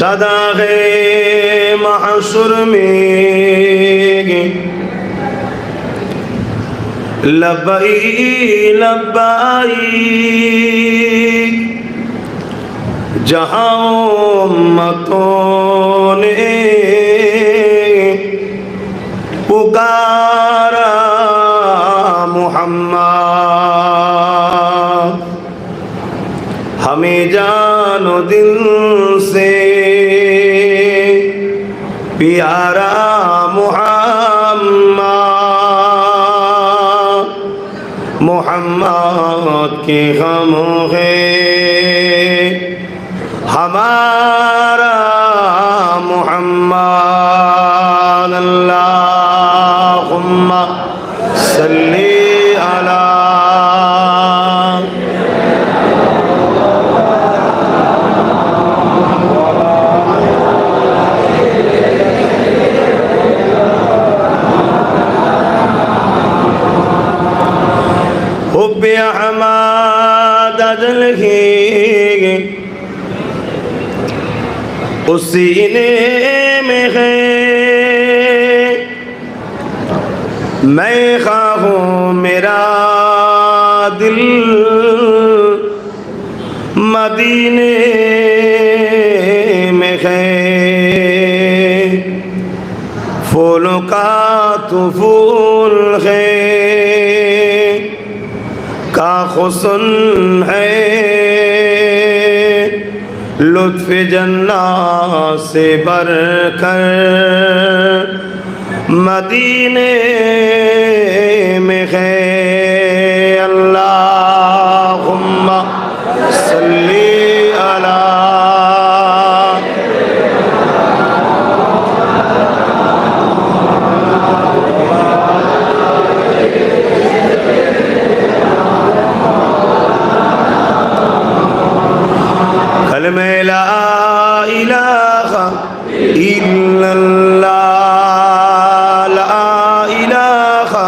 सदाग़े महशर में लब्बाई लब्बाई जहाँ उम्मतों ने पुकारा मुहम्मद, हमें जानो दिल से प्यारा मुहम्मद, मुहम्मद के गम है हमारा मुहम्मद। अल्लाहुम्मा सल्ली अला हुब्बे अहमद अजल ही उस सीने में है, मैं ख्वाहूं मेरा दिल मदीने में है। फूलों का तो फूल है, का हुस्न है, लुत्फ़ जन्नत से बढ़कर मदीने में है। अल्लाहुम्मा सल्ली अला कलमे ला इलाहा इल्लल्लाह, ला इलाहा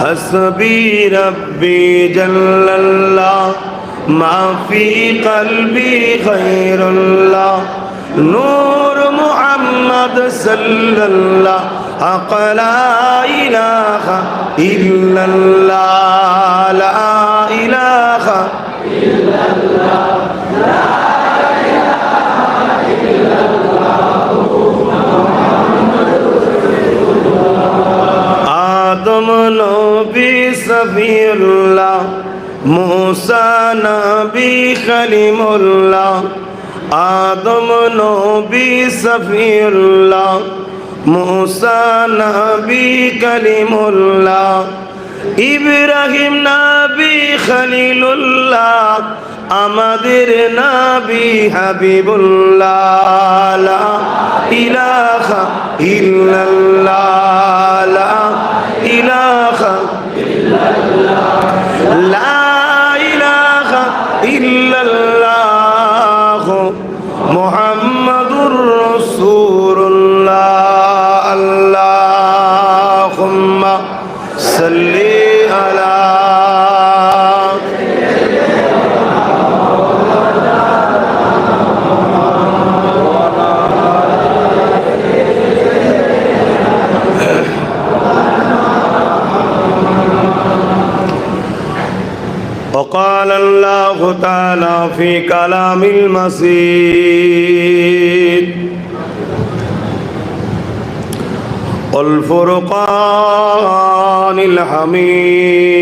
हस्बी रब्बी जल्लल्लाह, मा फी क़ल्बी ग़ैरुल्लाह, नूर मुहम्मद सल्लल्लाह, हक़ ला इलाहा इल्लल्लाह, ला इलाहा इल्लल्लाह, ला इलाहा इल्लल्लाह, आदम नबी सफीउल्लाह, मूसा नबी कलीमुल्लाह, आदम नबी सफीउल्लाह, मूसा नबी कलीमुल्लाह, इब्राहिम नबी खलीलुल्लाह, আমাদের নবী হাবিবুল্লাহ। লা ইলাহা ইল্লাল্লাহ, লা ইলাহা ইল্লাল্লাহ, লা ইলাহা ইল্লাল্লাহ, মুহাম্মাদুর রাসূলুল্লাহ। আল্লাহুম্মা সাল্লি আলা وقال الله تعالى في كلام المسيد والفرقان الحميد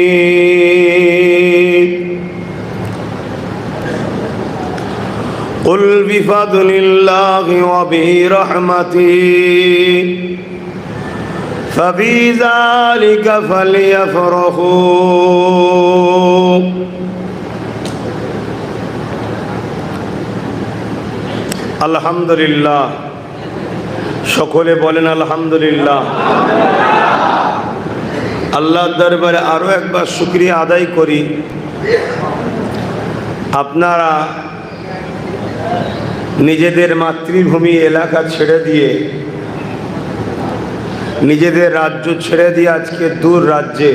قل بفضل الله وبرحمته فبذلك فليفرحوا আলহামদুলিল্লাহ। সকলে বলেন আলহামদুলিল্লাহ। আল্লাহর দরবারে আরো একবার শুকরিয়া আদায় করি, আপনারা নিজেদের মাতৃভূমি এলাকা ছেড়ে দিয়ে নিজেদের রাজ্য ছেড়ে দিয়ে আজকে দূর রাজ্যে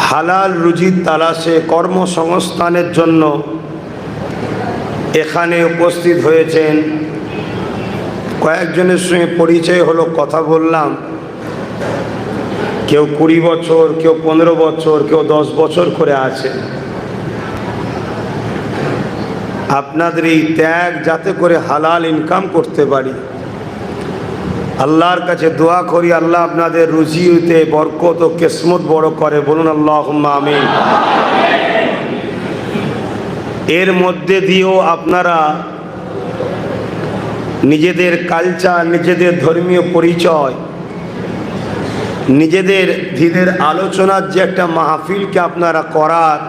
হালাল রুজির তালাশে কর্মসংস্থানের জন্য এখানে উপস্থিত হয়েছেন। কয়েকজনের সঙ্গে পরিচয় হলো, কথা বললাম। কেউ 20 বছর, কেউ 15 বছর, কেউ 10 বছর করে আছে। আপনাদের এই ত্যাগ যাতে করে হালাল ইনকাম করতে পারি, আল্লাহর কাছে দোয়া করি আল্লাহ আপনাদের রুজিতে বরকত ও কিসমত বড় করে। বলুন আল্লাহুম্মা আমিন। এর মধ্যে দিয়েও আপনারা নিজেদের কালচার, নিজেদের ধর্মীয় পরিচয়, নিজেদের দিনের আলোচনার যে একটা মাহফিলকে আপনারা করার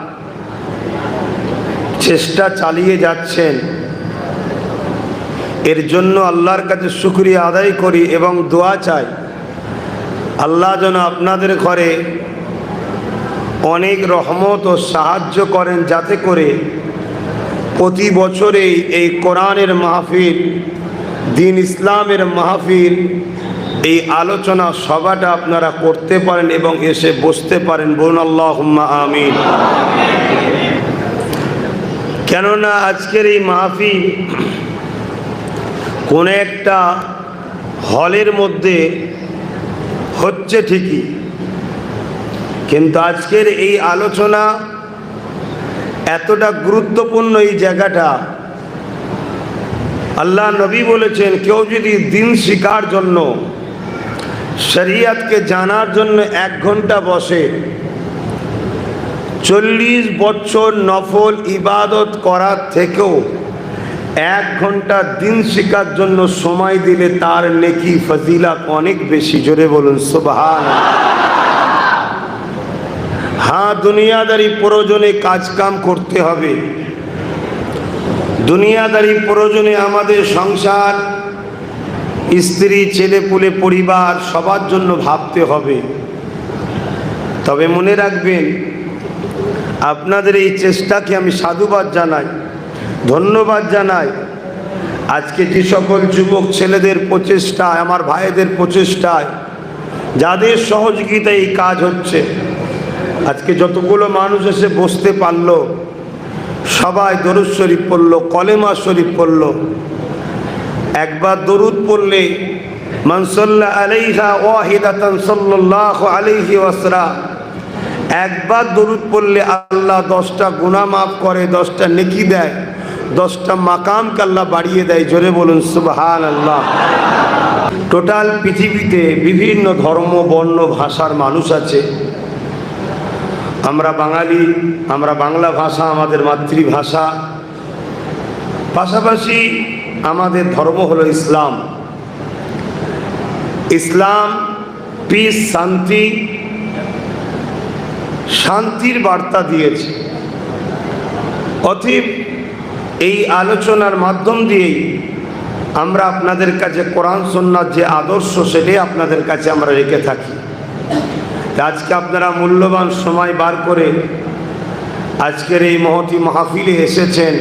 চেষ্টা চালিয়ে যাচ্ছেন, এর জন্য আল্লাহর কাছে শুকরিয়া আদায় করি এবং দোয়া চাই আল্লাহ যেন আপনাদের ঘরে অনেক রহমত ও সাহায্য করেন, যাতে করে প্রতি বছরেই এই কোরআনের মাহফিল, দিন ইসলামের মাহফিল, এই আলোচনা সভাটা আপনারা করতে পারেন এবং এসে বসতে পারেন। বলুন আল্লাহুম্মা আমিন। কেননা আজকের এই মাহফিল কোন একটা হলের মধ্যে হচ্ছে ঠিকই, কিন্তু আজকের এই আলোচনা এতটা গুরুত্বপূর্ণ এই জায়গাটা, আল্লাহ নবী বলেছেন কেউ যদি দিন শিখার জন্য, শরিয়তকে জানার জন্য 1 ঘন্টা বসে, 40 বছর নফল ইবাদত করার থেকেও 1 ঘন্টা দিন শিখার জন্য সময় দিলে তার নেকি ফজিলত অনেক বেশি। জোরে বলুন সুবহানাল্লাহ। হ্যাঁ, দুনিয়াদারি প্রয়োজনে কাজ কাম করতে হবে, দুনিয়াদারি প্রয়োজনে আমাদের সংসার, স্ত্রী, ছেলেপুলে, পরিবার সবার জন্য ভাবতে হবে। তবে মনে রাখবেন, আপনাদের এই চেষ্টাকে আমি সাধুবাদ জানাই, ধন্যবাদ জানাই। আজকে যে সকল যুবক ছেলেদের প্রচেষ্টায়, আমার ভাইদের প্রচেষ্টায়, যাদের সহযোগিতায় এই কাজ হচ্ছে, আজকে যতগুলো মানুষ এসে বসতে পারলো, সবাই দরুদ শরীফ পড়লো, কলেমা শরীফ পড়লো। একবার দরুদ পড়লে মান সাল্লা আলাইহা ওয়াহিদাতান সাল্লাল্লাহু আলাইহি ওয়াসাল্লাম, একবার দরুদ পড়লে আল্লাহ 10টা গুনাহ মাফ করে, 10টা নেকি দেয়, 10টা মাকামকে আল্লাহ বাড়িয়ে দেয়। জোরে বলুন সুবহানাল্লাহ। টোটাল পৃথিবীতে বিভিন্ন ধর্ম, বর্ণ, ভাষার মানুষ আছে। আমরা বাঙালি, আমরা বাংলা ভাষা আমাদের মাতৃভাষা, পাশাপাশি আমাদের ধর্ম হলো ইসলাম। ইসলাম পিস, শান্তি, শান্তির বার্তা দিয়েছে। অতএব এই আলোচনার মাধ্যম দিয়েই আমরা আপনাদের কাছে কোরআন সুন্নাহর যে আদর্শ, সেটাই আপনাদের কাছে আমরা রেখে থাকি। আজকে আপনারা মূল্যবান সময় বার করে আজকের এই মহতি মাহফিলে এসেছেন,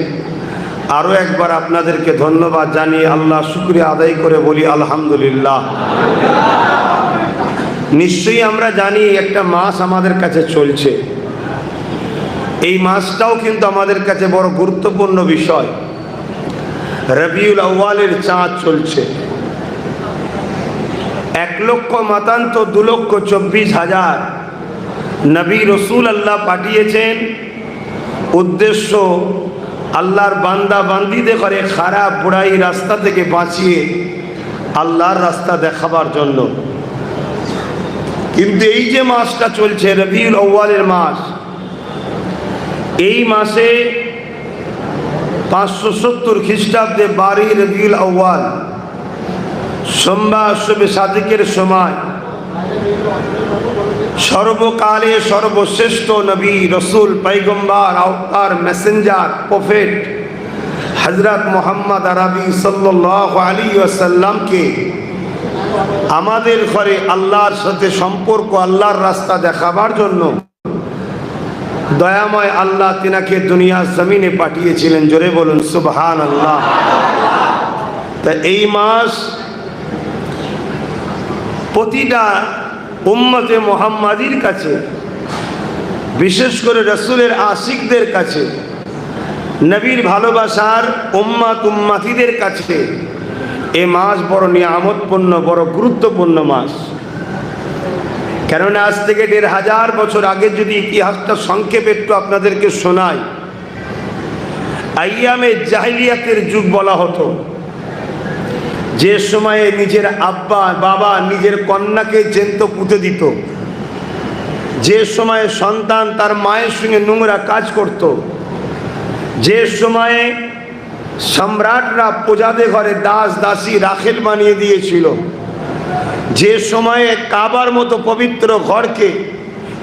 আরও একবার আপনাদেরকে ধন্যবাদ জানিয়ে আল্লাহ শুকরিয়া আদায় করে বলি আলহামদুলিল্লাহ। নিশ্চয়ই আমরা জানি একটা মাস আমাদের কাছে চলছে, এই মাসটাও কিন্তু আমাদের কাছে বড় গুরুত্বপূর্ণ বিষয়। রবিউল আউয়ালের চাঁদ চলছে। 1 লক্ষ মাতান্ত 2,24,000 নবী রসুল আল্লাহ পাঠিয়েছেন। উদ্দেশ্য আল্লাহর বান্দা বান্দিদের করে খারাপ বুড়াই রাস্তা থেকে বাঁচিয়ে আল্লাহর রাস্তা দেখাবার জন্য। কিন্তু এই যে মাসটা চলছে রবিউল আউয়ালের মাস, এই মাসে 570 খ্রিস্টাব্দে 12 রবিউল আউয়াল সোমবার শুভে সাদিকের সময় সর্বকালে সর্বশ্রেষ্ঠ নবী, রসুল, পয়গম্বর, আওতার, মেসেঞ্জার, প্রফেট হযরত মুহাম্মদ আরবি সাল্লাল্লাহু আলাইহি ওয়াসাল্লামকে আমাদের ঘরে আল্লাহর সাথে সম্পর্ক, আল্লাহর রাস্তা দেখাবার জন্য দয়াময় আল্লাহ তিনাকে দুনিয়ার জমিনে পাঠিয়েছিলেন। জোরে বলুন সুবহানাল্লাহ। তা এই মাস প্রতিটা উম্মতে মুহাম্মাদির কাছে, বিশেষ করে রাসূলের আশিকদের কাছে, নবীর ভালোবাসার উম্মাতিদের কাছে এ মাস বড় নিয়ামতপূর্ণ, বড় গুরুত্বপূর্ণ মাস। কেননা আজ থেকে ১৫০০ বছর আগে যদি ইতিহাসটা সংক্ষেপে একটু আপনাদেরকে শোনাই, আইয়ামে জাহিলিয়াতের যুগ বলা হতো। যে সময়ে নিজের আব্বা বাবা নিজের কন্যাকে জ্যান্ত পুঁতে দিত, যে সময়ে সন্তান তার মায়ের সঙ্গে নোংরা কাজ করত, যে সময়ে সম্রাটরা প্রজাদের ঘরে দাস দাসী রাখেল বানিয়ে দিয়েছিল, যে সময়ে কাবার মতো পবিত্র ঘরকে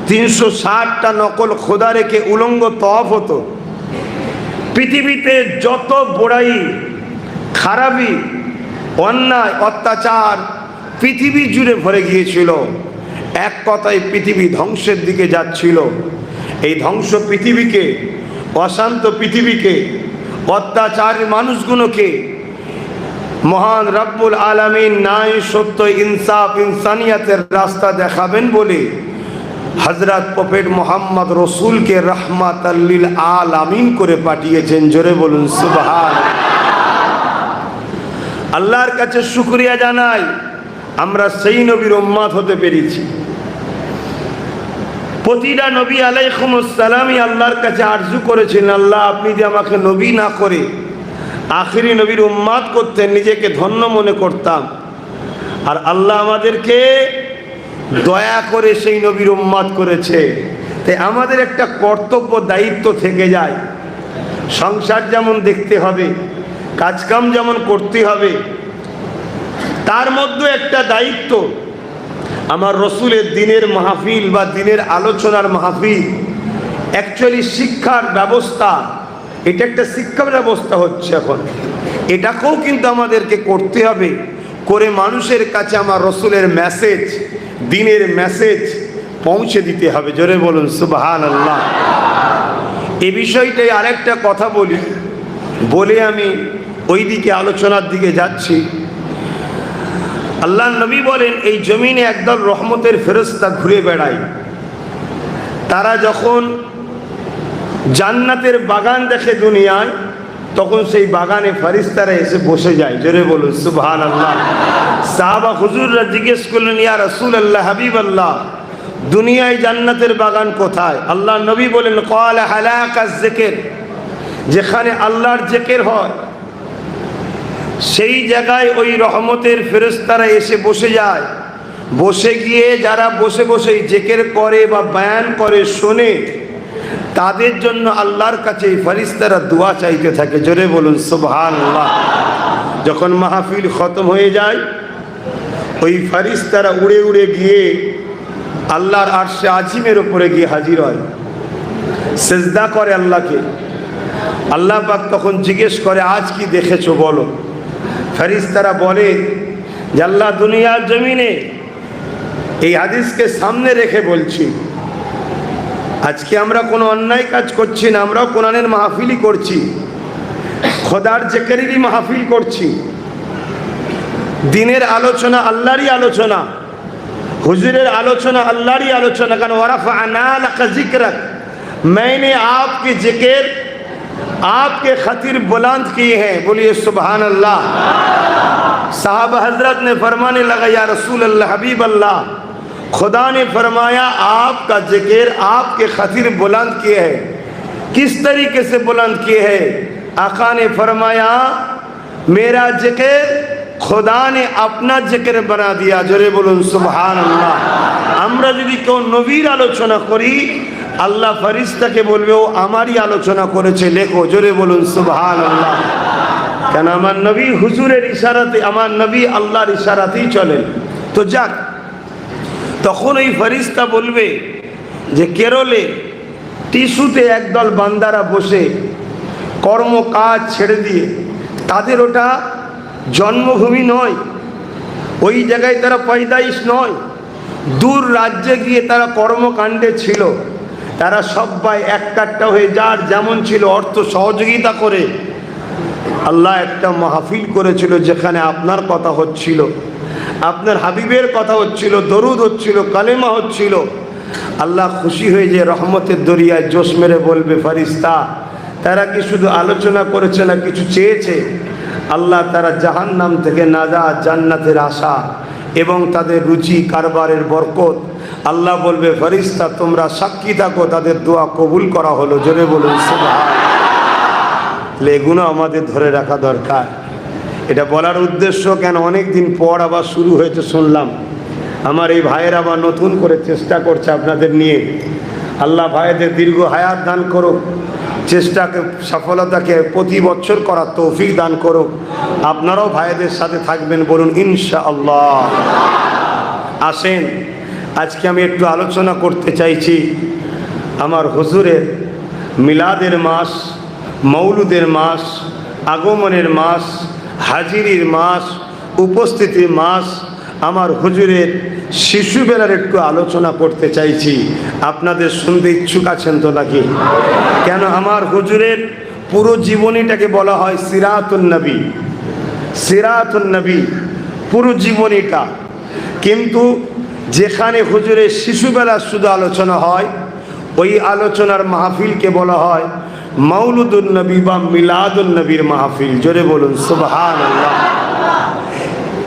৩৬০টা নকল খোদা রেখে উলঙ্গ তওয়াফ হতো, পৃথিবীতে যত বড়াই খারাপি অন্যায় অত্যাচার পৃথিবী জুড়ে ভরে গিয়েছিল, এক কথায় পৃথিবী ধ্বংসের দিকে যাচ্ছিল। এই ধ্বংস পৃথিবীকে, অশান্ত পৃথিবীকে, অত্যাচারী মানুষগুলোকে মহান রব্বুল আলামিন ন্যায় সত্য ইনসাফ ইনসানিয়াতের রাস্তা দেখাবেন বলে হযরত প্রফেট মুহাম্মদ রসুলকে রাহমাতাল লিল আলামিন করে পাঠিয়েছেন। জোরে বলুন সুবহানাল্লাহ। আল্লাহর কাছে শুকরিয়া জানাই আমরা সেই নবীর উম্মত হতে পেরেছি। প্রতিটা নবী আলাইহিস সালামই আল্লাহর কাছে আরজু করেছেন, আল্লাহ আপনি যে আমাকে নবী না করে আখিরি নবীর উম্মত করতেন, নিজেকে ধন্য মনে করতাম। আর আল্লাহ আমাদেরকে দয়া করে সেই নবীর উম্মত করেছে। তাই আমাদের একটা কর্তব্য দায়িত্ব থেকে যায়। সংসার যেমন দেখতে হবে, কাজকাম যেমন করতে হবে, তার মধ্যে একটা দায়িত্ব আমার রসুলের দিনের মাহফিল বা দিনের আলোচনার মাহফিল অ্যাকচুয়ালি শিক্ষার ব্যবস্থা, এটা একটা শিক্ষা ব্যবস্থা হচ্ছে এখন। এটাকেও কিন্তু আমাদেরকে করতে হবে, করে মানুষের কাছে আমার রসুলের মেসেজ, দিনের মেসেজ পৌঁছে দিতে হবে। জোরে বলুন সুবহানাল্লাহ। এই বিষয়টাই আরেকটা কথা বলে আমি ওই দিকে আলোচনার দিকে যাচ্ছি। আল্লাহ নবী বলেন, এই জমিনে একদল রহমতের ফেরেশতা ঘুরে বেড়ায়। তারা যখন জান্নাতের বাগান দেখে দুনিয়ায়, তখন সেই বাগানে ফেরেশতারা এসে বসে যায়। জোরে বলুন সুবহানাল্লাহ। সাহাবা হুজুররা জিজ্ঞেস করলেন, ইয়া রাসূলুল্লাহ, হাবিবাল্লাহ, দুনিয়ায় জান্নাতের বাগান কোথায়? আল্লাহ নবী বলেন, ক্বালা হালাকাজ যিকির, যেখানে আল্লাহর জিকির হয় সেই জায়গায় ওই রহমতের ফেরেশতারা এসে বসে যায়। বসে গিয়ে যারা বসে বসে জিকির করে বা বয়ান করে শোনে, তাদের জন্য আল্লাহর কাছে এই ফেরেশতারা দোয়া চাইতে থাকে। জোরে বলুন সুবহানাল্লাহ। যখন মাহফিল খতম হয়ে যায়, ওই ফেরেশতারা উড়ে উড়ে গিয়ে আল্লাহর আরশে আজিমের উপরে গিয়ে হাজির হয়, সিজদা করে আল্লাহকে। আল্লাহ পাক তখন জিজ্ঞেস করে, আজ কি দেখেছো বলো। ফেরেশতারা বলে যে আল্লাহ, দুনিয়ার জমিনে এই হাদিসকে সামনে রেখে বলছি, আজকে আমরা কোনো অন্যায় কাজ করছি না, আমরাও কোরআনের মাহফিলই করছি, খোদার জিকিরেরই মাহফিল করছি, দিনের আলোচনা আল্লাহরই আলোচনা, হুজুরের আলোচনা আল্লাহরই আলোচনা। কারণ ওয়ারাফা'না লাকা যিকরাক, मैंने आपके जिक्र आपके खातिर बुलंद किए हैं। बोलिए सुभान अल्लाह। साहब हजरत ने फरमाने लगा, या रसूल अल्लाह, हबीब अल्लाह, खुदा ने फरमाया आपका जिक्र आपके खातिर बुलंद किए हैं। किस तरीके से बुलंद किए हैं? आका ने फरमाया, मेरा जिक्र खुदा ने अपना जिक्र बना दिया। जोरे बोलुन सुभान अल्लाह। আমরা যদি কেউ নবীর আলোচনা করি, আল্লাহ ফেরেশতাকে বলবে ও আমারই আলোচনা করেছে, লেখো। জোরে বলুন সুবহানাল্লাহ। কেন আমার নবী হুজুরের ইশারাতে, আমার নবী আল্লাহর ইশারাতেই চলেন। তো যাক, তখন ওই ফেরেশতা বলবে যে কেরলে টিস্যুতে একদল বান্দারা বসে কর্ম কাজ ছেড়ে দিয়ে, তাদের ওটা জন্মভূমি নয়, ওই জায়গায় তারা পয়দাইশ নয়, দূর রাজ্যে গিয়ে তারা কর্মকাণ্ডে ছিল। তারা সবাই একটা হয়ে যার যেমন ছিল অর্থ সহযোগিতা করে আল্লাহ একটা মাহফিল করেছিল, যেখানে আপনার কথা হচ্ছিল, আপনার হাবিবের কথা হচ্ছিল, দরুদ হচ্ছিল, কালেমা হচ্ছিল। আল্লাহ খুশি হয়ে যে রহমতের দরিয়ায় জোশ মেরে বলবে, ফারিস্তা তারা কি শুধু আলোচনা করেছে না কিছু চেয়েছে? আল্লাহ তারা জাহান্নাম থেকে নাজাত, জান্নাতের আশা এবং তাদের রুচি কারবারের বরকত, আল্লাহ বলবে ফারিস্তা তোমরা সাক্ষী থাকো তাদের দোয়া কবুল করা হলো। জোরে বলুন সুবহানাল্লাহ। এগুলো আমাদের ধরে রাখা দরকার। এটা বলার উদ্দেশ্য কেন, অনেক দিন পর আবার শুরু হয়েছে শুনলাম। আমার এই ভাইয়ের আবার নতুন করে চেষ্টা করছে আপনাদের নিয়ে। আল্লাহ ভাইদের দীর্ঘ হায়াত দান করুক, চেষ্টাকে সফলতাকে প্রতি বছর করার তৌফিক দান করুক। আপনারাও ভাইদের সাথে থাকবেন, বলুন ইনশাআল্লাহ। আসেন আজকে আমি একটু আলোচনা করতে চাইছি আমার হুজুরের মিলাদের মাস, মৌলুদের মাস, আগমনের মাস, হাজিরির মাস, উপস্থিতির মাস, আমার হুজুরের শিশুবেলার একটু আলোচনা করতে চাইছি। আপনাদের শুনতে ইচ্ছুক আছেন তো নাকি? কেন আমার হুজুরের পুরো জীবনীটাকে বলা হয় সিরাতুন নবী। সিরাতুন নবী পুরো জীবনীটা, কিন্তু যেখানে হুজুরের শিশুবেলার শুধু আলোচনা হয় ওই আলোচনার মাহফিলকে বলা হয় মৌলুদুন নবী বা মিলাদুন নবীর মাহফিল। জোরে বলুন সুবহানাল্লাহ।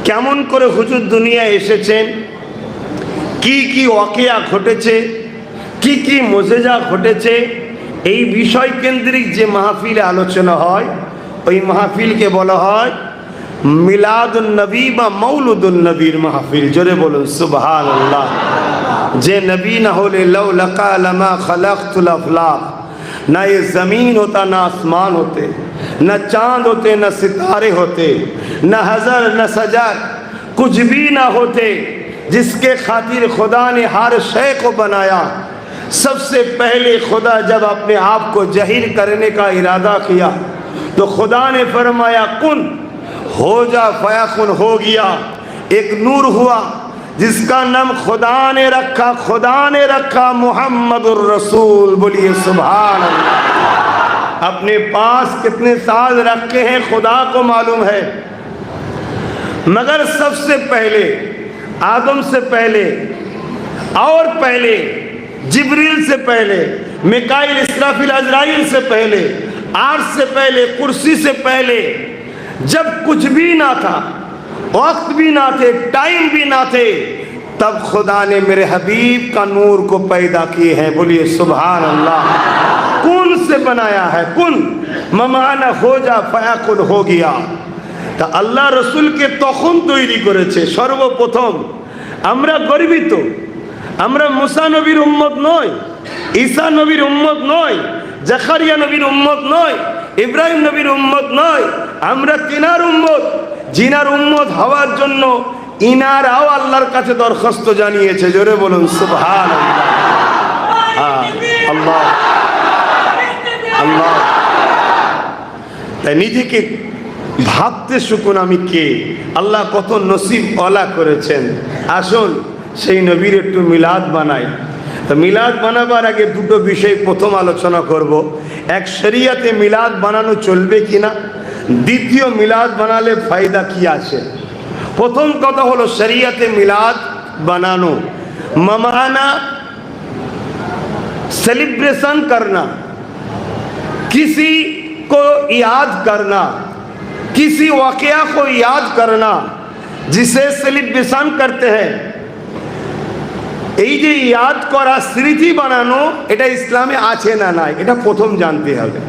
কেমন করে হুজুর দুনিয়ায় এসেছেন, কি কি ওয়াকিয়া ঘটেছে, কি কি মুজিজা ঘটেছে, এই বিষয় কেন্দ্রিক যে মাহফিলে আলোচনা হয় ওই মাহফিলকে বলা হয় মিলাদুন নবী বা মৌলুদুন নবীর মাহফিল। জোরে বলুন সুবহানাল্লাহ। যে নবী না হলে লাউ লাকা লামা খালাকতুল আফলাক, ना ये ज़मीन होता ना आसमान होते, न चाँद होते न सितारे होते, न हज़र न सजर कुछ भी ना होते, जिसके खातिर खुदा ने हर शय को बनाया। सबसे पहले खुदा जब अपने आप को ज़हीर करने का इरादा किया तो खुदा ने फरमाया कुन हो जा, फयाकुन हो गया। एक नूर हुआ जिसका नाम खुदा ने रखा मुहम्मदुर रसूल। बोलिए सुभान अल्लाह। अपने पास कितने साल रखे हैं खुदा को मालूम है, मगर सबसे पहले आदम से पहले और पहले जिब्रील से पहले, मिकाईल इस्राफील अजराइल से पहले, आर्श से पहले, कुर्सी से पहले, जब कुछ भी ना था, वक्त भी ना थे, टाइम भी ना थे, तब खुदा ने मेरे हबीब का नूर को पैदा किए हैं। बोलिए सुभान अल्लाह। कुन से बनाया है, कुन ममाना हो जा फयाकुन हो गया। তা আল্লাহ রসুলকে তখন তৈরি করেছে সর্বপ্রথম। আমরা গর্বিত, আমরা মুসা নবীর উম্মত নয়, ঈসা নবীর উম্মত নয়, জাকারিয়া নবীর উম্মত নয়, ইব্রাহিম নবীর উম্মত নয়, আমরা তিনার উম্মত। জিনার উম্মত হওয়ার জন্য ইনারাও আল্লাহর কাছে দরখাস্ত জানিয়েছে। জোরে বলুন সুবহানাল্লাহ। আল্লাহ আল্লাহ। তাই নিজেকে ভাবতে শুকুন আমি কে, আল্লাহ কত নসিব ওয়ালা করেছেন। আসুন সেই নবীর একটু মিলাদ বানাই। তো মিলাদ বানাবার আগে দুটো বিষয় প্রথম আলোচনা করব। এক, শরিয়াতে মিলাদ বানানো চলবে কিনা, দ্বিতীয় মিলাদ বানালে ফায়দা কি আছে। প্রথম কথা হলো শরিয়াতে মিলাদ বানানো মামানা सेलिब्रेशन करना, किसी को याद करना, किसी वाकया को याद करना जिसे सेलिब्रेशन करते हैं। এই যে ইয়াদ করা, স্মৃতি বানানো, এটা ইসলামে আছে না নাই, এটা প্রথম জানতে হবে।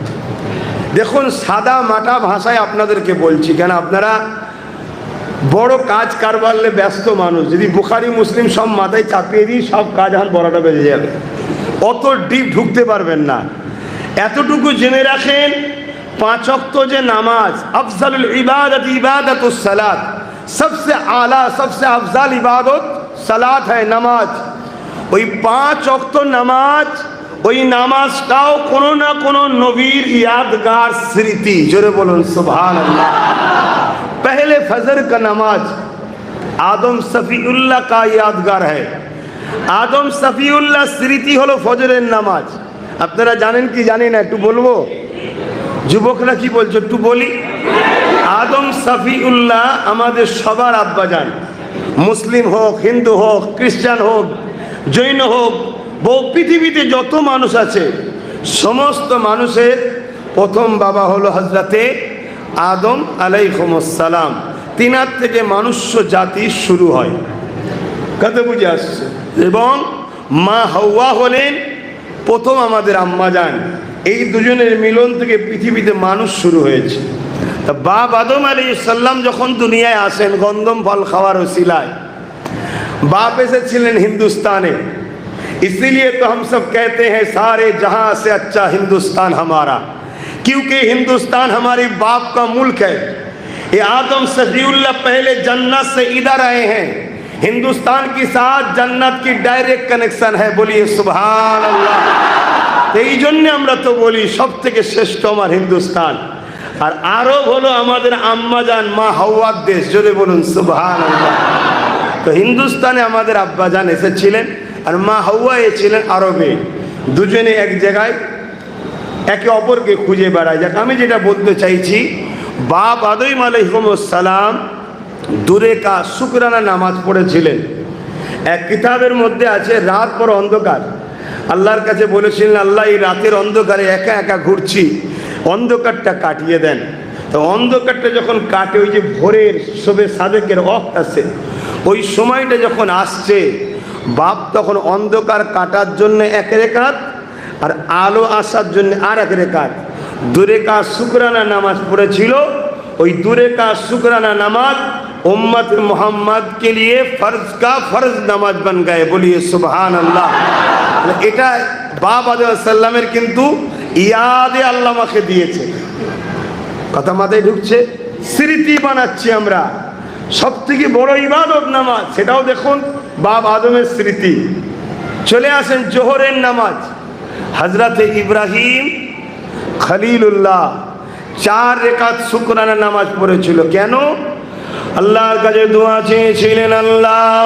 দেখুন সাদা মাটা ভাষায় আপনাদেরকে বলছি, কেন আপনারা বড় কাজ কারবারলে ব্যস্ত মানুষ। যদি বুখারি মুসলিম সব মাথায় চাপিয়ে দিই সব কাজ এখন বড়টা বেজে যাবে, অত ডিপ ঢুকতে পারবেন না। এতটুকু জেনে রাখেন, 5 ওয়াক্ত যে নামাজ, আফজালুল ইবাদত ইবাদাতুস সালাত, सबसे आला सबसे अफजल इबादत সালাত হয়, নামাজ। ওই 5 ওয়াক্ত নামাজ, ওই নামাজটাও কোনো না কোনো নবীর यादगार স্মৃতি। জোরে বলুন সুবহানাল্লাহ। पहले फजर का नमाज आदम सफीउल्लाह का यादगार है। आदम सफीउल्लाह স্মৃতি হলো ফজরের নামাজ। আপনারা জানেন কি জানেন না একটু বলবো? যুবকরা কি বলছো একটু বলি। আদম সফিউল্লাহ আমাদের সবার আব্বাজান, মুসলিম হোক, হিন্দু হোক, খ্রিস্টান হোক, জৈন হোক, বহু পৃথিবীতে যত মানুষ আছে সমস্ত মানুষের প্রথম বাবা হলো হজরতে আদম আলাইহিসসালাম। তিনার থেকে মনুষ্য জাতি শুরু হয়, কত বুঝে আসছে। এবং মা হাওয়া হলেন প্রথম আমাদের আম্মাজান। এই দুজনের মিলন থেকে পৃথিবীতে মানুষ শুরু হয়েছে। তা বাপ আদম আলাইহিসসালাম যখন দুনিয়ায় আসেন গন্ধম ফল খাওয়ার ওসিলায়, बाप এসেছিলেন হিন্দুস্তানে। इसीलिए तो हम सब कहते हैं सारे जहां से अच्छा हिंदुस्तान हमारा, क्योंकि हिंदुस्तान हमारी बाप का मुल्क है। ये आदम सफीउल्लाह पहले जन्नत से इधर आए हैं, हिंदुस्तान के साथ जन्नत की डायरेक्ट कनेक्शन है। बोलिए सुभान अल्लाह। तो এই জন্য আমরা তো বলি সব থেকে শ্রেষ্ঠ আমার হিন্দুস্তান। আর আরব হলো আমাদের আম্মাজান মা হাওয়ার দেশ, জোরে বলুন সুবহান আল্লাহ। তো হিন্দুস্তানে আমাদের আব্বাজান এসেছিলেন আর মা হাওয়া এসেছিলেন আরবে। দুজনে এক জায়গায় একে অপরকে খুঁজে বেড়ায়। যাক, আমি যেটা বলতে চাইছি, বাপ আদম আলাইহিসসালাম দূরে কা শুকরানা নামাজ পড়েছিলেন। এক কিতাবের মধ্যে আছে রাত পর অন্ধকার, আল্লাহর কাছে বলেছিলেন আল্লাহ এই রাতের অন্ধকারে একা একা ঘুরছি, অন্ধকারটা কাটিয়ে দেন। তো অন্ধকারটা যখন কাটে, ওই যে ভোরের শোবে সাদেকের ওয়াক্ত আছে, ওই সময়টা যখন আসছে, বাপ তখন অন্ধকার কাটার জন্য এক রেকাত আর আলো আসার জন্য আর এক রেকাত দূরে কা শুকরানা নামাজ পড়েছিল। ওই দূরে কা শুকরানা নামাজ उम्मत मोहम्मद के लिए फर्ज का फर्ज नमाज बन गए। बोलिए सुभान अल्लाह। এটা বাপ আদম সাল্লামের কিন্তু ইয়াদে আল্লাহ আমাকে দিয়েছে, কথা মাথায় ঢুকছে, স্মৃতি বানাচ্ছি আমরা। সব থেকে বড় ইবাদত নামাজ, সেটাও দেখুন বাপ আদমের স্মৃতি। চলে আসেন জোহরের নামাজ। হজরতে ইব্রাহিম খলিলুল্লাহ 4 রেকাত শুকরানা নামাজ পড়েছিল। কেন? আল্লাহর কাছে দোয়া চেয়েছিলেন, আল্লাহ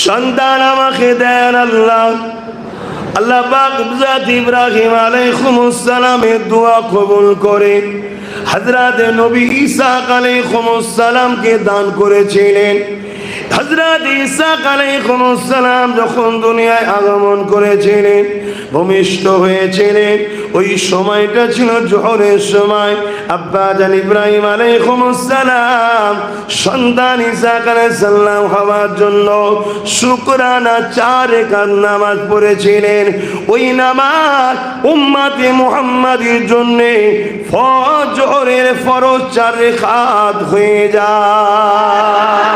সন্তান আমাকে দেন। আল্লাহ আল্লাহ পাক হযরত ইব্রাহিম আলাইহিস সালামের দোয়া কবুল করে হযরত নবী ঈসা আলাইহিস সালামকে দান করেছিলেন। হযরত ঈসা আলাইহিস সালাম যখন দুনিয়ায় আগমন করেছিলেন, ভূমিষ্ঠ হয়েছিলেন, ওই সময়টা ছিল জোহরের সময়। আব্বা জান ইব্রাহিম আলাইহিস সালাম সন্তান ঈসা আলাইহিস সালাম হওয়ার জন্য শুকরানা 4 রেকাত নামাজ পড়েছিলেন। ওই নামাজ উম্মতে মুহাম্মাদের জন্য ফজরের ফরজ 4 রেকাত হয়ে যায়।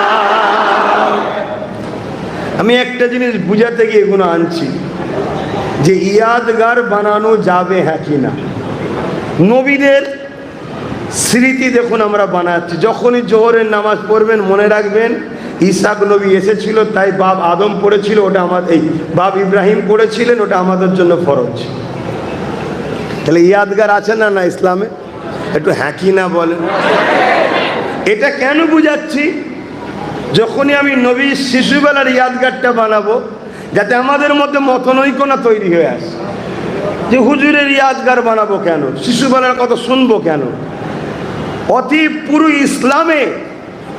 আমি একটা জিনিস বুঝাতে গিয়ে এগুলো আনছি যে ইয়াদগার বানানো যাবে হ্যাঁ কি না। নবীদের স্মৃতি দেখুন আমরা বানাচ্ছি। যখনই জোহরের নামাজ পড়বেন মনে রাখবেন ইসাক নবী এসেছিল, তাই বাপ আদম পড়েছিল, ওটা আমাদের, এই বাপ ইব্রাহিম পড়েছিলেন, ওটা আমাদের জন্য ফরজ। তাহলে ইয়াদগার আছে না না ইসলামে? একটু হ্যাঁ কি না বলেন। এটা কেন বুঝাচ্ছি? যখনই আমি নবীর শিশুবেলার ইয়াদগারটা বানাবো, যাতে আমাদের মধ্যে মতনৈক্য না তৈরি হয়ে আসে যে হুজুরের ইয়াদগার বানাবো কেন, শিশুবেলার কথা শুনবো কেন। অতি পুরো ইসলামে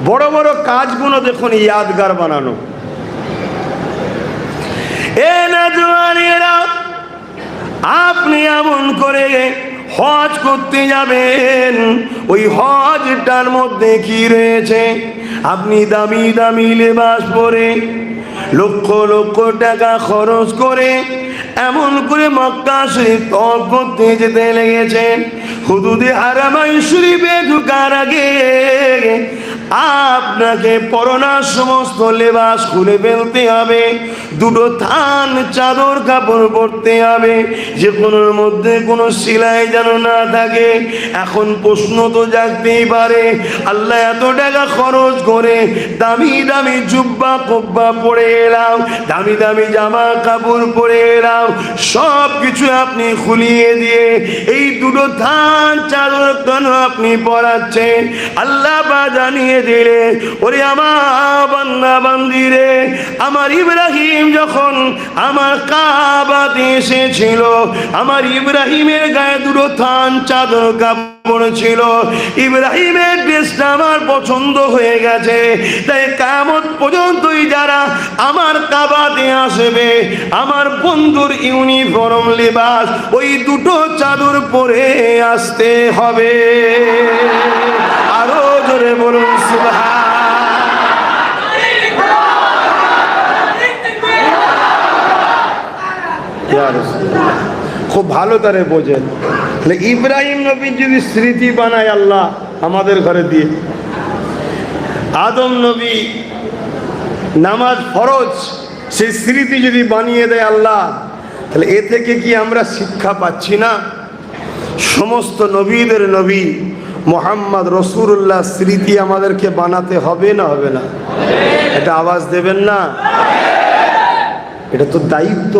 বড় বড় কাজগুলো দেখুন ইয়াদগার বানানো। এ নওজওয়ানেরা, আপনি এমন করে হজ করতে যাবেন, ওই হজটার মধ্যে কি রয়েছে? আপনি দামি দামি লেবাস পরে লক্ষ লক্ষ টাকা খরচ করে এমন করে মক্কা শরীফ তওয়াফ করতে যেতে লেগেছেন। হুদুদে হারামাইন শরীফে ঢোকার আগে আপনাকে পরনার সমস্ত লেবাস খুলে ফেলতে হবে, 2টো থান চাদর কাপড় পরতে হবে, যে কোনোর মধ্যে কোনো সেলাই যেন না থাকে। এখন প্রশ্ন তো জাগতেই পারে, আল্লাহ এত টাকা খরচ করে দামি দামি জুব্বা কোব্বা পরে এলাম, দামি দামি জামা কাপড় পরে এলাম, সব কিছু আপনি খুলিয়ে দিয়ে এই 2টো থান চাদর কেন আপনি পরাচ্ছেন? আল্লাহ বা জানিয়ে দিলে, ওরে আমার বান্দা বান্দিরে, আমার ইব্রাহিম যখন আমার কাবাতে এসেছিল, আমার ইব্রাহিমের গায়ে দুটো থান চাদর কাপড় ছিল, ইব্রাহিমের ড্রেসটা আমার পছন্দ হয়ে গেছে। তাই কিয়ামত পর্যন্তই যারা আমার কাবাতে আসবে, আমার বন্ধুর ইউনিফর্ম লিবাস ওই দুটো চাদর পরে আসতে হবে। আরো জোরে বলুন সুবহান। খুব ভালো তারে বোঝেন। ইব্রাহিম নবী যদি স্মৃতি বানায় আল্লাহ আমাদের ঘরে দিয়ে, আদম নবী নামাজ ফরজ সেই স্মৃতি যদি বানিয়ে দেয় আল্লাহ, তাহলে এ থেকে কি আমরা শিক্ষা পাচ্ছি না? সমস্ত নবীদের নবী মোহাম্মদ রসুল্লাহ স্মৃতি আমাদেরকে বানাতে হবে না হবে না? এটা আওয়াজ দেবেন না? এটা তো দায়িত্ব।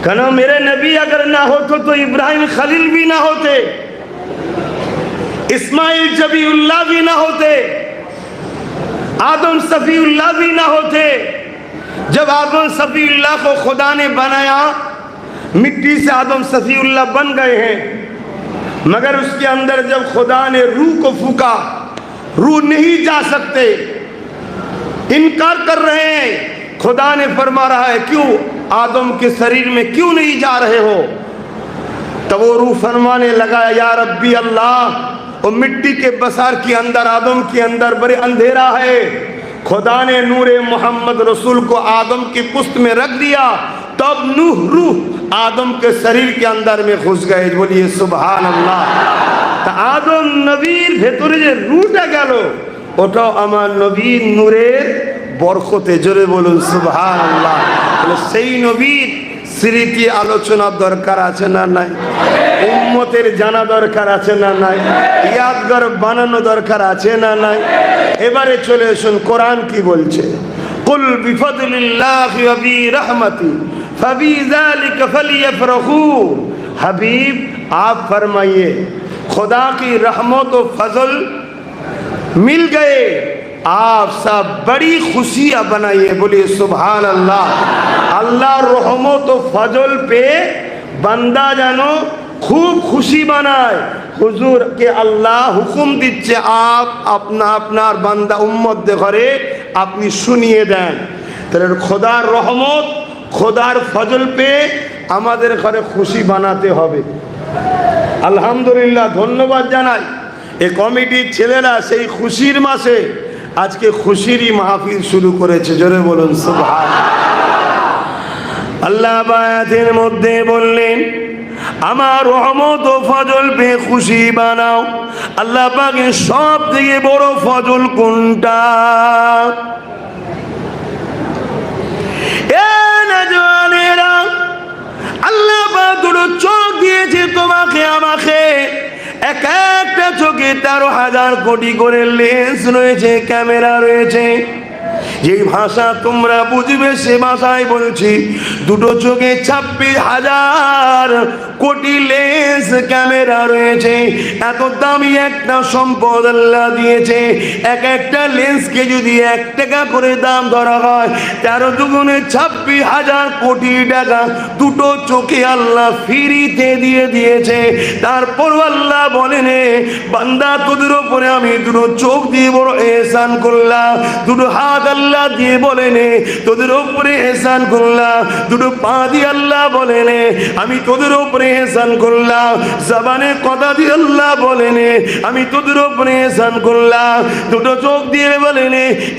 কেন मेरे नबी अगर ना होते तो इब्राहिम खलील भी ना होते, इस्माइल जबीउल्लाह भी ना होते, आदम सफीउल्लाह भी ना होते। जब आदम सफीउल्लाह को खुदा ने बनाया, मिट्टी से आदम सफीउल्लाह बन गए हैं, मगर उसके अंदर जब खुदा ने रूह को फूका, रूह नहीं जा सकते, इनकार कर रहे हैं। खुदा ने फरमा रहा है क्यों आदम के शरीर में क्यों नहीं जा रहे हो? तब वो रूह फरमाने लगा या रब्बी अल्लाह, वो मिट्टी के बसार के अंदर आदम के अंदर बड़े अंधेरा है। खुदा ने नूरे मोहम्मद रसूल को आदम की पुस्त में रख दिया, तब नूह रूह आदम के शरीर के अंदर में घुस गए। बोलिए सुभान अल्लाह। तो आदम नबीर भेतरे जे रूहटा गেল, ওটাও আমার নবীর নূরের বরকতে। জোরে বলুন সুবহানাল্লাহ। তাহলে সেই নবীর স্মৃতি আলোচনার দরকার আছে না নাই? উম্মতের জানা দরকার আছে না নাই? ইয়াদগার বানানো দরকার আছে না নাই? এবারে চলে আসুন কোরআন কি বলছে। কুল বিফদলিল্লাহি ওয়া বিরহমাতি ফাবিযালিকা ফালিয়াফরাহু। हबीब आप फरमाइए, खुदा की रहमत और फजल मिल गए, आप सब बड़ी खुशियां बनाइए। बोलिए सुभान अल्लाह। अल्लाह रहमत और फजल पे बंदा जानो खूब खुशी बनाए। हुजूर के अल्लाह हुकुम दिচ্ছে आप अपना আপনার বান্দা উম্মতদের ঘরে আপনি শুনিয়ে দেন। তাহলে খোদার রহমত খোদার ফজল পে আমাদের ঘরে খুশি বানাতে হবে। আলহামদুলিল্লাহ, ধন্যবাদ জানাই এই কমিটির ছেলেরা সেই খুশির মাসে আজকে খুশিরই মাহফিল শুরু করেছে। জোরে বলুন সুবহান। আল্লাহ আয়াতের মধ্যে বললেন আমার রহমত ও ফজল পে খুশি বানাও। আল্লাহ পাকের সব থেকে বড় ফজল কোনটা? এ নওজওয়ানেরা, আল্লাহ পাক দুটো চোখ দিয়েছে তোমাকে আমাকে। এক একটা চোখে 13,000 কোটি করে লেন্স রয়েছে, ক্যামেরা রয়েছে। যেই ভাষা তোমরা বুঝবে সে ভাষায় বলছি। দুটো চোখে 26,000 কোটি লেন্স ক্যামেরা রয়েছে। এত দামি একটা সম্পদ আল্লাহ দিয়েছে। এক একটা লেন্সকে যদি 1 টাকা করে দাম ধরা হয়, 13 দুগুণে 26,000 কোটি টাকা দুটো চোখে আল্লাহ ফ্রিতে দিয়ে দিয়েছে। তারপর আল্লাহ বলেন বান্দা তোদের উপরে আমি দুটো চোখ দিয়ে বড় এহসান করলাম। দুটো হাত আল্লাহ দিয়ে বলেন তোদের উপরে এহসান করলাম। দুটো পা দিয়ে আল্লাহ বলেন আমি তোদের উপরে এহসান করলাম। জবানে কথা দিয়ে আল্লাহ বলেন আমি তোদের উপরে এহসান করলাম। দুটো চোখ দিয়ে বলেন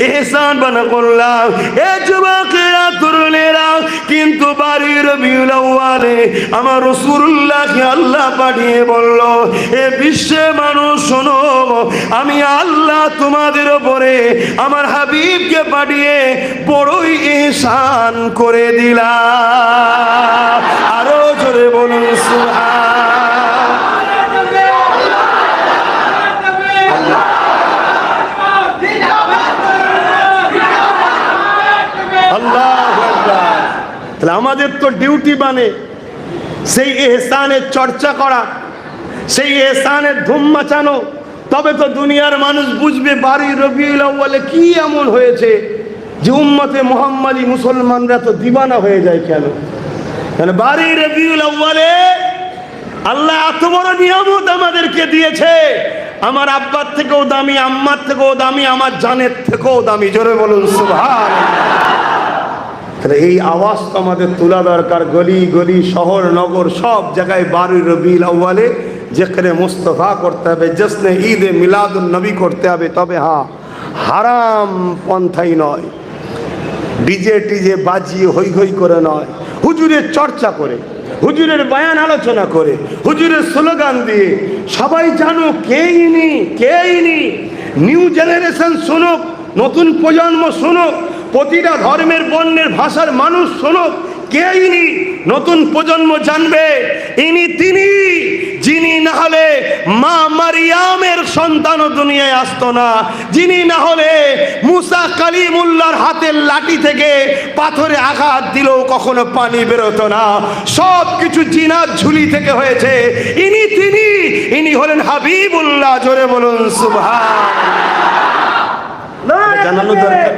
এহসান বানা করলাম। এ যুবকেরা তরুণেরা, কিন্তু বাড়ির রবিউল আউয়ালে আমার রাসূলুল্লাহকে আল্লাহ পাঠিয়ে বলল এ বিশ্বের মানুষ শোনো, আমি আল্লাহ তোমাদের উপরে আমার হাবিবকে পাঠিয়ে বড়ই ইহসান করে দিলাম। আরো জোরে বলুন সুবহান। আল্লাহু আকবার। তাহলে আমাদের তো ডিউটি মানে সেই ইহসানের চর্চা করা, সেই ইহসানের ধুম মাচানো, তবে তো দুনিয়ার মানুষ বুঝবে 12 রবিউল আউয়ালে কি এমন হয়েছে যে উম্মতে মুহাম্মাদি মুসলমানরা তো দিবানা হয়ে যায় কেন? কারণ 12 রবিউল আউয়ালে আল্লাহ এত বড় নিয়ামত আমাদেরকে দিয়েছে। আমার আব্বার থেকেও দামি, আম্মার থেকেও দামি, আমার জানের থেকেও দামি। জোরে বলুন সুবহানাল্লাহ। তাহলে এই আওয়াজ তো আমাদের তোলা দরকার। গলি গলি, শহর নগর, সব জায়গায় 12 রবিউল আউয়ালে জিকরে মুস্তাফা করতে হবে, জশ্নে ঈদে মিলাদুন নবী করতে হবে। তবে হ্যাঁ, হারাম পন্থাই নয়, ডিজে টিজে বাজিয়ে হই হই করে নয়, হুজুরের চর্চা করে, হুজুরের বয়ান আলোচনা করে, হুজুরের স্লোগান দিয়ে সবাই জানো কে ইনি, কে ইনি। নিউ জেনারেশন শুনুক, নতুন প্রজন্ম শুনুক, প্রতিটা ধর্মের বর্ণের ভাষার মানুষ শুনুক কে ইনি। নতুন প্রজন্ম জানবে ইনি তিনি, যিনি না হলে মা মারিয়ামের সন্তানও দুনিয়ায় আসতো না, যিনি না হলে মুসা কালিমুল্লাহর হাতের লাঠি থেকে পাথরে আঘাত দিলেও কখনো পানি বেরোতো না। সব কিছু জিনার ঝুলি থেকে হয়েছে। ইনি তিনি, ইনি হলেন হাবিবুল্লাহ। জোরে বলুন সুবহানাল্লাহ। জানানো দরকার,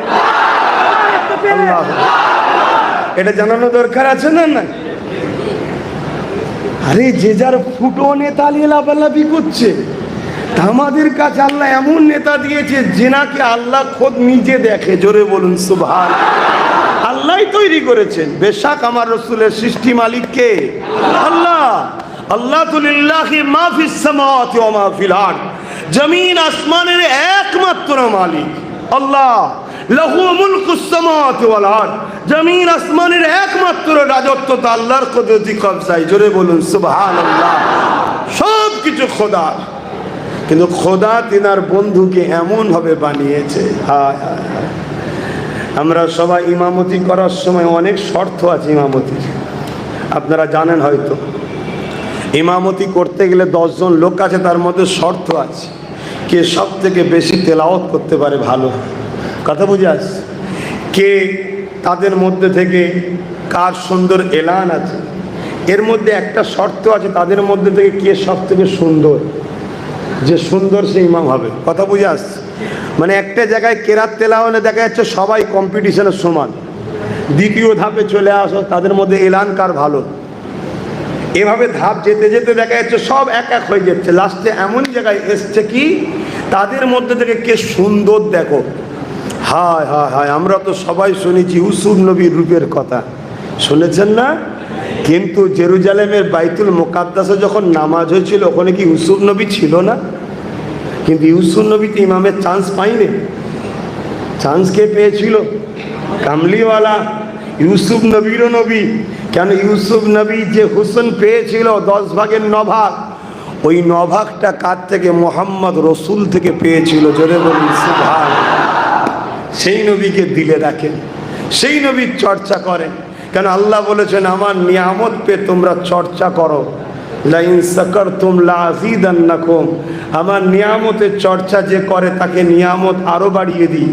এটা জানানো দরকার আছে না? না, আরে যে যার ফুটো নেতা নিয়ে লাফালাফি করছে, আমাদের কাছে আল্লাহ এমন নেতা দিয়েছে যেনাকে আল্লাহ খোদ নিজে দেখে। জোরে বলুন সুবহানাল্লাহ। আল্লাহই তৈরি করেছেন। বেশক আমার রাসূলের সৃষ্টি মালিক কে? আল্লাহ। আল্লাহ লিল্লাহি মা ফিস সামাওয়াতি ওয়া মা ফিল আরদ। জমিন আসমানের একমাত্র মালিক আল্লাহ। লাহু মুলকুস সামাওয়াতি ওয়াল আরদ। জমিন আসমানের একমাত্র রাজত্ব তো আল্লাহর কুদরতি কবজায়। জোরে বলুন সুবহানাল্লাহ। সব কিছু খোদা, কিন্তু খোদা তিনার বন্ধুকে এমন ভাবে বানিয়েছে। হায় হায় হায়। আমরা সবাই ইমামতি করার সময় অনেক শর্ত আছে ইমামতির, আপনারা জানেন হয়তো। ইমামতি করতে গেলে 10 জন লোক আছে, তার মধ্যে শর্ত আছে কে সব থেকে বেশি তেলাওয়াত করতে পারে ভালো। কথা বুঝে আসছে? কে তাদের মধ্যে থেকে কার সুন্দর এলান আছে। এর মধ্যে একটা শর্ত আছে, তাদের মধ্যে থেকে কে সব থেকে সুন্দর, যে সুন্দর সে ইমাম হবে। কথা বুঝে আসছে? মানে একটা জায়গায় কেরাত তেলাওয়াতে দেখা যাচ্ছে সবাই কম্পিটিশনের সমান, দ্বিতীয় ধাপে চলে আসো তাদের মধ্যে এলান কার ভালো। এভাবে ধাপ যেতে যেতে দেখা যাচ্ছে সব এক এক হয়ে যাচ্ছে। লাস্টে এমন জায়গায় এসছে কি তাদের মধ্যে থেকে কে সুন্দর দেখো। হায় হায় হায়, আমরা তো সবাই শুনেছি ইউসুফ নবীর রূপের কথা, শুনেছেন না? কিন্তু জেরুজালেমের বাইতুল মুকাদ্দাসে যখন নামাজ হয়েছিল ওখানে কি ইউসুফ নবী ছিল না? কিন্তু ইউসুফ নবী তো ইমামের চান্স পাইনি। চান্স কে পেয়েছিল? কামলিওয়ালা ইউসুফ নবীরও নবী। কেন ইউসুফ নবী যে হুসন পেয়েছিল 10 ভাগের 9 ভাগ, ওই 9 ভাগটা কার থেকে? মোহাম্মদ রসুল থেকে পেয়েছিল। জোরে বলুন সুবহানাল্লাহ। সেই নবীকে দিলে রাখেন, সেই নবীর চর্চা করেন। কেন আল্লাহ বলেছেন আমার নিয়ামত পে তোমরা চর্চা করো, লাইন শাকারতুম লাযীদান্নাকুম। আমার নিয়ামতের চর্চা যে করে তাকে নিয়ামত আরো বাড়িয়ে দিই।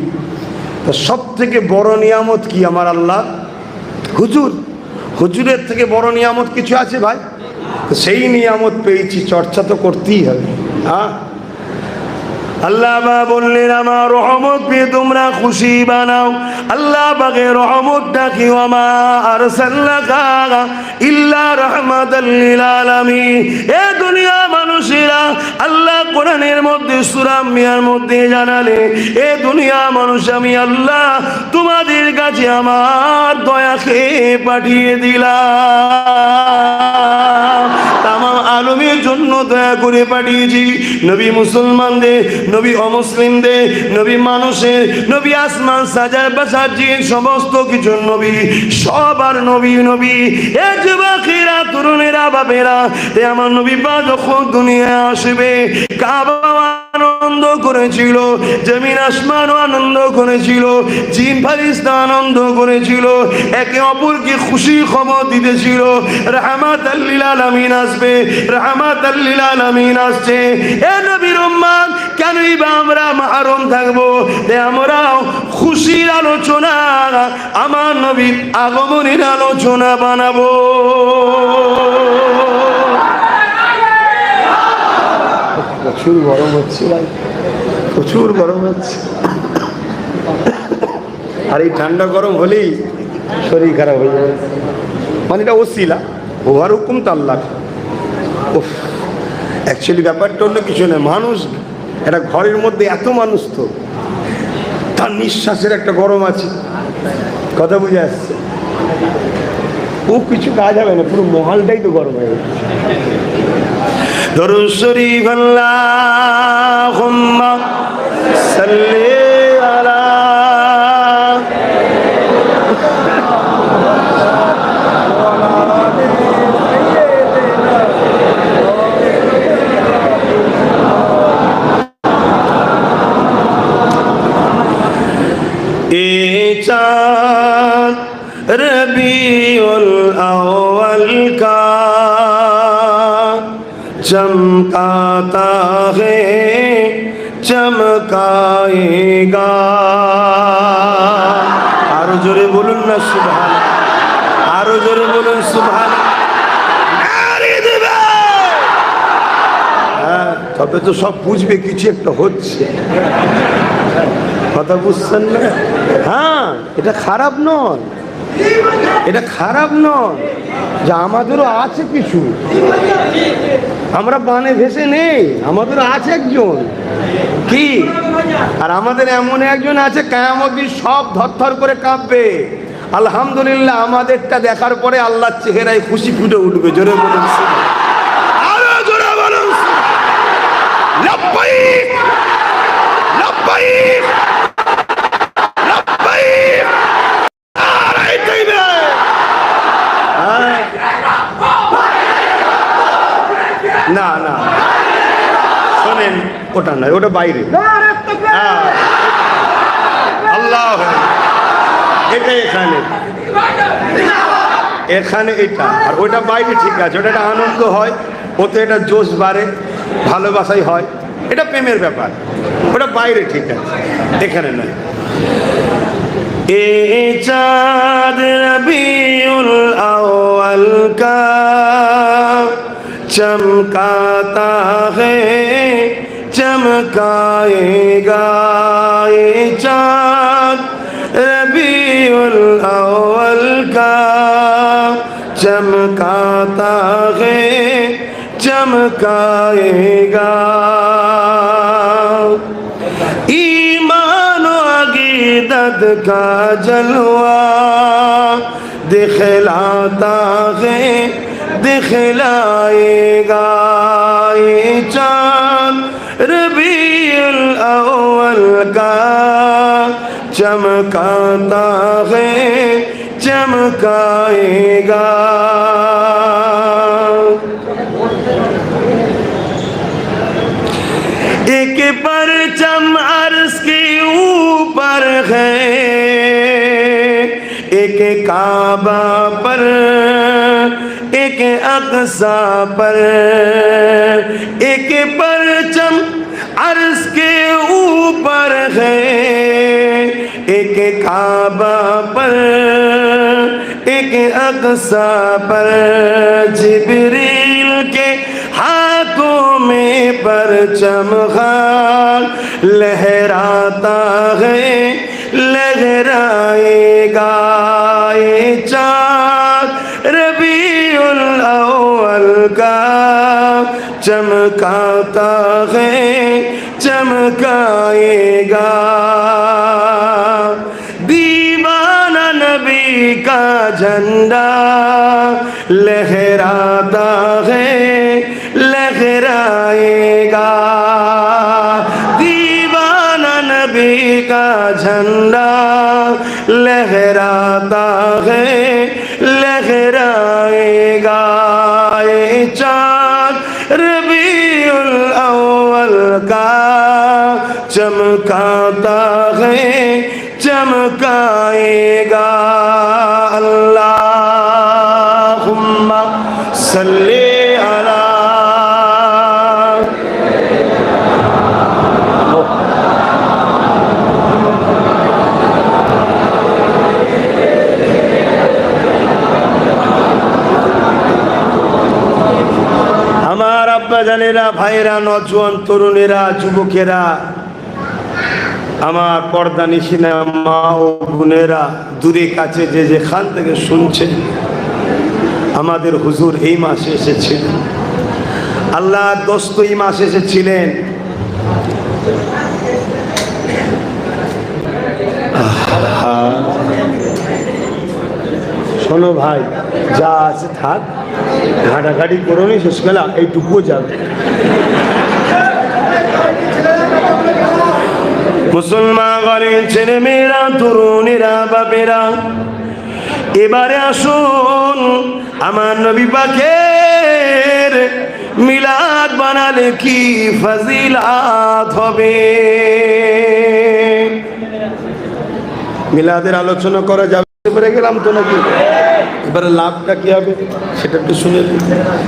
তো সব থেকে বড় নিয়ামত কি আমার আল্লাহ? হুজুর। হুজুরের থেকে বড় নিয়ামত কিছু আছে ভাই? সেই নিয়ামত পেয়েছি, চর্চা তো করতেই হবে। হ্যাঁ, আল্লাহ বললেন আমার রহমত পেয়ে তোমরা খুশি বানাও। আল্লাহ পাকের রহমতটা কি? ওয়ামা আরসালনাকা ইল্লা রাহমাতাল লিল আলামিন। এ দুনিয়া মানুষেরা, আল্লাহ কোরআনের মধ্যে সূরা আম্বিয়ার মধ্যে জানালে, এ দুনিয়া মানুষ আমি আল্লাহ তোমাদের কাছে আমার দয়াকে পাঠিয়ে দিলাম। তামাম আলমের জন্য দয়া করে পাঠিয়েছি। নবী মুসলমানদের, নবী অমুসলিমদের, নবী মানুষের, নবী আসমান সাজার বাসার যে সমস্ত কিছু নবী, সবার নবী নবী। এ যুবকেরা, তরুণেরা, বাপেরা, এ আমার নবী বা যখন দুনিয়ায় আসবে, কাবা আনন্দ করেছিল, জমিন আসমানও আনন্দ করেছিল, জিন ফারিস্তা আনন্দ করেছিল, একে অপরকে খুশি খবর দিতেছিল রাহমাতাল লিল আলামিন আসবে, রাহমাতাল লিল আলামিন আসছে। এ নবীর উম্মত, কেনই বা আমরা মাহরুম থাকবো? আমরাও খুশির আলোচনা, আমার নবীর আগমনের আলোচনা বানাবো। প্রচুর গরম হচ্ছে ভাই, প্রচুর গরম হচ্ছে। আর এই ঠান্ডা গরম হলেই শরীর খারাপ হয়ে যাবে, মানে এটা ওসিলা, ওভার হুকুম তো আল্লাহ। অ্যাকচুয়ালি ব্যাপারটা অন্য কিছু নয়, মানুষ একটা ঘরের মধ্যে এত মানুষ, তো তার নিঃশ্বাসের একটা গরম আছে, কথা বুঝে আসছে। ও কিছু কাজ হবে না, পুরো মহলটাই তো গরম হয়ে গেছে। দরুদ শরীফ আল্লাহুম্মা সাল্লি আলা चाँद रबीउल अव्वल का चमकाता है चमकाएगा। आरो जोरे बोलुन ना सुभान, आरो जोरे बोलुन सुभान। হ্যাঁ, তবে তো সব বুঝবে কিছু একটা হচ্ছে, কথা বুঝছেন না? হ্যাঁ, এটা খারাপ নয়, এটা খারাপ নয়, যে আমাদেরও আছে কিছু, আমরা বানে ভেসে নেই, আমাদেরও আছে একজন কি, আর আমাদের এমন একজন আছে কিয়ামত দিন সব থরথর করে কাঁপবে। আলহামদুলিল্লাহ, আমাদেরটা দেখার পরে আল্লাহর চেহারায় খুশি ফুটে উঠবে। জোরে বলুন, আরো জোরে বলুন, লব্বাইক লব্বাইক লব্বাইক। না না শোনেন, ওটা নয়, ওটা বাইরে। আল্লাহ, এটা এখানে, এখানে এটা, আর ওটা বাইরে। ঠিক আছে, ওটা একটা আনন্দ হয়, ওতে এটা জোশ বাড়ে, ভালোবাসাই হয়, এটা প্রেমের ব্যাপার, ওটা বাইরে। ঠিক আছে, এখানে নয়। এ চাঁদ রবিউল আউয়াল কা चमकाता है चमकाएगा। ये चाँद रबीउल अव्वल का चमकाता है चमकाएगा। ईमान अकीदत का जलवा दिखलाता है दिखलाएगा। ये चाँद रबीउल अव्वल का चमकाता है चमकाएगा। एक परचम अर्श के ऊपर है, एक काबा पर, एक अक़सा पर। एक परचम अर्श के ऊपर है, एक काबा पर, एक अक़सा पर। जिब्रील के हाथों में परचम खान लहराता है लहराएगा। ये चाँद रबीउल अव्वल का चमकाता है चमकाएगा। दीवाना नबी का झंडा लहराता है लहराएगा। दीवाना नबी का झंडा लहराता है लहराएगा। ये चाँद रबीउल अव्वल का चमकाता है चमकाएगा। अल्लाहुम्मा सल्ली अला। আমার আব্বা জানেরা, ভাই ভাইয়েরা, নজওয়ান তরুণেরা, যুবকেরা, আমার পর্দা নিশিনা মা ও বোনেরা, দূরে কাছে যে যেখান থেকে শুনছেন, আমাদের হুজুর এই মাসে এসেছিলেন, আল্লাহ দোস্ত এই মাসে এসেছিলেন। শোনো ভাই, যা আছে থাক, ঘাটাঘাটি করো নি, শেষ বেলা এইটুকুও যাবে। মুসলমান ঘরের ছেলে মেয়েরা, তরুণেরা, বাপেরা, এবারে আসুন আমার নবী পাকের মিলাদ বানালে কি ফজিলাত হবে। মিলাদের আলোচনা করা যাবে, এবারে গেলাম তো নাকি, এবারে লাভটা কি হবে সেটা একটু শুনে নিন,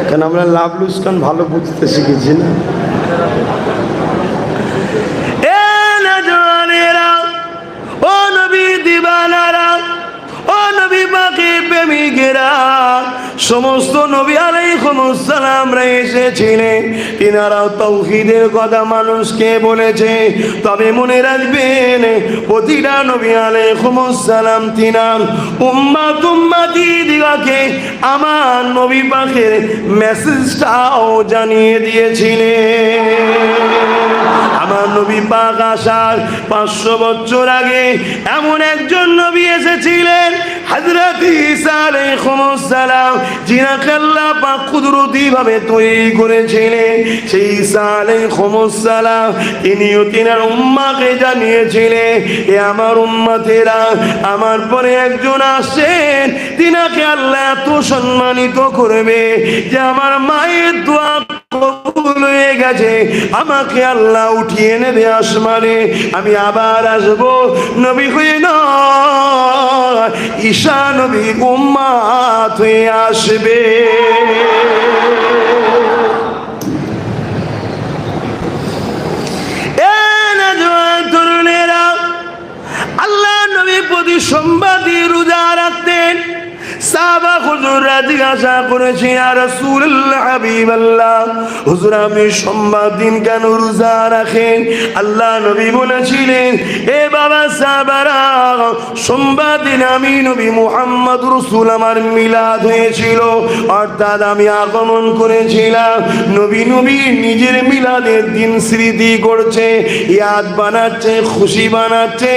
কেন আমরা লাভ লুসকান ভালো বুঝতে শিখেছি না। ও নবী দিবানারা, ও নবী পাকের প্রেমিকেরা, সমস্ত নবী আলাইহিস সালামরা এসেছিলেন, তিনারাও তাওহীদের কথা মানুষকে বলেছে। তবে মনে রাখবেন, প্রতিটা নবী আলাইহিস সালাম তিনার উম্মতি-দিগকে আমার নবী পাকের মেসেজটাও জানিয়ে দিয়েছিলেন। আমার নবী পাক আসার 500 বছর আগে এমন একজন নবী এসেছিলেন, হযরত ঈসা আলাইহিস সালাম, যিনাকে আল্লাহ পাক কুদরতি ভাবে তৈরি করেছিলেন। সেই ঈসা আলাইহিস সালাম তিনিও তিনার উম্মতকে জানিয়েছিলেন, এ আমার উম্মতেরা, আমার পরে একজন আসেন, তিনাকে আল্লাহ এত সম্মানিত করবে যে আমার মায়ের দোয়া কবুল হয়ে গেছে, আমাকে আল্লাহ উঠিয়ে নেবে আসমানে, আমি আবার আসবো নবী হয়ে নয়, ঈসা নবীর উম্মত হয়ে আসবে। তরুণেরা, আল্লাহ নবী প্রতি সোমবার রোজা রাখতেন। সাহাবা হুজুররা জিজ্ঞাসা করেছে, ইয়া রাসূলুল্লাহ, হাবিবাল্লাহ, হুজুর আপনি সোমবার দিন কেন রোজা রাখেন? আল্লাহ নবী বলেছিলেন, এ বাবা সাহাবারা, সোমবার দিন আমি নবী মুহাম্মদ রাসূল আমার মিলাদ হয়েছিল, অর্থাৎ আমি আগমন করেছিলাম। নবী নিজের মিলাদের দিন স্মৃতি করছে, ইয়াদ বানাচ্ছে, খুশি বানাচ্ছে।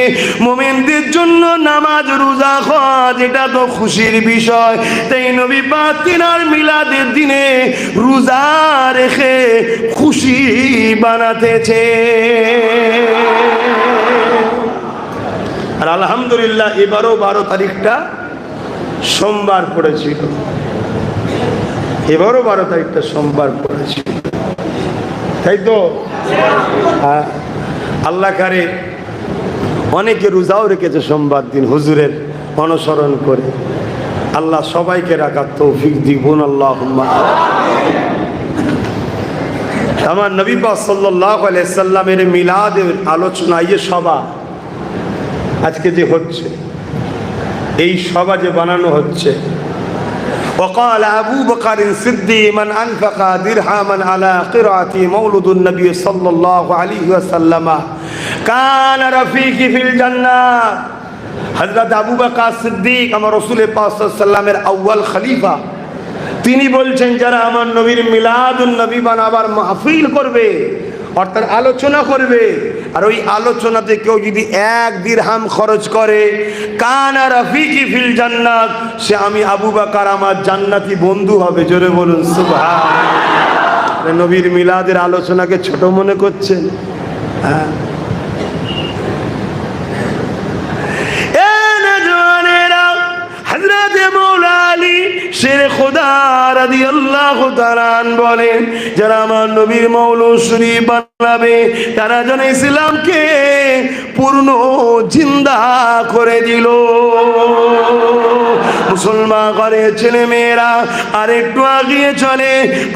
মুমিনদের জন্য নামাজ রোজা হজ এটা তো খুশির বিষয়, তাই নবী পাক তিনার মিলাদের দিনে রোজা রেখে খুশি বানাতেছে। আর আলহামদুলিল্লাহ এবারও 12 তারিখটা সোমবার পড়েছিল, এবারও 12 তারিখটা সোমবার পড়েছিল, তাই তো? হ্যাঁ, আল্লাহ কারে অনেকে রোজাও রেখেছে সোমবার দিন হুজুরের অনুসরণ করে। আল্লাহ সবাইকে রাখার তৌফিক দিবুন, আল্লাহুম্মা। আমার নবী পাক সাল্লাল্লাহু আলাইহি সাল্লামের মিলাদের আলোচনা, এই সভা আজকে যে হচ্ছে, এই সভা যে বানানো হচ্ছে, وقال أبو بكر الصديق من أنفق درهما على قراءة مولد النبي صلى الله عليه وسلم كان رفيقي في الجنة। হযরত আবু বকর সিদ্দিক, আমার রাসূল পাক সাল্লাল্লাহু আলাইহি ওয়াসাল্লামের আউয়াল খলিফা, তিনি বলছেন, যারা আমার নবীর মিলাদুন নবী বানাবার মাহফিল করবে, অর্থাৎ আলোচনা করবে, আর ওই আলোচনাতে কেউ যদি 1 দিরহাম খরচ করে, কানা রাফিকি ফিল জান্নাত, সে আমি আবু বকর আমার জান্নাতি বন্ধু হবে। জোরে বলুন সুবহানাল্লাহ। নবীর মিলাদের আলোচনাকে ছোট মনে করছেন? হ্যাঁ, হযরত মাওলা আলী শেরে খোদা রাদিয়াল্লাহু তাআলা বলেন, যারা আমার নবীর মৌলুদ শরীফ বানাবে, তারা যেন ইসলামকে পূর্ণ জিন্দা করে দিল। মুসলমান ঘরের ছেলে মেয়েরা আর একটু আগিয়ে চলে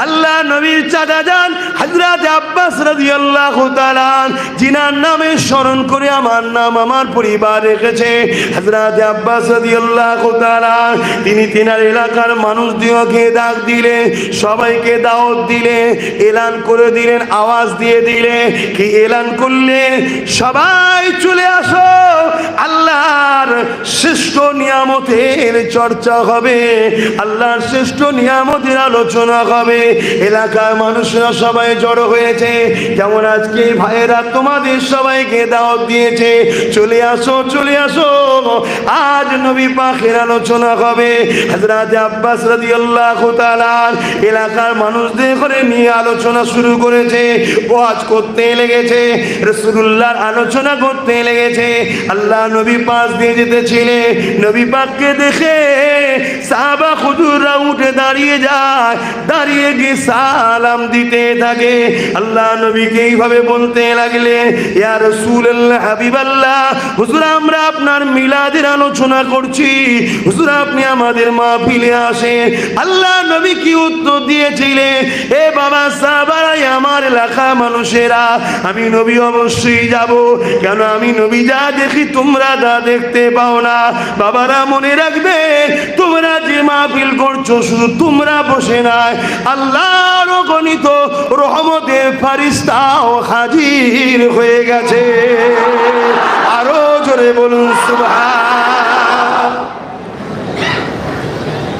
আল্লাহ নবীর চাচা যান হযরত আব্বাস রাদিয়াল্লাহু তাআলা, জিনার নামে স্মরণ করে আমার নাম আমার পরিবার রেখেছে হযরত আব্বাস রাদিয়াল্লাহু তাআলা, তিনি তিনার এলাকার মানুষদিওকে ডাক দিলে, সবাইকে দাওয়াত দিলে, এলান করে দিলেন, আওয়াজ দিয়ে দিলে কি এলান করলেন, সবাই চলে আসো, আল্লাহর শ্রেষ্ঠ নিয়ামতের চর্চা হবে, আল্লাহর শ্রেষ্ঠ নিয়ামতের আলোচনা হবে। এলাকার মানুষরা সবাই জড়ো হয়েছে, যেমন আজকে ভাইয়েরা তোমাদের সবাইকে দাওয়াত দিয়েছে, চলে আসো চলে আসো, আজ নবী পাকের আলোচনা হবে। হযরত আব্বাস রাদিয়াল্লাহু তাআলা এলাকার মানুষদের করে নিয়ে আলোচনা শুরু করেছে, ওয়াজ করতে লেগেছে, রাসূলুল্লাহর আলোচনা করতে লেগেছে। আল্লাহ নবী পাশ দিয়ে যেতেছিলেন, নবী পাককে দেখে সাহাবা হুজুররা উঠে দাঁড়িয়ে যায়, দাঁড়িয়ে গিয়ে সালাম দিতে থাকে। আল্লাহ নবীকে এইভাবে বলতে লাগলেন, ইয়া রাসূলুল্লাহ হাবিবাল্লাহ, হুজুর আমরা আপনার মিলাদের আলোচনা করছি, হুজুর আপনি আমাদের মাহফিলে আসেন। আল্লাহ নবী কি উত্তর দিয়েছিলেন, এ বাবা সাহাবারা, আমার এলাকা মানুষেরা, আমি নবী অবশ্যই যাব, কেন আমি নবী যা দেখি তোমরা তা দেখতে পাও না। বাবারা মনে রাখবে, তোমরা যে মাহফিল করছো শুধু তোমরা বসে নাই, আল্লাহর অগণিত রহমতের ফারিস্তাও হাজির হয়ে গেছে। আরো জোরে বলুন সুবহান।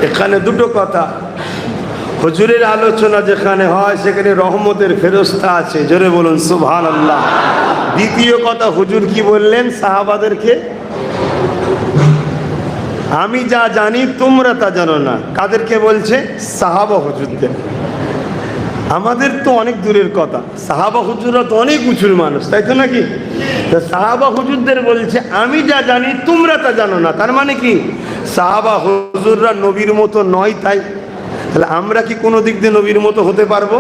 এখানে দুটো কথা, হুজুরের আলোচনা যেখানে হয় সেখানে রহমতের ফেরেশতা আছে, জোরে বলুন সুবহানাল্লাহ। দ্বিতীয় কথা, হুজুর কি বললেন সাহাবাদেরকে, আমি যা জানি তোমরা তা জানো না। কাদেরকে বলছে? সাহাবা হুজুরদের। আমাদের তো অনেক দূরের কথা, সাহাবা হুজুররা তো অনেক উঁচুর মানুষ, তাই তো নাকি? সাহাবা হুজুরদের বলছে আমি যা জানি তোমরা তা জানো না। তার মানে কি সাহাবা হুজুররা নবীর মতো নয়, তাই তাহলে আমরা কি কোনো দিক দিয়ে নবীর মতো হতে পারবো?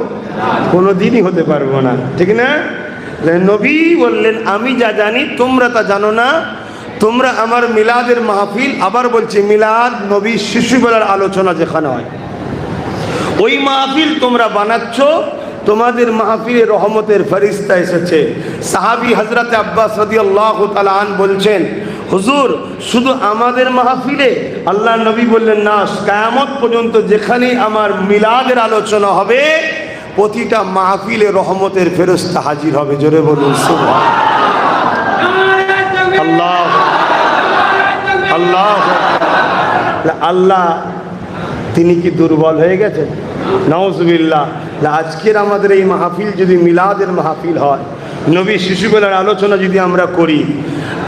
কোনো দিনই হতে পারবো না, ঠিক না? নবী বললেন আমি যা জানি তোমরা তা জানো না, তোমরা আমার মিলাদের মাহফিল, আবার বলছি মিলাদ নবী শিশুবেলার আলোচনা যেখানে হয় ওই মাহফিল তোমরা বানাচ্ছ, তোমাদের মাহফিলে রহমতের ফেরেশতা এসেছে। সাহাবী হযরত আব্বাস রাদিয়াল্লাহু তাআলা আন বলছেন, হুজুর শুধু আমাদের মাহফিলে? আল্লাহ নবী বললেন না, কিয়ামত পর্যন্ত যেখানে আমার মিলাদের আলোচনা হবে প্রতিটা মাহফিলে রহমতের ফেরেশতা হাজির হবে। জোরে বলুন সুবহান আল্লাহ আল্লাহ। আল্লাহ তিনি কি দুর্বল হয়ে গেছেন? নাউজুবিল্লাহ। আজকের আমাদের এই মাহফিল যদি মিলাদের মাহফিল হয়, নবী শিশুবেলার আলোচনা যদি আমরা করি,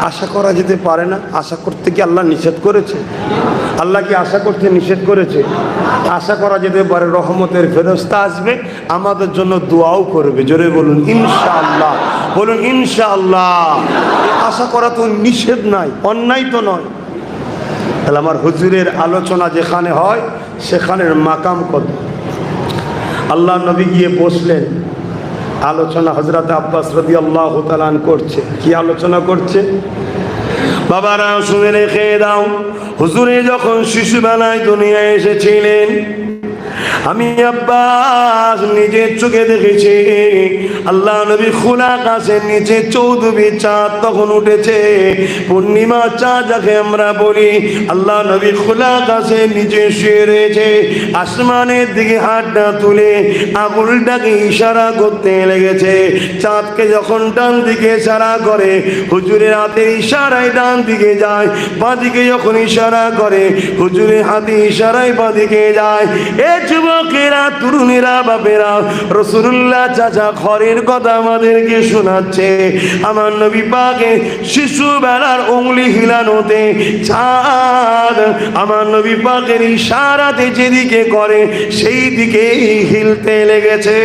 আশা করা যেতে পারে না? আশা করতে কি আল্লাহ নিষেধ করেছে? আল্লাহ কি আশা করতে নিষেধ করেছে? আশা করা যেতে পারে রহমতের ফেরেশতা আসবে, আমাদের জন্য দোয়াও করবে। জোরে বলুন ইনশাআল্লাহ, বলুন ইনশাআল্লাহ। আশা করা তো নিষেধ নাই, অন্যায় তো নয়। তাহলে আমার হুজুরের আলোচনা যেখানে হয় সেখানের মাকাম কত। আল্লাহ নবী গিয়ে বসলেন, আলোচনা হযরত আব্বাস রাদিয়াল্লাহু তাআলা করছে। কি আলোচনা করছে? বাবারা শুনে রেখে দাও, হুজুরে যখন শিশুবেলায় দুনিয়ায় এসেছিলেন, আমি আব্বাস নিজের চোখে দেখেছি আল্লাহ নবী খোলা আকাশের নিচে 14 চাঁদ তখন উঠেছে, পূর্ণিমা চাঁদ যাকে আমরা বলি। আল্লাহ নবী খোলা আকাশের নিচে শুয়ে রয়েছে, আসমানের দিকে হাতটা তুলে আঙুলটাকে ইশারা করতে লেগেছে। চাঁদকে যখন ডান দিকে ইশারা করে, হুজুরের হাতের ইশারায় ডান দিকে যায়, বাঁ দিকে যখন ইশারা করে হুজুরের হাতে ইশারায় বাঁ দিকে যায়। এ যুবকেরা, তরুণেরা, বাপেরা, রাসূলুল্লাহ চাচা ঘরের কথা আমাদেরকে শোনাচ্ছে। আমার নবী পাকে শিশুবেলার উংলি হিলানোতে চাঁদ আমার নবী পাকের ইশারাতে যেদিকে করে সেই দিকেই হিলতে লেগেছে।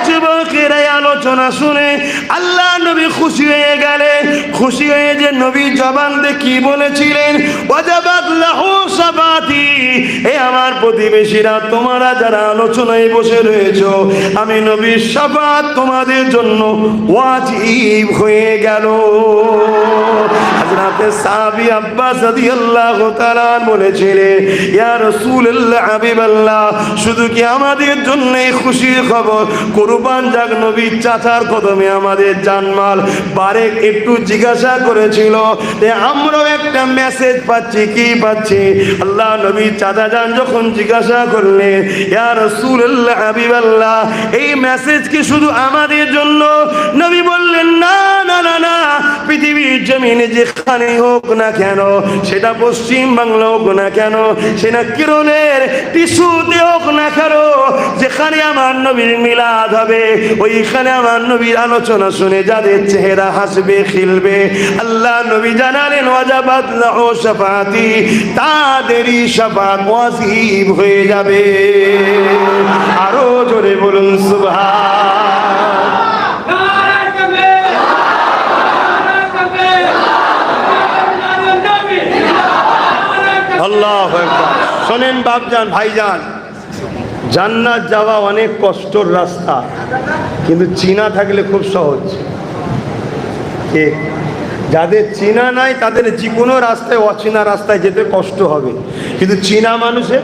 যুবকেরা আলোচনা শুনে আল্লাহ নবী খুশি হয়ে গেলেন। খুশি হয়ে যে নবী জবান দিয়ে কি বলেছিলেন, ওয়াজাবাত লাহু শাফাতি, এ আমার প্রতিবেশীরা, তোমরা যারা আলোচনায় বসে রয়েছো, আমি নবীর শাফাত তোমাদের জন্য ওয়াজিব হয়ে গেল। হযরত পাকের সাহাবী আব্বাস রাদিয়াল্লাহু তাআলা বলেছিলেন, ইয়া রাসূলুল্লাহ হাবিবাল্লাহ, শুধু কি আমাদের জন্য খুশির খবর? কুরবান যাক নবীর চাচার কদমে আমাদের জানমাল। বারেক একটু জিজ্ঞাসা করেছিল যে আমরাও একটা মেসেজ পাচ্ছি, কি পাচ্ছি? আল্লাহ নবীর চাচা যান যখন জিজ্ঞাসা করলেন, ইয়া রাসূলুল্লাহ হাবিবাল্লাহ, এই মেসেজ কি শুধু আমাদের জন্য? নবী বললেন, না না না না, পৃথিবীর জমিনে যেখানে হোক না কেন, সেটা পশ্চিম বাংলা হোক না কেন, সেটা কিরণের টিস্যুতে হোক না কেন, যেখানে আমার নবীর মিলাদ হবে, ওইখানে আমার নবীর আলোচনা শুনে যাদের চেহারা হাসবে খিলবে, আল্লাহ নবী জানালেন ওয়াজাবাত লাহু শাফাআতি, তাদেরই শাফাআত ওয়াজিব হয়ে যাবে। আরো জোরে বলুন সুবহান। আল্লাহু আকবার। শোনেন বাপজান ভাইজান, জান্নাত যাওয়া অনেক কষ্টর রাস্তা, কিন্তু চিনা থাকলে খুব সহজ। ঠিক, যাদের চিনা নাই তাদের যে কোনো রাস্তায় অচেনা রাস্তায় যেতে কষ্ট হবে, কিন্তু চিনা মানুষের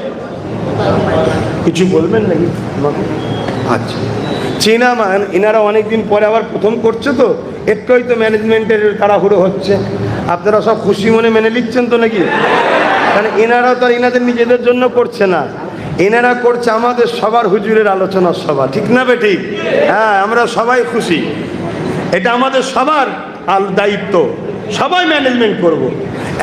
কিছু বলবেন নাকি আমাকে? আচ্ছা, চীনা এনারা অনেকদিন পরে আবার প্রথম করছে তো, একটু হয়তো ম্যানেজমেন্টের তাড়াহুড়ো হচ্ছে। আপনারা সব খুশি মনে মেনে নিচ্ছেন তো নাকি? কারণ এনারা তো আর এনাদের নিজেদের জন্য করছে না, এনারা করছে আমাদের সবার হুজুরের আলোচনা সভা, ঠিক না বে ঠিক? হ্যাঁ, আমরা সবাই খুশি, এটা আমাদের সবার দায়িত্ব, সবাই ম্যানেজমেন্ট করব।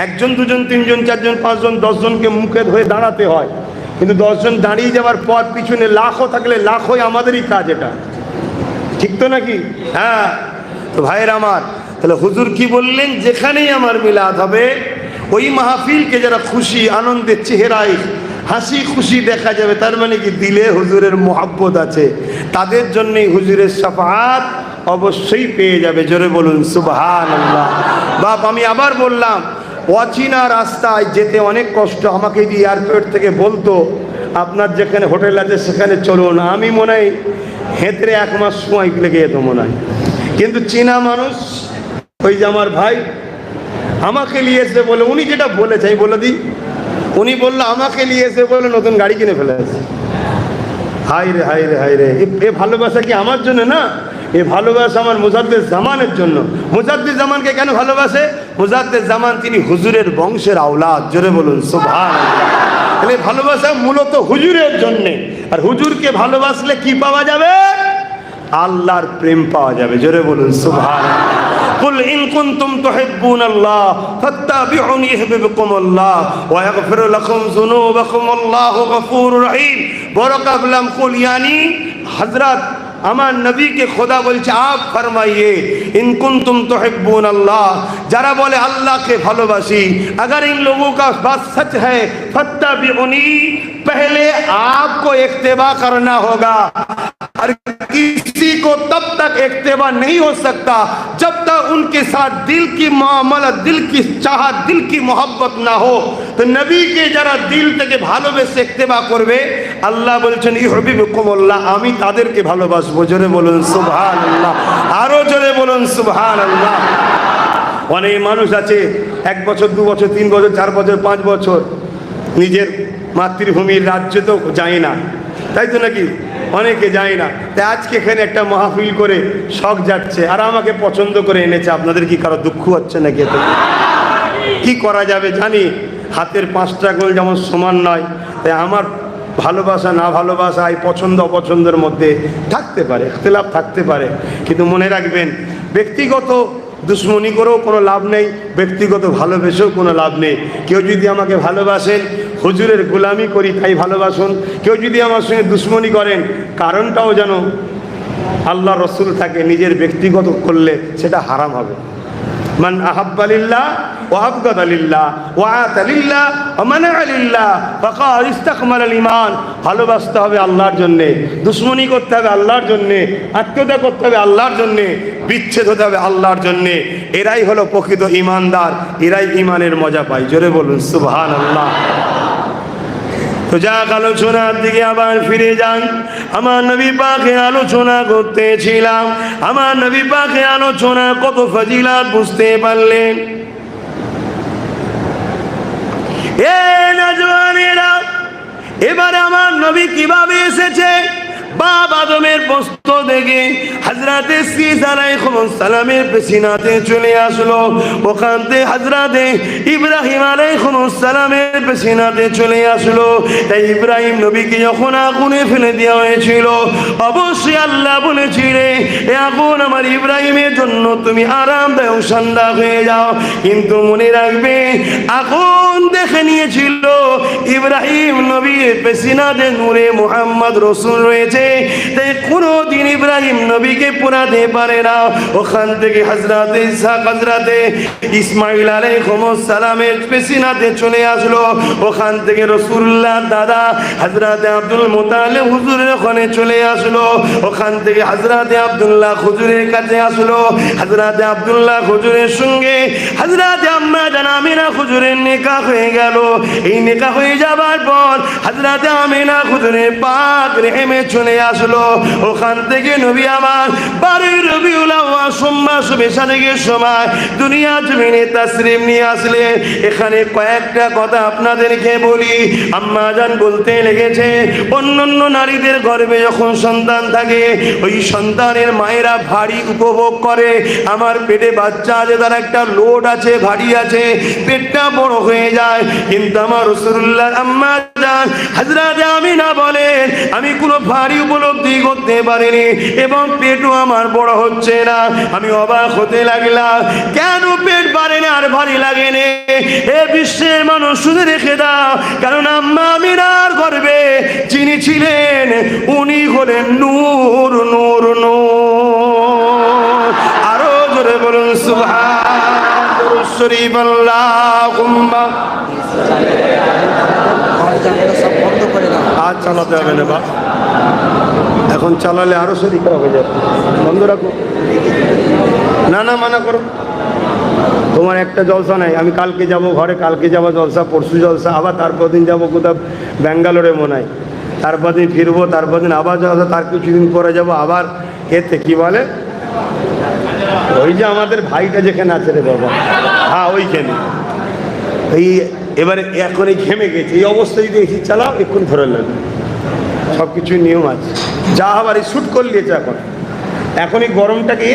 একজন দুজন তিনজন চারজন পাঁচজন 10 জনকে মুখে ধরে দাঁড়াতে হয়, কিন্তু 10 জন দাঁড়িয়ে যাওয়ার পর পিছনে লাখও থাকলে লাখই আমাদেরই কাজ, এটা ঠিক তো নাকি? হ্যাঁ, তো ভাইয়ের আমার, তাহলে হুজুর কি বললেন? যেখানেই আমার মিলাদ হবে ওই মাহফিলকে যারা খুশি আনন্দের চেহারায় হাসি খুশি দেখা যাবে, তার মানে কি দিলে হুজুরের মোহাব্বত আছে, তাদের জন্যই হুজুরের শাফাআত অবশ্যই পেয়ে যাবে। জোরে বলুন সুবহানাল্লাহ। বাপ, আমি আবার বললাম, অচেনা রাস্তায় যেতে অনেক কষ্ট। আমাকে যদি এয়ারপোর্ট থেকে বলতো আপনার যেখানে হোটেল আছে সেখানে চলুন, আমি মনে হয় হেঁটে 1 মাস সময় লেগে যেত মনে হয়। কিন্তু চীনা মানুষ, ওই যে আমার ভাই আমাকে নিয়ে এসে বলে, উনি যেটা বলেছে আমি বলে দিই, উনি বললো আমাকে নিয়ে এসে বলে নতুন গাড়ি কিনে ফেলেছে। হাই রে হাই রে হাই রে, এ ভালোবাসা কি আমার জন্য না, এ ভালোবাসা আমার মুজাদ্দেদ জামানের জন্য। মুজাদ্দেদ জামানকে কেন ভালোবাসে? মুজাদ্দেদ জামান তিনি হুজুরের বংশের আওলাদ। জোরে বলুন সুবহানাল্লাহ। তাহলে ভালোবাসা মূলত হুজুরের জন্যে। আর হুজুরকে ভালোবাসলে কি পাওয়া যাবে? আল্লাহর প্রেম পাওয়া যাবে। জোরে বলুন সুবহানাল্লাহ। কুল ইন কুনতুম তুহিব্বুনাল্লাহ ফাত্তাবিউনি ইউহিব্বুকুমুল্লাহ ওয়া ইয়াগফির লাকুম যুনুবাকুম আল্লাহু গফুরুর রহিম। বরকা বললাম কুল, यानी হযরত আমার নবীকে খোদা বলছে আপ ফরমাইয়ে ইন কুনতুম তুহিব্বুনাল্লাহ, যারা বলে আল্লাহকে ভালোবাসি, अगर इन लोगों का बात सच है फत्ताबिउनी, पहले आपको इत्तिबा करना होगा। और किसी को तब तक इत्तिबा नहीं हो सकता जब तक उनके साथ दिल की मामला, दिल की चाहत, दिल की मोहब्बत ना हो। तो नबी के जरा दिल থেকে ভালোবেসে ইত্তিবা করবে, আল্লাহ বলছেন ইউহিব্বুকুমুল্লাহ, আমি তাদেরকে ভালোবাসবো। জোরে বলুন সুবহানাল্লাহ। আরো জোরে বলুন সুবহানাল্লাহ। অনেক মানুষ আছে 1 বছর 2 বছর 3 বছর 4 বছর 5 বছর নিজের মাতৃভূমির রাজ্যে তো যায় না, তাই তো নাকি? অনেকে যায় না। তাই আজকে এখানে একটা মাহফিল করে শখ যাচ্ছে, আর আমাকে পছন্দ করে এনেছে। আপনাদের কি কারো দুঃখ হচ্ছে নাকি? কি করা যাবে জানি, হাতের 5টা আঙুল যেমন সমান নয়, তাই আমার ভালোবাসা না ভালোবাসা, এই পছন্দ অপছন্দের মধ্যে থাকতে পারে, ইখতিলাফ থাকতে পারে, কিন্তু মনে রাখবেন ব্যক্তিগত দুশ্মনী করেও কোনো লাভ নেই, ব্যক্তিগত ভালোবেসেও কোনো লাভ নেই। কেউ যদি আমাকে ভালোবাসেন, হুজুরের গোলামি করি তাই ভালোবাসুন। কেউ যদি আমার সঙ্গে দুশ্মনী করেন, কারণটাও যেন আল্লাহ রসুল থাকে, নিজের ব্যক্তিগত করলে সেটা হারাম হবে। মান আহাব্বা লিল্লাহ ওয়া আবগাদা লিল্লাহ ওয়া আতা লিল্লাহ ওয়া মানাআ লিল্লাহ ফাকাদ ইসতাকমালাল ঈমান। ভালোবাসতে হবে আল্লাহর জন্যে, দুশ্মনী করতে হবে আল্লাহর জন্যে, আত্মীয়তা করতে হবে আল্লাহর জন্যে, বিচ্ছেদ হতে হবে আল্লাহর জন্যে। এরাই হলো প্রকৃত ঈমানদার, এরাই ঈমানের মজা পায়। জোরে বলুন সুবহানাল্লাহ। তো যাক, আলোচনার দিকে আবার ফিরে যান। আমার নবী পাকের আলোচনা করতেছিলাম, আমার নবী পাকের আলোচনা কত ফজিলাত বুঝতে পারলেন। এ নওজওয়ানেরা, এবারে আমার নবী কিভাবে এসেছে? বাপ আদমের বস্ত দেখে হযরতে ঈসা আলাইহিস সালামের পেছনাতে চলে আসলো, ওখান থেকে হযরতে ইব্রাহিম আলাইহিস সালামের পেছনাতে চলে আসলো। তাই ইব্রাহিম নবীকে যখন আগুনে ফেলে দেওয়া হয়েছিল, অবশ্যই আল্লাহ বলেছিলেন এ আগুন আমার ইব্রাহিমের জন্য তুমি আরামদায়ক ঠান্ডা হয়ে যাও। কিন্তু মনে রাখবে, আগুন দেখে নিয়েছিল ইব্রাহিম নবীর পেছনাতে নূরে মুহাম্মদ রাসূল রয়েছে, তাই কোনদিন ইব্রাহিম নবীকে পোড়াতে পারে না। ওখান থেকে হযরতে ইসহাক হযরতে ইসমাঈল আলাইহিস সালামের পেছনাতে চলে আসলো। ওখান থেকে রাসূলুল্লাহ দাদা হযরতে আব্দুল মুতালিব হুজুরের ওখানে চলে আসলো। ওখান থেকে হযরতে আব্দুল্লাহ হুজুরের কাছে আসলো। হযরতে আব্দুল্লাহ হুজুরের সঙ্গে হযরতে আম্মা জান আমিনা হুজুরের নিকাহ হয়ে গেল। এই নিকাহ হয়ে যাবার পর হযরতে আমিনা হুজুরের পাক রেহেমে চলে আসলো। ওখান থেকে নবী আমার 12 রবিউল আউয়াল সোমবার বেশারেকের সময় দুনিয়া জমিনে তাশরীফ নিয়ে আসলেন। এখানে কয়েকটা কথা আপনাদেরকে বলি। আম্মা জান বলতে লেগেছে, অন্যান্য নারীদের গর্ভে যখন সন্তান থাকে, ওই সন্তানের মায়েরা ভারী উপভোগ করে। আমার পেটে বাচ্চা আছে, তার একটা লোড আছে, ভারী আছে, পেটটা বড় হয়ে যায়। কিন্তু আমার রাসূলুল্লাহ আম্মা জান হযরতে আমিনা বলেন, আমি কোনো ভারী উপলব্ধি করতে পারিনি এবং পেটও আমার বড় হচ্ছে না। আমি অবাক হতে লাগলাম, কেন পেট বাড়ে না আর ভারী লাগে না? এ বিশ্বের মানুষ শুনে রেখে দাও, কারণ আম্মা আমিনার গর্ভে যিনি ছিলেন উনি হলেন নূর নূর নূর। আরো জোরে বলুন সুবহানাল্লাহ শরীফ আল্লাহুম্মা। আজ চালাতে হবে না বা, এখন চালালে আরো শরীর খারাপ হয়ে যাবে। বন্ধ রাখো, না না মানা করো। তোমার একটা জলসা নাই, আমি কালকে যাব ঘরে, কালকে যাবো জলসা, পরশু জলসা, আবার তারপর দিন যাবো কোথাও ব্যাঙ্গালোরে মনে হয়, তারপর দিন ফিরবো, তারপর দিন আবার জলসা, তার কিছুদিন পরে যাব আবার এতে কি বলে ওই যে আমাদের ভাইটা যেখানে আছে রে বাবা, হ্যাঁ ওইখানে। এই এবারে এখন এই ঘেমে গেছে, এই অবস্থায় যদি এসি চালাও এক্ষুনি ধরে লাগবে। সব কিছুর নিয়ম আছে, যা আবার এই শ্যুট করে নিয়েছে এখন এই গরমটাকে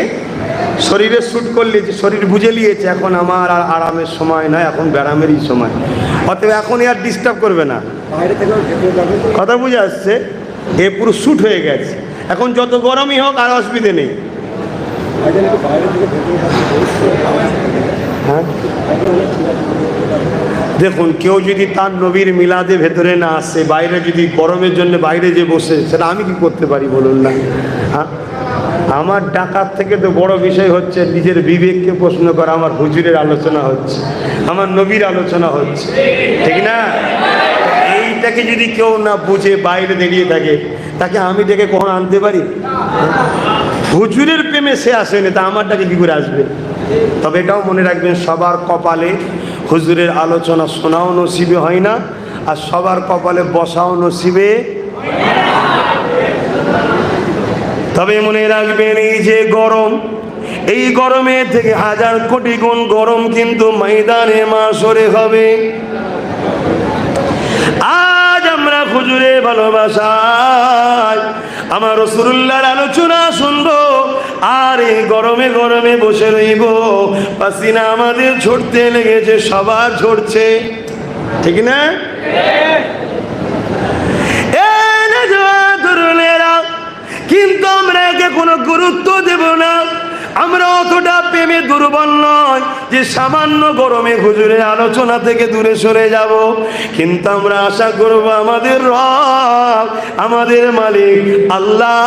শরীরে শ্যুট করে নিয়েছে, শরীর বুঝে নিয়েছে এখন আমার আর আরামের সময় নয়, এখন ব্যারামেরই সময়। অতএব এখনই আর ডিস্টার্ব করবে না, কথা বুঝে আসছে? এ পুরো শ্যুট হয়ে গেছে, এখন যত গরমই হোক আর অসুবিধে নেই। হ্যাঁ দেখুন, কেউ যদি তার নবীর মিলাদে ভেতরে না আসে, বাইরে যদি গরমের জন্য বাইরে যে বসে, সেটা আমি কি করতে পারি বলুন না? হ্যাঁ, আমার ডাকার থেকে তো বড় বিষয় হচ্ছে নিজের বিবেককে প্রশ্ন করা। আমার হুজুরের আলোচনা হচ্ছে, আমার নবীর আলোচনা হচ্ছে, ঠিক না? এইটাকে যদি কেউ না বুঝে বাইরে দাঁড়িয়ে থাকে, তাকে আমি ডেকে কখন আনতে পারি? হুজুরের প্রেমে সে আসেনি, তা আমার ডাকে কি করে আসবে? তবে এটাও মনে রাখবেন, সবার কপালে হুজুরের আলোচনা শোনাও নসিবে হয় না, আর সবার কপালে বসাও নসিবে। তবে মনে রাখবেন, এই যে গরম, এই গরমের থেকে 1000 কোটি গুণ গরম কিন্তু ময়দানে মাশরে হবে। আজ আমরা হুজুরের ভালোবাসায় আমার রাসূলুল্লাহর আলোচনা শুনবো, আর এই গরমে গরমে বসে রইব। পাসিনা আমাদের ঝরতে লেগেছে, সবার ঝরছে, ঠিক না? কিন্তু আমরা একে কোনো গুরুত্ব দেব না। আমরা অতটা প্রেমে দুর্বল নয় যে সামান্য গরমে হুজুরের আলোচনা থেকে দূরে সরে যাব। কিন্তু আমরা আশা করব আমাদের রব, আমাদের মালিক আল্লাহ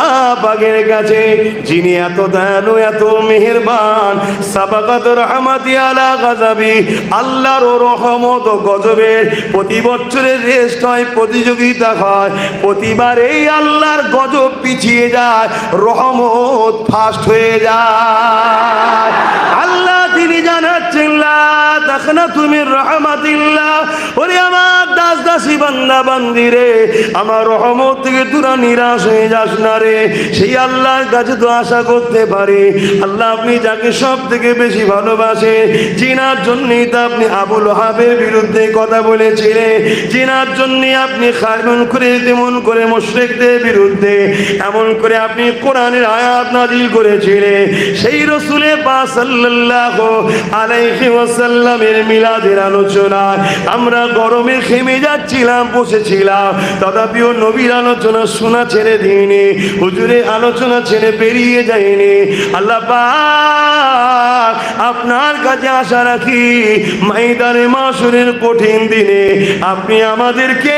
পাকের কাছে, যিনি এত দয়ালু, এত মেহেরবান, সাবাকাত রহমাতি আলা গাযাবি, আল্লাহর রহমত ও গজবের প্রতি বছরের রেস্ট হয়, প্রতিযোগিতা হয়, প্রতিবার এই আল্লাহর গজব পিছিয়ে যায়, রহমত ফাস্ট হয়ে যায়। আল্লাহ তিনি জানাচ্ছেন, লা তাকনাতু মির রাহমাতিল্লাহ। ওরে আমার দাস দাসী বান্দা বান্দি রে, আমার রহমত থেকে তোরা নিরাশ হয়ে যাস না রে। সেই আল্লাহর কাছে তো আশা করতে পারি, আল্লাহ আপনি যাকে সব থেকে বেশি ভালোবাসে, জিনার জন্যই তো আপনি আবুল ওহাবের বিরুদ্ধে কথা বলেছিলেন, জিনার জন্যই আপনি খারমন করে তেমন করে মুশরিকদের বিরুদ্ধে এমন করে আপনি কোরআনের আয়াত নাজিল করেছিলেন। সেই রাসূলে পাক সাল্লাল্লাহু আলাইহি ওয়াসাল্লামের মিলাদের আলোচনায় আমরা গরমে ঘেমে যাচ্ছিলাম, বসেছিলাম, তথাপিও নবীর আলোচনা শোনা ছেড়ে দিইনি, হুজুরের আলোচনা ছেড়ে বেরিয়ে যায়নি। আল্লাহ পাক আপনার কাছে আশা রাখি, ময়দানে মাশরের কঠিন দিনে আপনি আমাদেরকে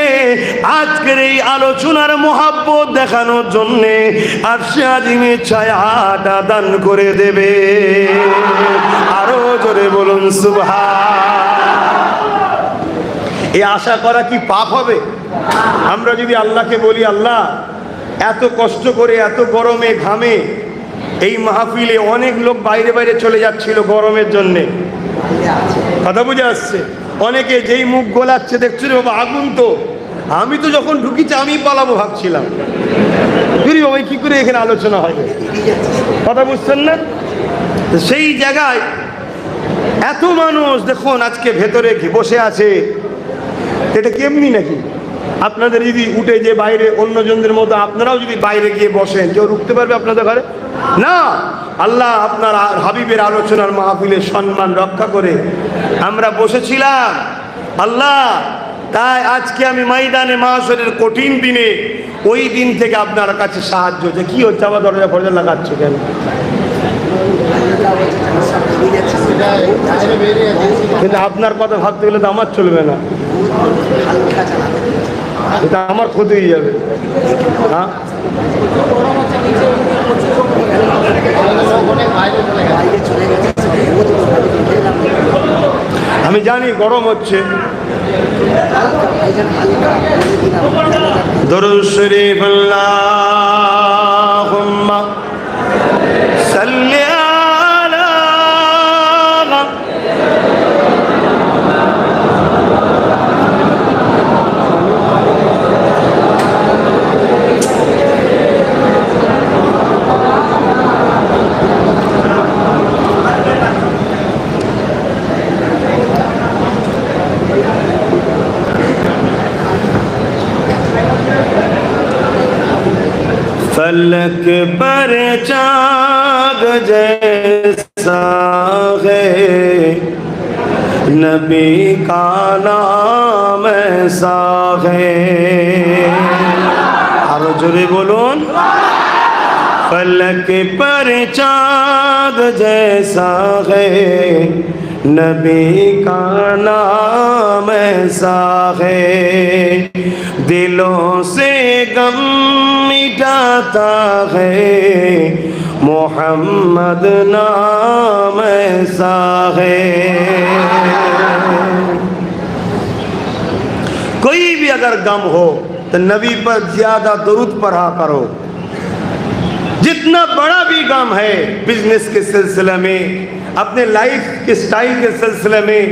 আজকের এই আলোচনার মোহাব্বত দেখানোর জন্যে আরশে আজিমের ছায়াটা দান করে দেবে। আরো জোরে বলুন সুবহান। এই আশা করা কি পাপ হবে? আমরা যদি আল্লাহকে বলি, আল্লাহ এত কষ্ট করে এত গরমে ঘামে এই মাহফিলে অনেক লোক বাইরে বাইরে চলে যাচ্ছিল গরমের জন্যে, কথা বুঝে আসছে, অনেকে যেই মুখ গোলাচ্ছে দেখছো রে বাবা আগুন তো, আমি তো যখন ঢুকিছি আমি পালাবো ভাবছিলাম, বাবা কি করে এখানে আলোচনা হবে, কথা বুঝছেন না? সেই জায়গায় এত মানুষ দেখুন আজকে ভেতরে বসে আছে, এটা কেমনি নাকি? আপনাদের যদি উঠে যে বাইরে অন্যজনদের মতো আপনারাও যদি বাইরে গিয়ে বসেন, কেউ রুখতে পারবে আপনাদের ঘরে? না। আল্লাহ আপনার হাবিবের আলোচনার মাহফিলের সম্মান রক্ষা করে আমরা বসেছিলাম আল্লাহ। তাই আজকে আমি ময়দানে মাশরের কঠিন দিনে ওই দিন থেকে আপনার কাছে সাহায্য, যে কি হচ্ছে আবার দরজা ফরজা লাগাচ্ছ কেন? কিন্তু আপনার কথা ভাবতে গেলে তো আমার চলবে না, এটা আমার ক্ষতি হয়ে যাবে। হ্যাঁ, আমি জানি গরম হচ্ছে। দরুদ শরীফ আল্লাহুম্মা সাল্লি আলা फलक पर चाँद जैसा है, नबी का नाम ऐसा है। आरो जोरे बोलून, फलक पर चाँद जैसा है, नबी का नाम ऐसा है, दिलों से गम मिटाता है, मोहम्मद नाम ऐसा है। कोई भी अगर गम हो तो नबी पर ज्यादा दुरूद पढ़ा करो। जितना बड़ा भी गम है, बिजनेस के सिलसिले में, अपने लाइफ के स्टाइल के सिलसिले में,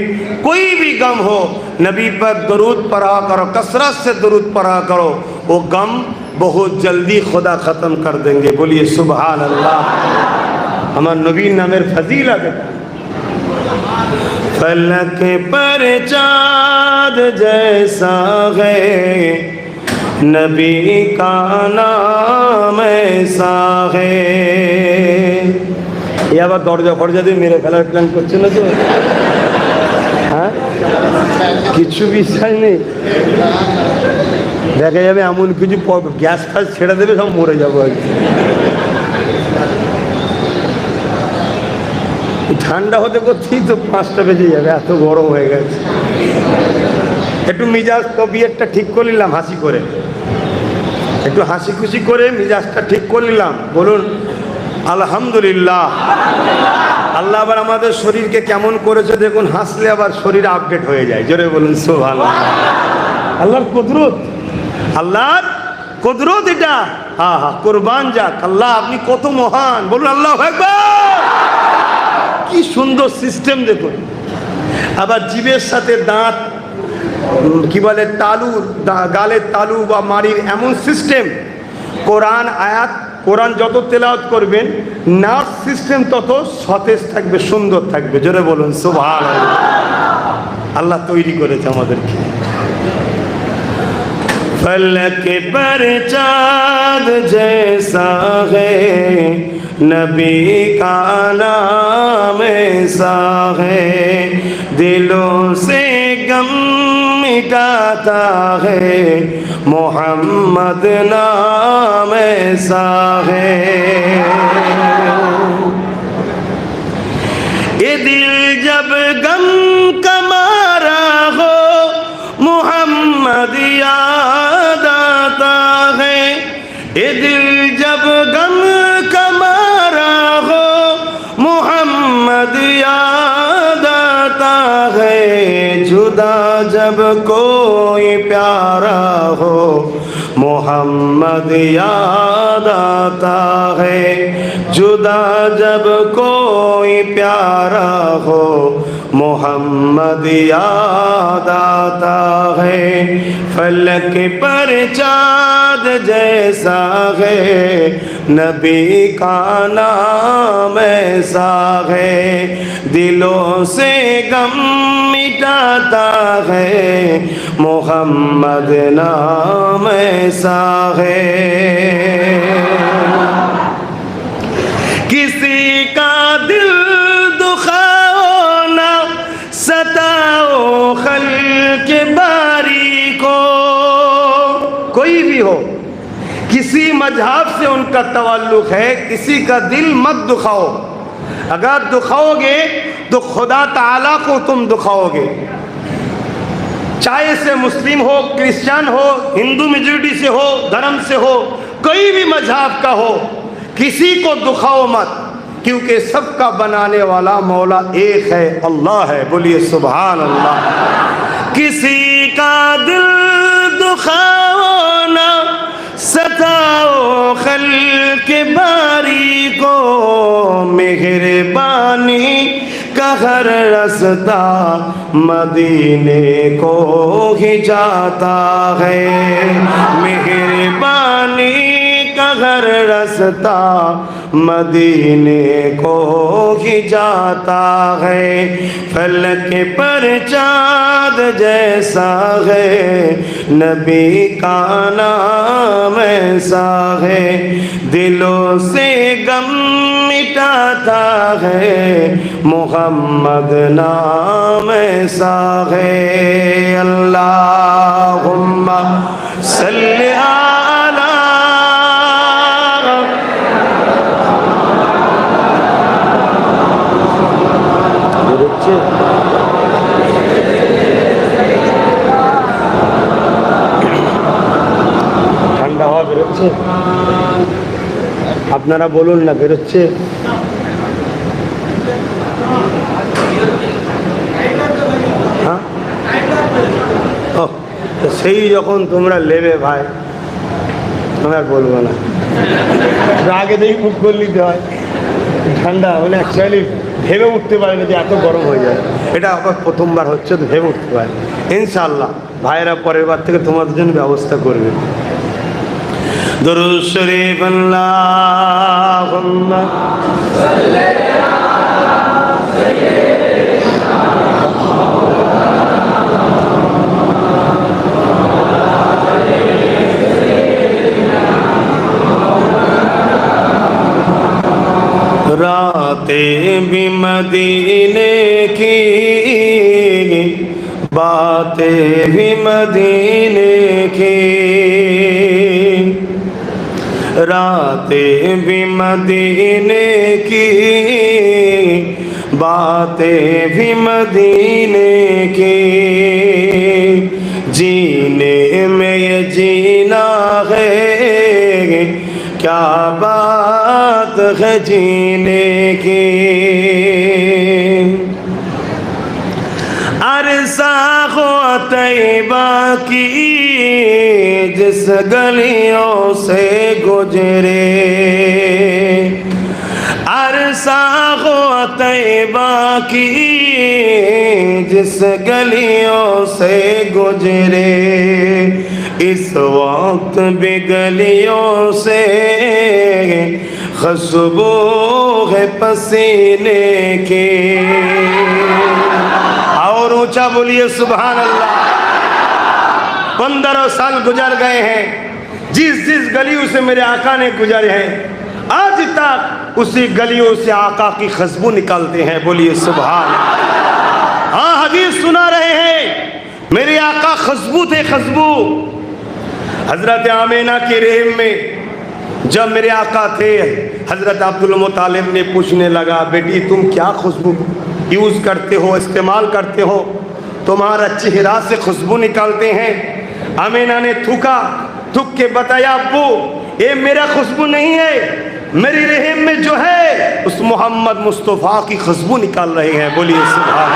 कोई भी गम हो, नबी पर दुरूद पढ़ा करो, कसरत से दुरूद पढ़ा करो, वो गम बहुत जल्दी खुदा ख़त्म कर देंगे। बोलिए सुबहान अल्लाह। हमार नबी नामेर फजीलत फलक पर चाँद जैसा है, नबी का नाम ऐसा है। ये আবার দরজা ফরজা দিয়ে মেরে ফেলার প্ল্যান করছে না তো? হ্যাঁ, কিছু বিশ্বাস নেই, দেখা যাবে এমন কিছু গ্যাস ফ্যাস ছেড়ে দেবে, সব মরে যাবো আর কি। ঠান্ডা হতে করতেই তো 5টা বেজে যাবে, এত গরম হয়ে গেছে। একটু মিজাজ তবিয়তটা ঠিক করে নিলাম হাসি করে, একটু হাসি খুশি করে মিজাজটা ঠিক করে নিলাম। বলুন আলহামদুলিল্লাহ। আল্লাহ আবার আমাদের শরীরকে কেমন করেছে দেখুন, হাসলে আবার শরীর আপডেট হয়ে যায়। জোরে বলুন সুবহানাল্লাহ। আল্লাহর কুদরত, আল্লাহর কুদরত এটা। হ্যাঁ হ্যাঁ, কুরবান যাক আল্লাহ, আপনি কত মহান। বলুন আল্লাহু আকবার। কি সুন্দর সিস্টেম দেখুন। আবার জিভের সাথে দাঁত কি বলে তালু, গালের তালু বা মাড়ির এমন সিস্টেম। কোরআন আয়াত, কোরআন যত তেলাওয়াত করবেন নার্ভ সিস্টেম তত সতেজ থাকবে, সুন্দর থাকবে। জোরে বলুন সুবহানাল্লাহ। আল্লাহ তৈরি করেছে আমাদেরকে। फलक पर चाँद जैसा है, नबी का नाम ऐसा है, दिलों से गम मिटाता है, मोहम्मद नाम ऐसा है। ये दिल जब गम का मारा हो, मोहम्मद याद आता है। ये दिल जब गम का मारा हो, मोहम्मद याद आता है। जुदा जब कोई प्यारा हो, मोहम्मद याद आता है। जुदा जब कोई प्यारा हो, मोहम्मद याद आता है। फलक पर चाँद जैसा है, नबी का नाम ऐसा है, दिलों से गम मिटाता है, मोहम्मद नाम ऐसा है। किसी का दिल दुखाओ ना, सताओ खल्क बारी को। कोई भी हो, किसी मजहब से उनका तवल्लुक है, किसी का दिल मत दुखाओ। अगर दुखाओगे तो खुदा ताला को तुम दुखाओगे। चाहे से मुस्लिम हो, क्रिश्चियन हो, हिंदू मेजॉरिटी से हो, धर्म से हो, कोई भी मजहब का हो, किसी को दुखाओ मत, क्योंकि सबका बनाने वाला मौला एक है, अल्लाह है। बोलिए सुभान अल्लाह। किसी का दिल दुखाओ ना, सताओ खल्क बारी को, मेहरबानी का हर रास्ता मदीने को ही जाता है। मेहरबानी का हर रास्ता मदीने को ही जाता है। फलक पर चाँद जैसा है, नबी का नाम ऐसा है, दिलों से गम मिटाता है, मोहम्मद नाम ऐसा है। अल्लाहुम्मा सल्ली अला ঠান্ডা হওয়া বেরোচ্ছে, আপনারা বলুন না বেরোচ্ছে। হ্যাঁ, সেই যখন তোমরা নেবে ভাই, আমি আর বলবো না, আগে দেখি মুখ করে নিতে হয়। ঠান্ডা মানে অ্যাকচুয়ালি ভেবে উঠতে পারে না যে এত গরম হয়ে যায়। এটা আবার প্রথমবার হচ্ছে তো ভেবে উঠতে পারে। ইনশাআল্লাহ ভাইয়েরা পরের বার থেকে তোমাদের জন্য ব্যবস্থা করবে। দরুদ শরীফ আল্লাহুম্মা সাল্লি আলা रातें भी मदीने की, बातें भी मदीने की, रातें भी मदीने की, बातें भी मदीने की, जीने में ये जीना है, क्या बात है जीने की। अरसा हो तैबा की जिस गलियों से गुजरे, अरसा तैबा की जिस गलियों से गुजरे, इस वक्त भी गलियों से खुशबू है पसीने की। और ऊंचा बोलिए सुभान अल्लाह। 15 साल गुजर गए हैं, जिस जिस गलियों से मेरे आका ने गुजरे हैं, आज तक उसी गलियों से आका की खुशबू निकलते हैं। बोलिए सुभान। हाँ, हदीस सुना रहे हैं, मेरे आका खुशबू थे, खुशबू। हजरत आमीना के रहम में जब मेरे आका थे, हजरत अब्दुल मुतालिब ने पूछने लगा, बेटी तुम क्या खुशबू यूज करते हो, इस्तेमाल करते हो, तुम्हारा चेहरा से खुशबू निकालते हैं। आमीना ने थूका, थूक के बताया, अब्बू ये मेरा खुशबू नहीं है, मेरी रहम में जो है उस मोहम्मद मुस्तफ़ा की खुशबू निकाल रहे हैं। बोलिए सुभान।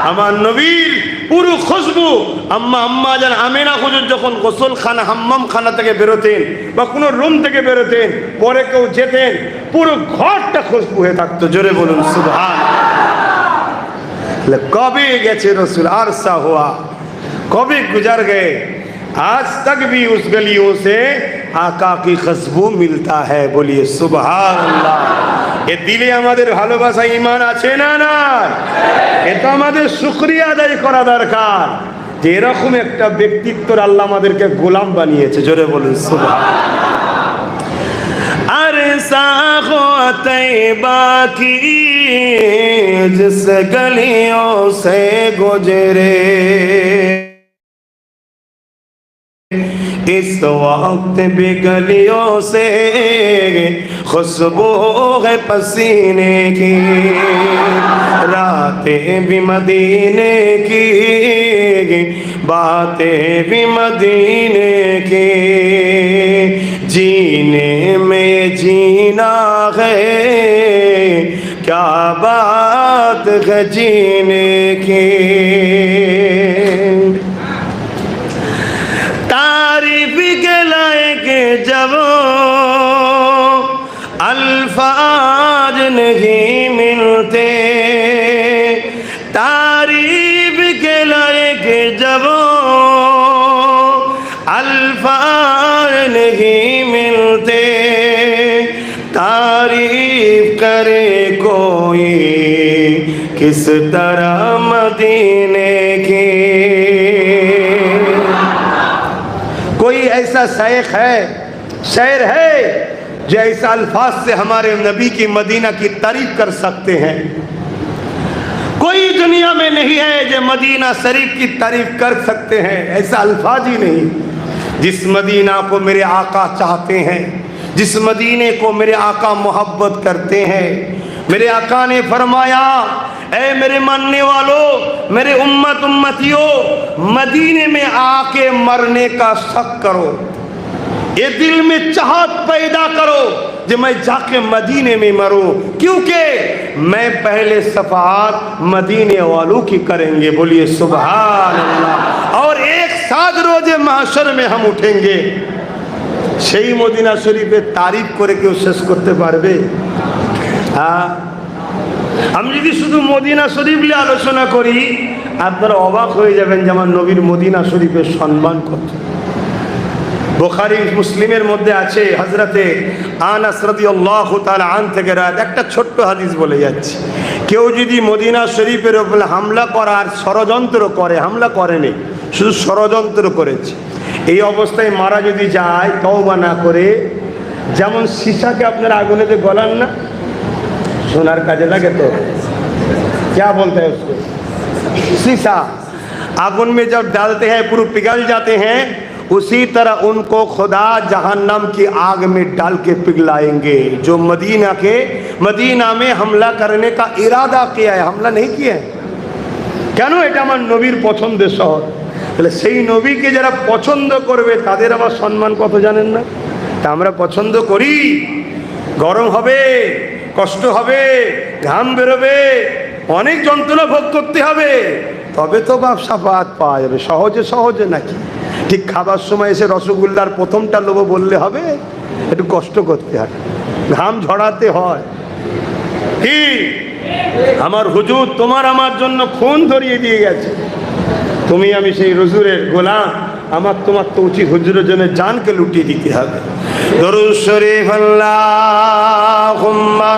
আমার নবীর পুরো খুশবু আম্মা জান আমিনা হুজুর যখন গোসল খানা হাম্মাম খানা থেকে বেরোতেন বা কোনো রুম থেকে বেরোতেন, পরে কেউ যেতেন, পুরো ঘরটা খুশবু হয়ে থাকতো। জোরে বলুন সুবহান। कभी गए रसूल अरसा हुआ, कभी गुजर गए, आज तक भी उस गलियों से आका की खुशबू मिलता है। बोलिए सुभान अल्लाह। ये दिले हमारे भालोबासा ईमान आछे ना ना, ये तो हमारे शुक्रिया आदाय करा दरकार যে এরকম একটা ব্যক্তিত্বর আল্লাহ আমাদেরকে গোলাম বানিয়েছে। জোরে বলুন সুবহান। अरसा हो तैबा की जिस गलियों से गुजरे, इस वक्त भी गलियों से खुशबू है पसीने की, रातें भी मदीने की, बातें भी मदीने की, जीने में जीना है क्या बात है जीने की। तारीफ के लायक जब अल्फाज नहीं मिलते, तारीफ के लायक जब अल्फाज नहीं मिलते, तारीफ करे कोई किस तरह मदीने की। कोई ऐसा शेख है, शायर है जो ऐसा अल्फाज से हमारे नबी की मदीना की तारीफ कर सकते हैं? कोई दुनिया में नहीं है जो मदीना शरीफ की तारीफ कर सकते हैं। ऐसा अल्फाज ही नहीं। जिस मदीना को मेरे आका चाहते हैं, जिस मदीने को मेरे आका मोहब्बत करते हैं, मेरे आका ने फरमाया, ऐ मेरे मानने वालों, मेरे उम्मतियों, मदीने में आके मरने का शक करो, ये दिल में चाहत पैदा करो जो मैं जाके मदीने में मरूं, क्योंकि मैं पहले सफात मदीने वालों की करेंगे। बोलिए सुभान अल्लाह। और एक साथ रोजे महशर में हम उठेंगे। সেই মদিনা শরীফের তারিফ করে কেউ শেষ করতে পারবে? হ্যাঁ, আমি যদি শুধু মদিনা শরীফ নিয়ে আলোচনা করি আপনারা অবাক হয়ে যাবেন যে আমার নবীর মদিনা শরীফের সম্মান কত। বুখারী মুসলিমের মধ্যে আছে হযরতে আনাস রাদিয়াল্লাহু তাআলা আন থেকে রাত একটা ছোট্ট হাদিস বলে যাচ্ছি। কেউ যদি মদিনা শরীফের উপর হামলা করার ষড়যন্ত্র করে, হামলা করেনি, শুধু ষড়যন্ত্র করেছে, এই অবস্থায় মারা যদি যায় তওবা না করে, যেমন সীসাকে আপনারা আগুনেতে গলান না, সোনার কাজে লাগে তো, क्या बोलते हैं उसको, शीशा आগুন में जब डालते हैं पूरा पिघल जाते हैं, उसी तरह उनको खुदा जहन्नम की आग में डाल के पिघलाएंगे। जो मदीना में हमला करने का इरादा किया है, हमला नहीं किया है। কেন? এটা আমার নবীর পছন্দের শহর। তাহলে সেই নবীকে যারা পছন্দ করবে তাদের আবার সম্মান কত জানেন না? তা আমরা পছন্দ করি, গরম হবে, কষ্ট হবে, ঘাম বেরোবে, অনেক যন্ত্রণা ভোগ করতে হবে, তবে তো ব্যবসা পাওয়া যাবে। সহজে সহজে নাকি? ঠিক খাবার সময় এসে রসগোল্লার প্রথমটা লোভ বললে হবে? একটু কষ্ট করতে হয়, ঘাম ঝরাতে হয়, কি আমার হুজুর তোমার আমার জন্য খুন ধরিয়ে দিয়ে গেছে, তুমি আমি সেই হুজুরের গোলাম, আমার তোমার তো উচিত হুজুরের জন্য জানকে লুটিয়ে দিতে হবে। দরুদ শরীফ আল্লাহুম্মা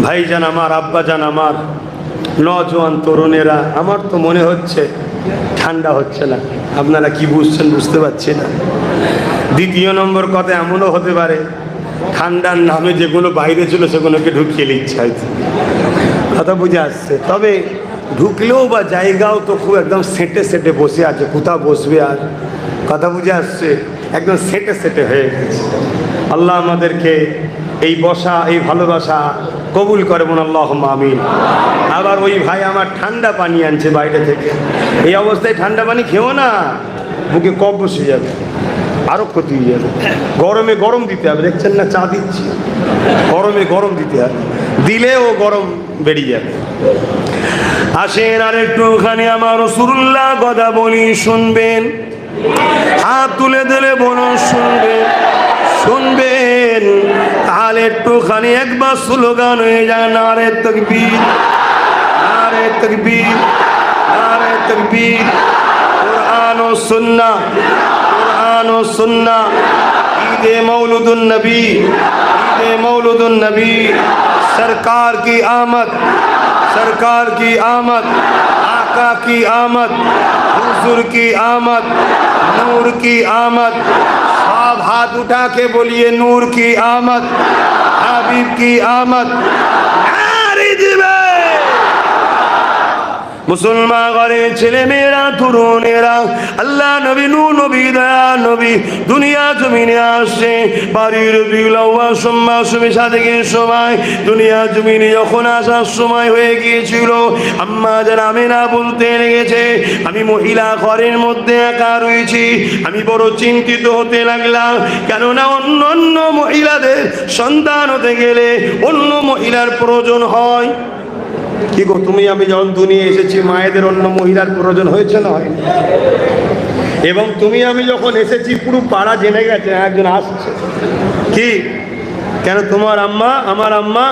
ভাইজান আমার, আব্বাজান আমার, নজওয়ান তরুণেরা, আমার তো মনে হচ্ছে ঠান্ডা হচ্ছে না। আপনারা কি বুঝছেন বুঝতে পারছি না। দ্বিতীয় নম্বর কথা এমনও হতে পারে ঠান্ডার নামে যেগুলো বাইরে ছিল সেগুলোকে ঢুকিয়ে নিচ্ছে হয়তো, কথা বুঝে আসছে। তবে ঢুকলেও বা জায়গাও তো খুব একদম সেটে সেটে বসে আছে, কোথাও বসবে আর, কথা বুঝে আসছে, একদম সেটে সেটে হয়ে গেছে। আল্লাহ আমাদেরকে এই বসা, এই ভালোবাসা কবুল করে বলুন আল্লাহুম্মা আমিন। আবার ওই ভাই আমার ঠান্ডা পানি আনছে বাইরে থেকে, এই অবস্থায় ঠান্ডা পানি খেও না, বুকে কফ বসে যাবে, আরও ক্ষতি হয়ে যাবে। গরমে গরম দিতে হবে, দেখছেন না চা দিচ্ছি, গরমে গরম দিতে হবে, দিলেও গরম বেরিয়ে যাবে। আসেন আর একটুখানি আমার রাসূলুল্লাহ কথা বলি, শুনবেন, হাত তুলে দিলে বলুন শুনবেন, শুনবেন, তাহলে একটুখানি একবার স্লোগান হয়ে যায়, নারে তাকবীর, নারে তাকবীর, নারে তাকবীর। কুরআন ও সুন্নাহ, কুরআন ও সুন্নাহ, ঈদে মৌলুদুন নবী, ঈদে মৌলুদুন নবী, सरकार की आमद, सरकार की आमद, आका की आमद, हुजूर की आमद, नूर की आमद। सब हाथ उठा के बोलिए नूर की आमद, हबीब की आमद। नारे दिवे मुसलमान घरेर छेले मेয়েরা তরুণেরা, আল্লাহ নবী নূর নবী দয়া নবী দুনিয়া জমিনে আসছে। বাড়ির রবিউল আউয়াল সোমবার শুভে সাদেকের সময় দুনিয়া জমিনে যখন আসার সময় হয়ে গিয়েছিল, আম্মা যারা আমেনা বলতে লেগেছে, আমি মহিলা ঘরের মধ্যে একা রয়েছি, আমি বড় চিন্তিত হতে লাগলাম। কেননা অন্য অন্য মহিলাদের সন্তান হতে গেলে অন্য মহিলার প্রয়োজন হয়। কি গো, তুমি আমি যখন দুনিয়া এসেছি মায়েদের অন্য মহিলার প্রয়োজন হয়েছে না হয়নি? এবং তুমি আমি যখন এসেছি পুরো পাড়া জেনে গেছে একজন আসছে, কি কেন তোমার আম্মা আমার আম্মা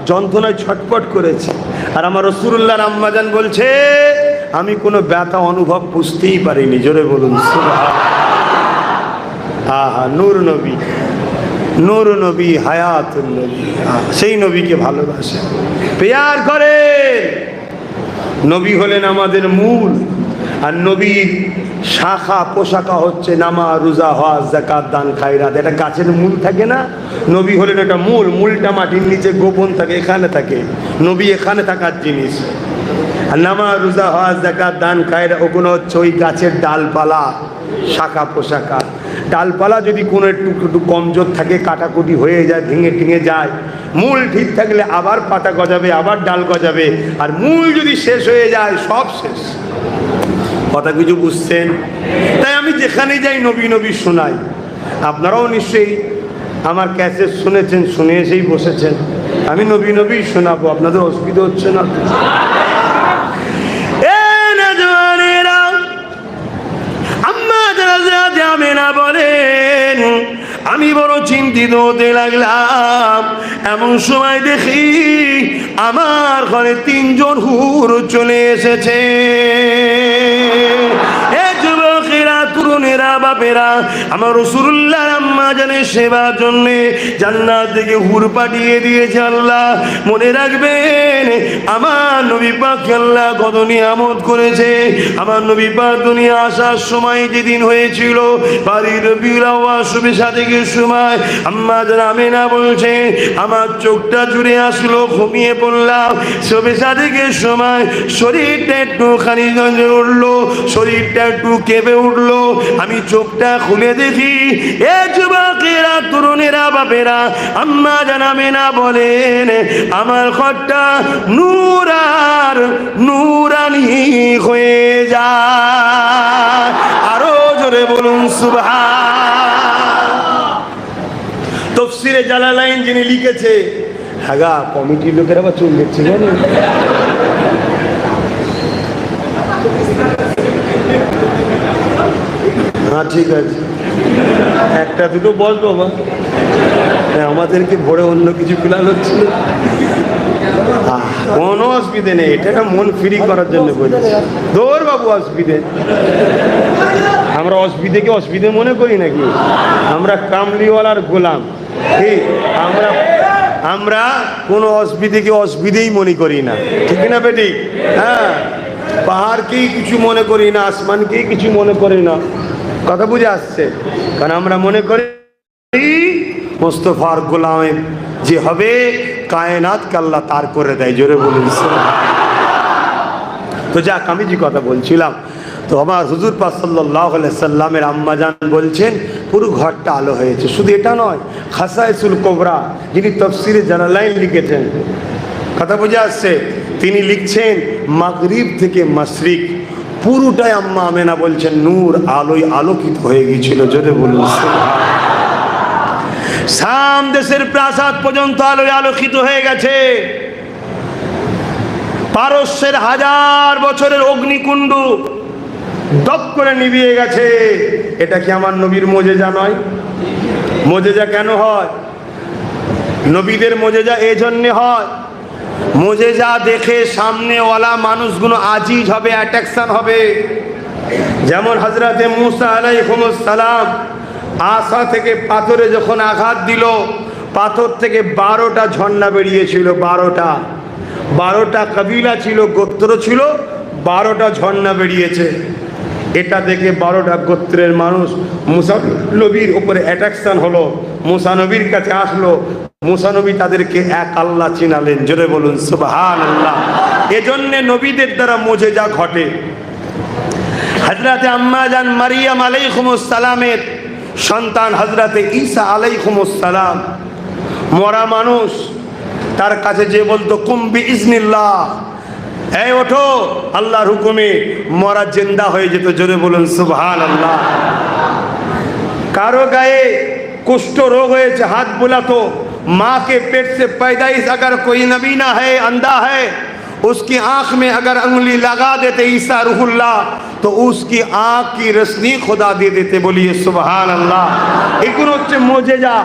যন্ত্রণায় ছটপট করেছে, আর আমার রাসূলুল্লাহর আম্মা জান বলছে আমি কোনো ব্যথা অনুভব বুঝতেই পারিনি। জোরে বলুন সুবহানাল্লাহ। আহা, নূর নবী, নূর নবী, হায়াতুল নবী, সেই নবীকে ভালোবাসে, প্যার করে। নবী হলেন আমাদের মূল, আর নবীর শাখা পোশাকা হচ্ছে নামাজ, রোজা, হজ, যাকাত, দান, খায়রাত। এটা গাছের মূল থাকে না, নবী হলেন এটা মূল। মূলটা মাটির নিচে গোপন থাকে, এখানে থাকে, নবী এখানে থাকার জিনিস। আর নামাজ, রোজা, হজ, যাকাত, দান, খায়রাত ওগুলো হচ্ছে ওই গাছের ডালপালা, শাখা পোশাকা। ডালপালা যদি কোনো একটু কমজোর থাকে, কাটাকুটি হয়ে যায়, ভেঙে টেঙে যায়, মূল ঠিক থাকলে আবার পাতা গজাবে, আবার ডাল গজাবে। আর মূল যদি শেষ হয়ে যায় সব শেষ। কথা কিছু বুঝছেন? তাই আমি যেখানে যাই নবী নবী শোনাই। আপনারাও নিশ্চয়ই আমার ক্যাসেট শুনেছেন, শুনে এসেই বসেছেন। আমি নবী নবী শোনাবো, আপনাদের অসুবিধা হচ্ছে না? বলেন আমি বড় চিন্তিত হতে লাগলাম। এমন সময় দেখি আমার ঘরে 3 জন হুর চলে এসেছে। তরুণেরা, বাপেরা, আমার রাসূলুল্লাহর আম্মা জানের সেবার জন্য জান্নাত থেকে হুর পাঠিয়ে দিয়েছে আল্লাহ। মনে রাখবেন আমার নবী পাক আল্লাহ কত নিয়ামত করেছে। আমার নবী পাক দুনিয়া আসার সময় যেদিন হয়েছিল, বাড়ির রবিউল আউয়াল শুভে সাদেকের সময়, আম্মা জান আমেনা বলছে আমার চোখটা জুড়ে আসলো, ঘুমিয়ে পড়লাম। শুভে সাদেকের সময় শরীরটা একটুখানি উঠলো, শরীরটা একটু কেঁপে উঠলো। আমি চোখটা খুলে দেখি এ যুবকেরা, তরুণেরা, বাপেরা, আম্মা জান আমেনা বলেন আমার ঘরটা নূর আর নূরানি হয়ে যায়। আরো জোরে বলুন সুবহান। তাফসীরে জালালাইন যিনি লিখেছে, আগা কমিটির লোকের আবার চুল দিচ্ছে জানি। হ্যাঁ ঠিক আছে, একটা দুটো বসবো মা, আমাদেরকে ভোরে অন্য কিছু প্ল্যান হচ্ছিল। কোনো অসুবিধে নেই, এটা মন ফ্রি করার জন্য বলছি। দৌড় বাবু, অসুবিধে আমরা অসুবিধেকে অসুবিধে মনে করি নাকি? আমরা কামলিওয়ালার গোলাম, ঠিক? আমরা কোনো অসুবিধেকে অসুবিধেই মনে করি না, ঠিক না বেটি? হ্যাঁ, পাহাড়কেই কিছু মনে করি না, আসমানকেই কিছু মনে করি না। কথা বুঝে আসছে? কারণ আমরা মনে করি মুস্তফার গোলামে যে হবে কায়নাতকে আল্লাহ তার করে দেয়। জোরে বলুন। তো যাক, আমি যে কথা বলছিলাম, তো আমার হুজুর পাক সাল্লাল্লাহু আলাইহি সাল্লামের আম্মাজান বলছেন পুরো ঘরটা আলো হয়েছে। শুধু এটা নয়, খাসাইসুল কুবরা যিনি তাফসীরে জালালাইন লিখেছেন, কথা বুঝে আসছে, তিনি লিখছেন মাগরিব থেকে মাশরিক পুরোটাই আম্মা আমেনা বলছেন নূর আলোয় আলোকিত হয়ে গিয়েছিল। জোরে বলুন। শাম দেশের প্রাসাদ পর্যন্ত আলোয় আলোকিত হয়ে গেছে। পারস্যের 1000 বছরের অগ্নিকুণ্ড দপ করে নিভিয়ে গেছে। এটা কি আমার নবীর মোজেজা নয়? মোজেজা কেন হয়? নবীদের মোজেজা এই জন্যে হয়, মোজেজা দেখে সামনেওয়ালা মানুষগুলো আজিজ হবে, অ্যাট্রাকশন হবে। যেমন হযরতে মুসা আলাইহিস সালাম আসা থেকে পাথরে যখন আঘাত দিল, পাথর থেকে 12টা ঝর্ণা বেরিয়েছিল। 12টা কবিলা ছিল, গোত্র ছিল, 12টা ঝর্ণা বেরিয়েছে। এটা দেখে 12টা গোত্রের মানুষ মুসা নবীর উপরে অ্যাট্রাকশন হলো, মুসা নবীর কাছে আসলো। মুসা নবী তাদেরকে এক আল্লাহ চিনালেন। জোরে বলুন সুবহানাল্লাহ। এজন্য নবীদের দ্বারা মুজিজা ঘটে। হযরতে আম্মা জান মারিয়াম আলাইহিস সালামের সন্তান হযরতে ঈসা আলাইহিস সালাম, মরা মানুষ, তার কাছে যে বলতো কুম বিইজনিল্লাহ, এই ওঠো, আল্লাহর হুকুমে মরা জিন্দা হয়ে যেত। জোরে বলুন সুবহানাল্লাহ। কারো গায়ে कुष्ठ रोग है, हाथ बुला तो माँ के पेट से पैदाइश अगर कोई नबी ना है, अंधा है, उसकी आंख में अगर उंगली लगा देते ईसा रूहुल्लाह तो उसकी आंख की रोशनी खुदा दे देते। बोलिए सुभान अल्लाह। एगुलो হচ্ছে মোজেজা।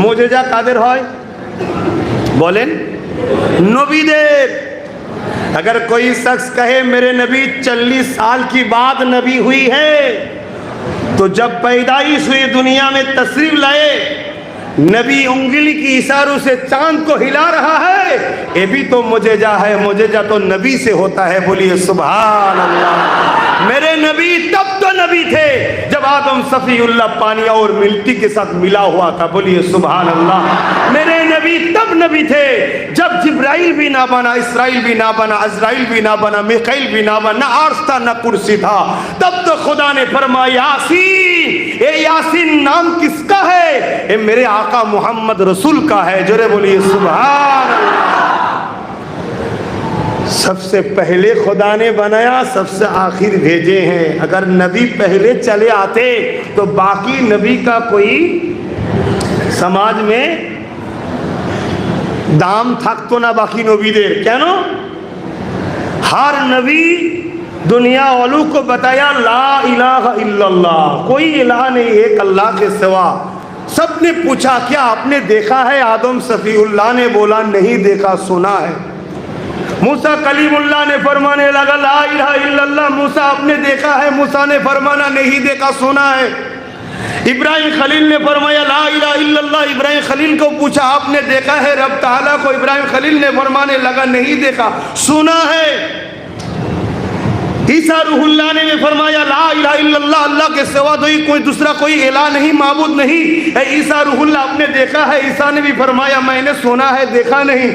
মোজেজা কাদের হয় বলেন? নবীদের। अगर कोई शख्स कहे मेरे नबी 40 साल की बाद नबी हुई है, तो जब पैदाइश हुई दुनिया में तशरीफ लाए, नबी उंगली की इशारों से चांद को हिला रहा है, ये भी तो मुजेजा है। मुजेजा तो नबी से होता है। बोलिए सुभान अल्लाह। मेरे नबी तब तो नबी थे जब आदम सफीउल्लाह पानी और मिट्टी के साथ मिला हुआ था। बोलिए सुभान अल्लाह। मेरे नबी तब नबी थे जब जिब्राइल भी ना बना, इसराइल भी ना बना, अजराइल भी ना बना, मिकाइल भी ना बना, अर्श था न कुर्सी था। तब तो खुदा ने फरमाया यासीन, ये यासीन नाम किसका है? ये मेरे आका मोहम्मद रसूल का है। जोरे बोलिए सुभान अल्लाह। सबसे पहले खुदा ने बनाया, सबसे आखिर भेजे हैं। अगर नबी पहले चले आते तो बाकी नबी का कोई समाज में दाम থাকতো না বাকি নবীদের। কেন? हर नबी दुनिया वालों को बताया ला इलाहा इल्लल्लाह, कोई इलाह नहीं एक अल्लाह के सिवा। सबने पूछा क्या आपने देखा है? आदम सफीउल्लाह ने बोला नहीं देखा, सुना है। मूसा कलीमुल्लाह ने फरमाने लगा ला इलाहा इल्लल्लाह, मूसा आपने देखा है? मूसा ने फरमाना नहीं देखा, सुना है। इब्राहिम खलील ने फरमाया ला इलाहा इल्लल्लाह, इब्राहिम खलील को पूछा आपने देखा है रब ताला को? इब्राहिम खलील ने फरमाने लगा नहीं देखा, सुना है। ईसा रूहुल्लाह ने फरमाया ला इलाहा इल्लल्लाह, अल्लाह के सिवा कोई दूसरा कोई इलाह नहीं, माबूद नहीं। ईसा रूहुल्लाह आपने देखा है? ईसा ने भी फरमाया मैंने सुना है, देखा नहीं।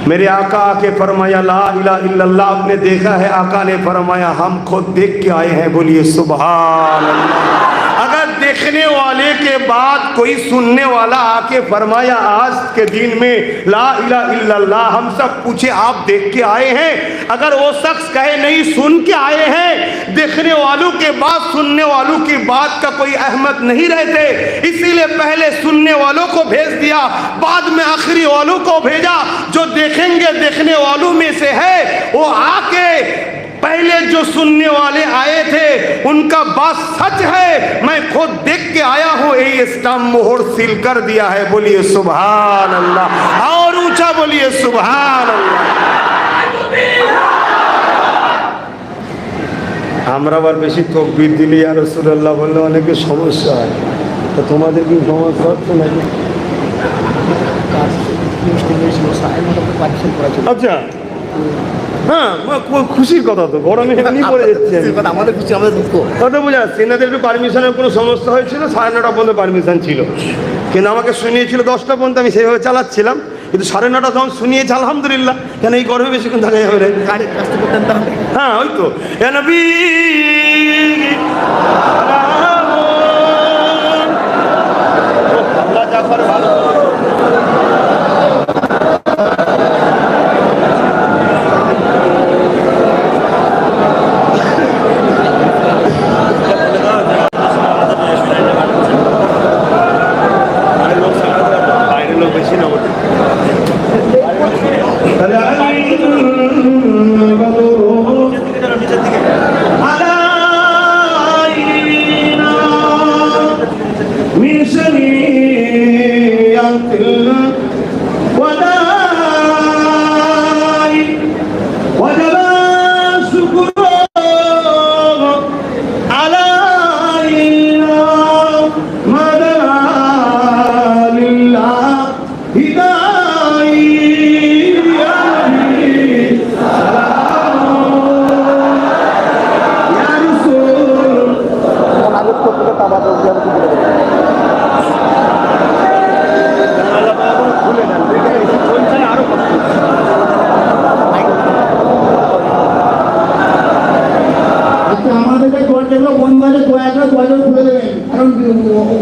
मेरे आका आके फरमाया ला इलाहा इल्लल्लाह, आपने देखा है? आका ने फरमाया हम खुद देख के आए हैं। बोलिए सुभान अल्लाह। अगर देखने वाले के बाद कोई सुनने वाला आके फरमाया आज के दिन में ला इलाहा इल्लल्लाह, हम सब पूछे आप देख के आए हैं? अगर वो शख्स कहे नहीं सुन के आए हैं, देखने वालों के बाद सुनने वालों की बात का कोई अहमियत नहीं रहते, इसीलिए पहले सुनने वालों को भेज दिया, बाद में आखिरी वालों को भेजा। जो देखेंगे देखने वालों में से है, वो आके पहले जो सुनने वाले आए थे उनका बात सच है, मैं खुद देख के आया हूं, यही स्टाम्प मोहर सील कर दिया है। बोलिए सुभान अल्लाह, और ऊंचा बोलिए सुभान अल्लाह। আমরা আবার বেশি তকবীর দিলে আর রাসূলুল্লাহ বললে অনেকে সমস্যা হয়, তো তোমাদের কি সমস্যা হচ্ছে নাকি? আচ্ছা, হ্যাঁ, খুশির কথা তো, গরমে এমনি পড়ে যাচ্ছে, আমাদের খুশি আমাদের দুঃখ কথা বোঝা যাচ্ছে। এনাদের একটু পারমিশনের কোনো সমস্যা হয়েছিল, 9:30 পর্যন্ত পারমিশন ছিল, কিন্তু আমাকে শুনিয়েছিল 10টা পর্যন্ত, আমি সেইভাবে চালাচ্ছিলাম, কিন্তু 9:30 যখন শুনিয়েছে আলহামদুলিল্লাহ। কেন এই গরমে বেশিক্ষণ থাকা যাবে রে? হ্যাঁ ওই তো এ নবী আল্লাহ জাফর ভালো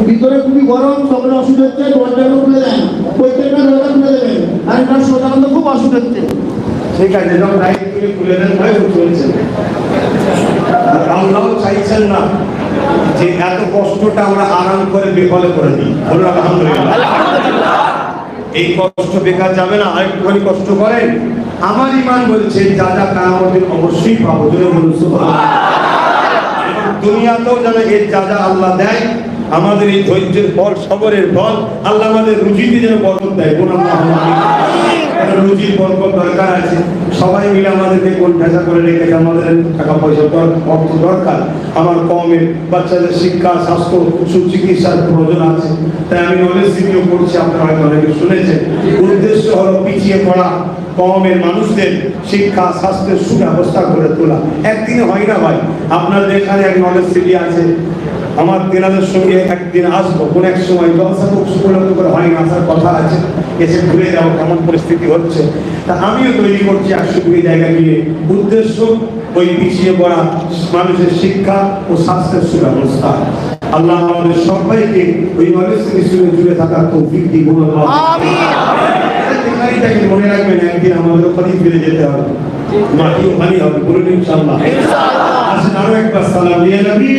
ভিতরে খুবই গরম, সকলে অসুবিধা হচ্ছে, দরজাগুলো খুলে দেন, প্রত্যেকটা দরজা খুলে দেবেন, আর এটা সাধারণত খুব অসুবিধা হচ্ছে। ঠিক আছে, যখন লাইট খুলে দেন ভাই চলছে। আল্লাহ চাইছেন না যে এত কষ্টটা আমরা আরাম করে বেফলে করে দিই। বলুন আলহামদুলিল্লাহ। এই কষ্ট বেকার যাবে না, আরেকটুখানি কষ্ট করেন। আমার ঈমান বলছে যা যা কিয়ামতের অবশ্যই পাবো। বলুন সুবহানাল্লাহ। দুনিয়াতেও যেন এর যা যা আল্লাহ দেয়, আমাদের এই ধৈর্যের ফল, সবরের ফল, আল্লাহ আমাদের রুজিতে যেন বরকত দেয়। বলুন আল্লাহ। রুজির বরকত দরকার আছে, সবাই মিলে আমাদেরকে কোন ঢাকা করে রেখেছে, আমাদের টাকা পয়সা অর্থ দরকার, আমার কমের বাচ্চাদের শিক্ষা, স্বাস্থ্য, সুচিকিৎসার প্রয়োজন আছে। তাই আমি নলেজ ভিডিও করছি, আপনারা হয়তো অনেকে শুনেছেন। উদ্দেশ্য হলো পিছিয়ে পড়া কমের মানুষদের শিক্ষা, স্বাস্থ্যের সুব্যবস্থা করে তোলা। একদিনে হয় না ভাই। আপনাদের এখানে এক নলেজ সিটি আছে, আমার তেনাদের সঙ্গে একদিন আসবো, কোন এক সময় জলসা উপলব্ধ করে হয় না, আসার কথা আছে, এসে ঘুরে যাবো কেমন পরিস্থিতি হচ্ছে। তা আমিও তৈরি করছি 120 জায়গা নিয়ে। উদ্দেশ্য ওই পিছিয়ে পড়া মানুষের শিক্ষা ও স্বাস্থ্যের সুব্যবস্থা। আল্লাহ আমাদের সবাইকে ওই নলেজ সিটির সঙ্গে জুড়ে থাকার তৌফিক দিন। মনে রাখবেন একদিন আমাদের ওখানে ফিরে যেতে হবে, মাটি ওখানেই হবে। বলুন ইনশাআল্লাহ। আসেন আরো একবার সালাম দিয়ে নবী।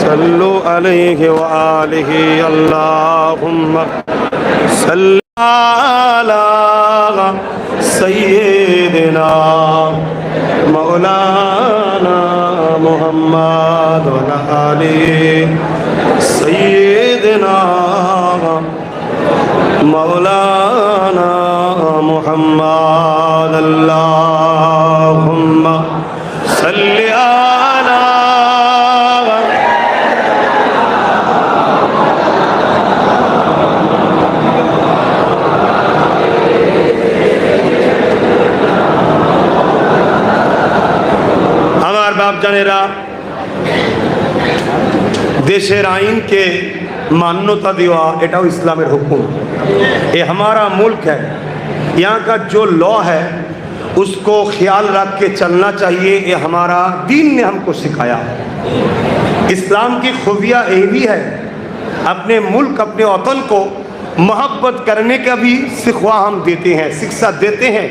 सल्लु अलैहि व आलिहि अल्लाहुम्मा सल्लि अला सय्यिदिना मौलाना मुहम्मद व अला आलि सय्यिदिना मौलाना मुहम्मद अल्लाहुम्मा सल्लि अला मुसलमानेरा देशेर आईन के मान्यता देवा एटाও इस्लामेर हुक्म। ये हमारा मुल्क है, यहाँ का जो लॉ है उसको ख्याल रख के चलना चाहिए। ये हमारा दीन ने हमको सिखाया। इस्लाम की खूबियाँ ये भी है, अपने मुल्क अपने वतन को मोहब्बत करने का भी सिखवा हम देते हैं, शिक्षा देते हैं।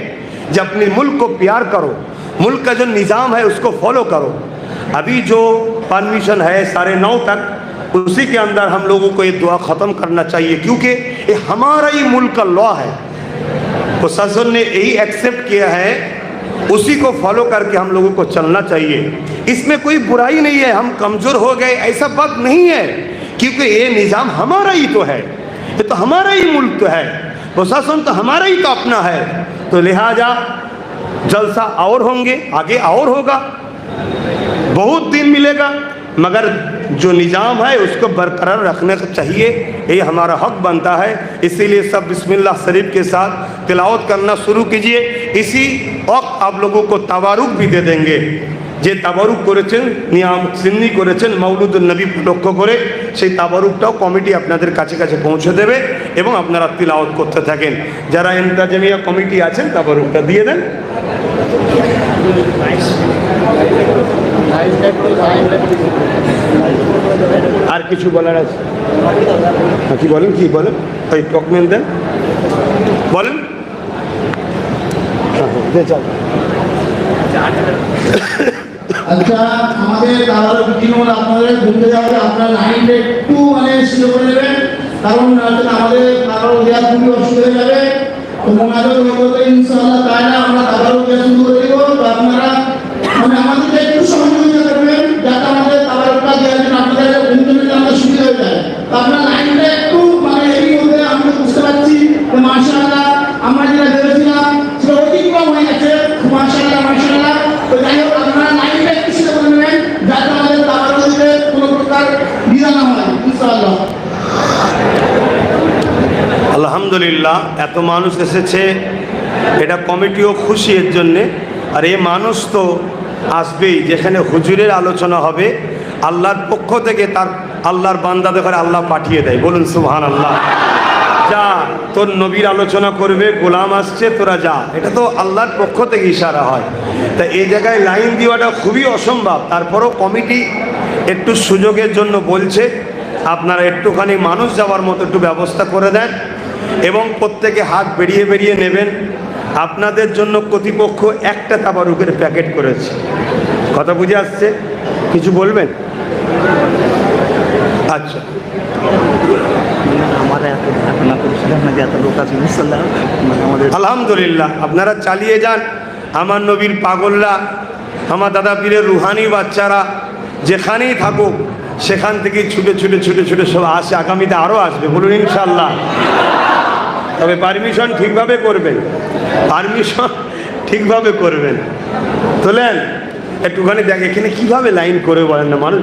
जब अपने मुल्क को प्यार करो, मुल्क का जो निज़ाम है उसको फॉलो करो। अभी जो परमिशन है 9:30 तक, उसी के अंदर हम लोगों को ये दुआ ख़त्म करना चाहिए, क्योंकि ये हमारा ही मुल्क का लॉ है। प्रशासन ने यही एक्सेप्ट किया है, उसी को फॉलो करके हम लोगों को चलना चाहिए। इसमें कोई बुराई नहीं है, हम कमज़ोर हो गए ऐसा बात नहीं है, क्योंकि ये निज़ाम हमारा ही तो है, ये तो हमारा ही मुल्क तो है, प्रशासन तो हमारा ही तो अपना है। तो लिहाजा जलसा और होंगे, आगे और होगा, बहुत दिन मिलेगा, मगर जो निज़ाम है उसको बरकरार रखने का चाहिए, ये हमारा हक बनता है। इसीलिए सब बिस्मिल्लाह शरीफ के साथ तिलावत करना शुरू कीजिए। इसी वक्त आप लोगों को तबारुक भी दे देंगे। যে তাবারুক করেছেন, নিয়াম সিন্নি করেছেন মৌলুদুল নবী লক্ষ্য করে, সেই তাবারুকটাও কমিটি আপনাদের কাছে কাছে পৌঁছে দেবে এবং আপনারা তিলাওয়াত করতে থাকেন। যারা ইন্তাজামিয়া কমিটি আছেন তাবারুকটা দিয়ে দেন। আর কিছু বলার আছে? কি বলেন, কি বলেন? ওই ডকুমেন্ট দেন, বলেন। আচ্ছা, আমাদের তাহলে বিকিনল আপনাদের ঘুরতে যাওয়ার আপনার লাইনটা একটু মানে স্লো করে নেবেন, কারণ আমাদের কারো দেওয়া খুবই অসুবিধা হয়ে যাবে। তো মোনাজাত হতে ইনশাআল্লাহ তাআলা আমরা তাবারুক দিয়ে শুরু করে দেব। তো আপনারা মানে আমাদেরকে একটু সহযোগিতা করবেন, যাতে আমাদের তাবারুকটা দেওয়ার জন্য আপনাদের ইন্টারনেট আমাদের সুবিধা হয়ে যায়। তো আপনার লাইনটা একটু মানে এই মধ্যে আমরা বুঝতে পারছি যে মাশাআল্লাহ আমরা যেটা ভেবেছিলাম সেটা অতিক্রম হয়ে গেছে। মাশাআল্লাহ মাশাআল্লাহ। তো যাই হোক আপনারা লাইনটা একটু স্লো করে নেবেন, যাতে আমাদের তাবারুকে কোনো প্রকার বিঘ্ন না হয় ইনশাআল্লাহ। আলহামদুলিল্লাহ, এত মানুষ এসেছে, এটা কমিটিও খুশি এর জন্যে। আর এই মানুষ তো আসবেই, যেখানে হুজুরের আলোচনা হবে আল্লাহর পক্ষ থেকে, তার আল্লাহর বান্দাদের ঘরে আল্লাহ পাঠিয়ে দেয়। বলুন সুবহানাল্লাহ। যা, তোর নবীর আলোচনা করবে, গোলাম আসছে, তোরা যা। এটা তো আল্লাহর পক্ষ থেকে ইশারা হয়। তা এই জায়গায় লাইন দেওয়াটা খুবই অসম্ভব। তারপরও কমিটি একটু সুযোগের জন্য বলছে, আপনারা একটুখানি মানুষ যাওয়ার মতো একটু ব্যবস্থা করে দেন এবং প্রত্যেকে হাত বেরিয়ে বেরিয়ে নেবেন। আপনাদের জন্য কর্তৃপক্ষ একটা তাবারুকের প্যাকেট করেছে। কথা বুঝে আসছে? কিছু বলবেন? আচ্ছা, আলহামদুলিল্লাহ, আপনারা চালিয়ে যান। আমার নবীর পাগলরা, আমার দাদা পীরের রুহানি বাচ্চারা যেখানেই থাকুক সেখান থেকে ছুটে ছুটে ছুটে ছুটে সব আসে, আগামীতে আরও আসবে। বলুন ইনশাআল্লাহ। তবে পারমিশন ঠিকভাবে করবেন, পারমিশন ঠিকভাবে করবেন। তোলেন একটুখানি দেখ এখানে কীভাবে লাইন করে বলেন না, মানুষ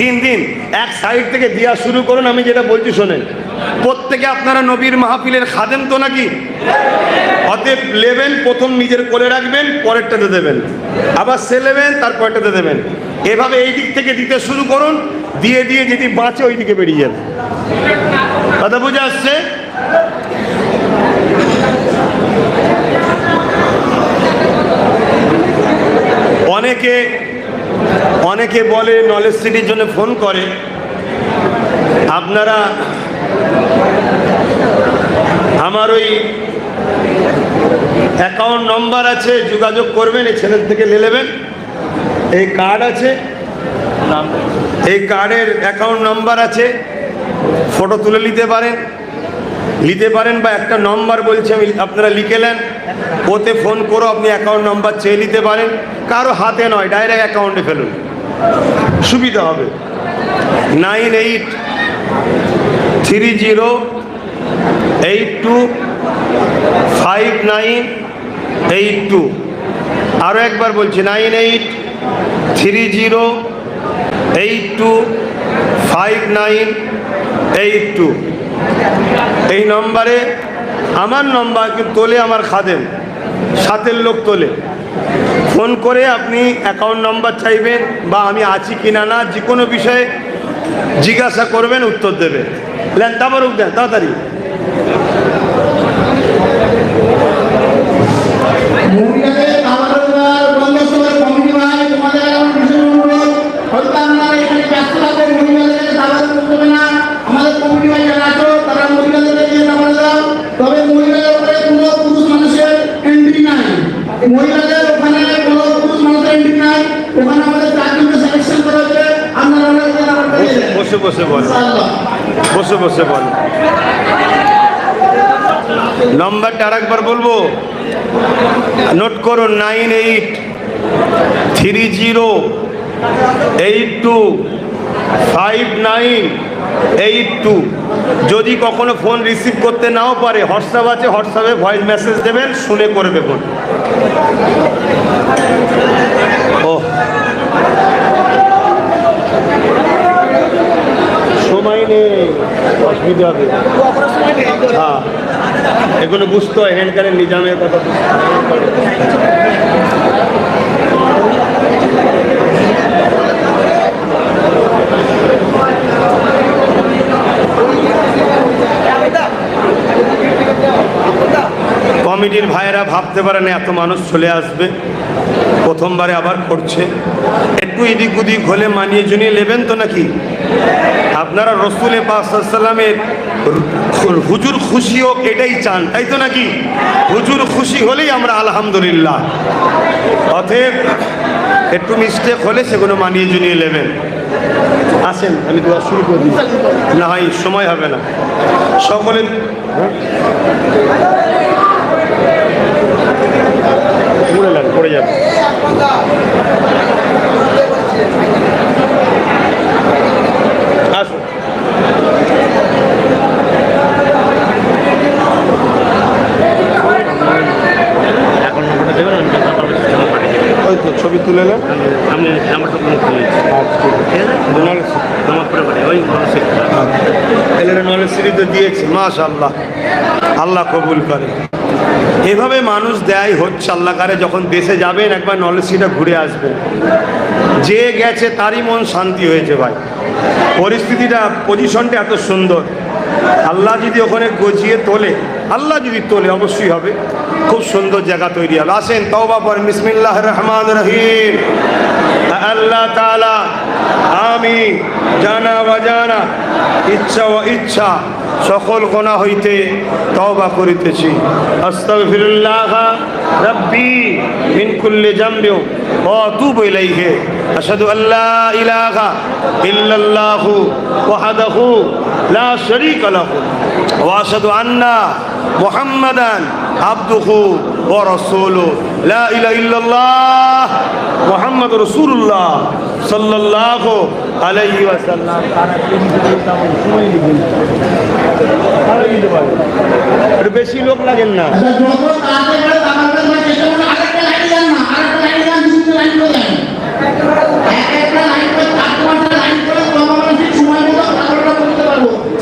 দিন দিন এক সাইড থেকে দেওয়া শুরু করুন। আমি যেটা বলছি শোনেন, প্রত্যেকে আপনারা নবীর মাহফিলের খাদেম তো নাকি? অতএব নেবেন, প্রথম নিজের কোলে রাখবেন, পরেরটাতে দেবেন, আবার সে নেবেন, তারপরটাতে দেবেন। এভাবে এই দিক থেকে দিতে শুরু করুন, দিয়ে দিয়ে যদি বাঁচে ওই দিকে বেরিয়ে যাবে। কথা বুঝে আসছে? অনেকে বলে নলেজ সিটির জন্য ফোন করে। আপনারা আমার ওই অ্যাকাউন্ট নম্বর আছে, যোগাযোগ করবেন, এই ছেলের থেকে নিয়ে নেবেন। এই কার্ড আছে, এই কার্ডের অ্যাকাউন্ট নাম্বার আছে, ফটো তুলে নিতে পারেন বা একটা নম্বর বলছে আমি, আপনারা লিখে নেন, ওতে ফোন করো, আপনি অ্যাকাউন্ট নাম্বার চেয়ে নিতে পারেন। কারো হাতে নয়, ডাইরেক্ট অ্যাকাউন্টে ফেলুন, সুবিধা হবে। 9830825982। আরও একবার বলছি, 9830825982। এই নম্বরে আমার নম্বর কিন্তু তোলে আমার খাদেম, সাথের লোক তোলে। ফোন করে আপনি অ্যাকাউন্ট নাম্বার চাইবেন বা আমি আছি কিনা না যে কোনো বিষয়ে জিজ্ঞাসা করবেন, উত্তর দেবে। লেন তাবারুক দেন তাড়াতাড়ি। মহিলাদের খাবার বন্ধ করে কমিটি ভাই তোমাদের এখন ভীষণ অনুরোধ, হয়তো আপনারা এখানে ব্যস্ত থাকবেন, মহিলাদের খাবার করতে হবে না। আমাদের কমিটি ভাই যারা আছো তারা মহিলাদেরকে দিয়ে খাবার দাও। তবে মহিলাদের উপরে কোনো পুরুষ মানুষের এন্ট্রি নাই, মহিলাদের ওখানে কোনো পুরুষ মানুষের এন্ট্রি নাই। ওখানে আমাদের 4 জনকে সিলেকশন করা হয়েছে, আপনারা ওনাদের খাবার দিয়ে দেন। বসে বসে বল, বসে বসে বল। নম্বরটা আরেকবার বলবো, নোট করুন 9830825982। যদি কখনো ফোন রিসিভ করতে নাও পারে, হোয়াটসঅ্যাপ আছে, হোয়াটসঅ্যাপে ভয়েস মেসেজ দেবেন, শুনে করবে ফোন। ও সময় নেই, অসুবিধা হবে। হ্যাঁ, এগুলো বুঝতে হয়, হ্যান্ডকারের নিজামের কথা বুঝতে কমিটির ভাইয়েরা ভাবতে পারে না এত মানুষ চলে আসবে, প্রথমবারে আবার করছে, একটু এদিক ওদিক হলে মানিয়ে জুনিয়ে নেবেন তো নাকি? আপনারা রসুলে পাক সাল্লামের হুজুর খুশি হোক এটাই চান, তাই তো নাকি? হুজুর খুশি হলেই আমরা আলহামদুলিল্লাহ। অতএব একটু মিস্টেক হলে সেগুলো মানিয়ে জুনিয়ে নেবেন। আসেন, আমি দোয়া শুরু করে দিই, না হয় সময় হবে না। সকলে পড়ে যাবে। আসুন, ওই তো ছবি তুলে নেন, আমি নাম্বারটা কোনো খুলেছি। আমার পরে ওই নলেজ সিরিজে দিয়েছি, মাশাআল্লাহ, আল্লাহ কবুল করে। এভাবে মানুষ দেয় হচ্ছে আল্লাহ কারে। যখন দেশে যাবেন একবার নলেজ সিরিজটা ঘুরে আসবেন, যে গেছে তারই মন শান্তি হয়েছে ভাই। পরিস্থিতিটা, পজিশনটা এত সুন্দর। আল্লাহ যদি ওখানে গজিয়ে তোলে, আল্লাহ যদি তোলে অবশ্যই হবে, খুব সুন্দর জায়গা তৈরি হবে। আসেন তওবা পড়েন, বিসমিল্লাহির রহমানির রহিম। আল্লাহ তাআলা আমি জানা অজানা, ইচ্ছা ও ইচ্ছা সকল গুনাহ হইতে তওবা করিতেছি। আস্তাগফিরুল্লাহ রাব্বি মিন কুল্লি যামবি ওয়া আতুবু ইলাইহি। আশহাদু আল্লা ইলাহা ইল্লাল্লাহু ওয়াহদাহু লা শারীকা লাহু ওয়া আশহাদু আন্না মুহাম্মাদান আবদুহু ওয়া রাসূলুহু। লা ইলাহা ইল্লাল্লাহ মুহাম্মাদুর রাসূলুল্লাহ সাল্লাল্লাহু আলাইহি ওয়াসাল্লাম। বেশি লোক লাগেন না।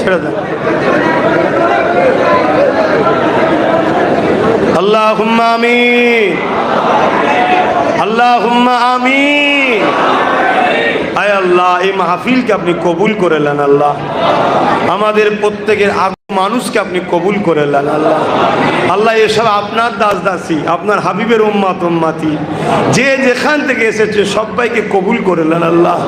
ছেড়ে দেন। আল্লাহুম্মা আমিন, আল্লাহুম্মা আমিন। আয় আল্লাহ, এই মাহফিলকে আপনি কবুল করে নেন আল্লাহ। আমাদের প্রত্যেকের মানুষকে আপনি কবুল করে নেন আল্লাহ। আল্লাহ এসব আপনার দাস দাসী, আপনার হাবিবের উম্মাত উম্মাতি, যে যেখান থেকে এসেছে সবাইকে কবুল করে নেন আল্লাহ।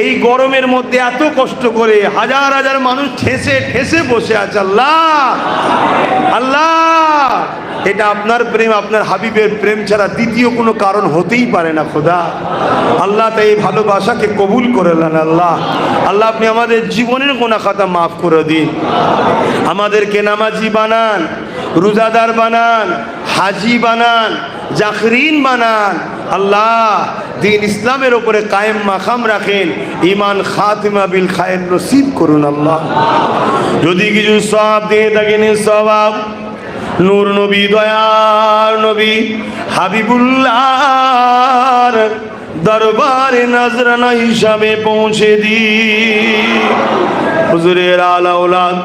এই গরমের মধ্যে এত কষ্ট করে হাজার হাজার মানুষ ঠেসে ঠেসে বসে আছে আল্লাহ। আল্লাহ, এটা আপনার প্রেম, আপনার হাবিবের প্রেম ছাড়া দ্বিতীয় কোনো কারণ হতেই পারে না খোদা। আল্লাহ তাই এই ভালোবাসাকে কবুল করে নেন আল্লাহ। আল্লাহ আপনি আমাদের জীবনের গুনাহ খাতা মাফ করে দিন, আমাদেরকে নামাজি বানান, রোজাদার বানান, হাজি বানান, জাকরিন বানান আল্লাহ। দিন ইসলামের উপরে কায়েম মাকাম রাখেন, ইমান খাতিমা বিল খায়ের নসিব করুন আল্লাহ। যদি কিছু সওয়াব দিয়ে থাকেন, সওয়াব নূর নবী, দয়ার নবী হাবিবুল্লাহর দরবারে নজরানা হিসাবে পৌঁছে দি। হুজুরের আলা ওলাদ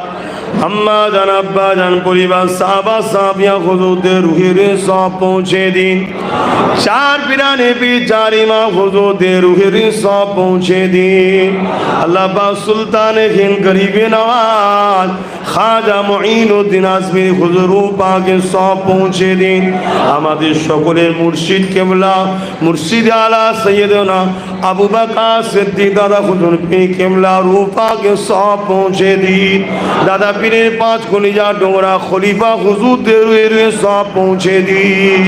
अम्मा जान अब्बा जान परिवार साहबा साहबिया हुजूर रूहें सौंप पहुँचे दिन चार पिराने भी चार इमाम हुजूर रूहें सौंप पहुँचे दिन अल्लाह बा सुल्तान हिंद गरीबे नवाज খাজা মুঈনুদ্দিন আজমিরি হুজুর পাকে সব পৌঁছে দিন আমাদের সকলের মুর্শিদ কেবলা মুর্শিদ আলা সৈয়দনা আবু বকর সিদ্দিক দাদা হুজুর পীর কেবলা রূপাকে সব পৌঁছে দিন দাদা পীরের পাঁচ কলিজা ডোংরা খলিফা হুজুরদের সব পৌঁছে দিন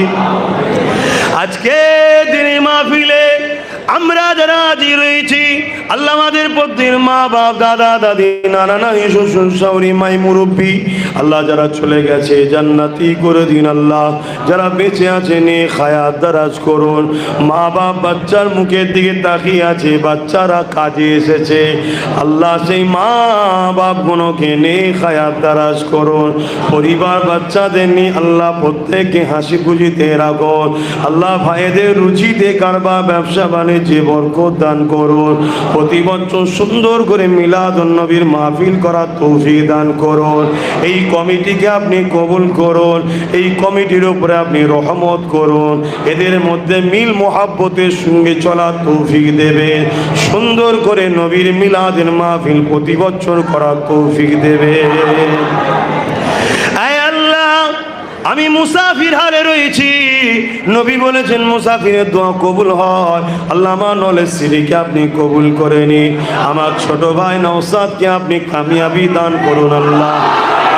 আজকে দিনে মাহফিলে আমরা যারা আজি রয়েছি আল্লাহ আমাদের প্রত্যেক মা বাপ দাদা দাদি নানা নানি শ্বশুর শাশুড়ি মাই মুরব্বী আল্লাহ যারা চলে গেছে জান্নাতি করে দিন আল্লাহ যারা বেঁচে আছে নেক হায়াত দারাজ করুন মা বাপ বাচ্চার মুখের দিকে তাকিয়ে আছে বাচ্চারা কাজে এসেছে আল্লাহ সেই মা বাপগুলোকে নেক হায়াত দারাজ করুন পরিবার বাচ্চাদের নিয়ে আল্লাহ প্রত্যেককে হাসি খুশিতে রাখুন আল্লাহ ভাইদের রুচিতে কারবার ব্যবসা বাণিজ্যে বরকত দান করুন প্রতি বছর সুন্দর করে মিলাদুন নবীর মাহফিল করার তৌফিক দান করুন এই কমিটিকে আপনি কবুল করুন এই কমিটির উপরে আপনি রহমত করুন এদের মধ্যে মিল মোহাব্বতের সঙ্গে চলার তৌফিক দেবেন সুন্দর করে নবীর মিলাদের মাহফিল প্রতি বছর করার তৌফিক দেবেন আয় আল্লাহ আমি মুসাফির হালে রয়েছি নবী বলেছেন মুসাফিরের দোয়া কবুল হয় আল্লাহ আমার নলে সিরিকে আপনি কবুল করে নিন আমার ছোট ভাই নওশাদকে আপনি কামিয়াবি দান করুন আল্লাহ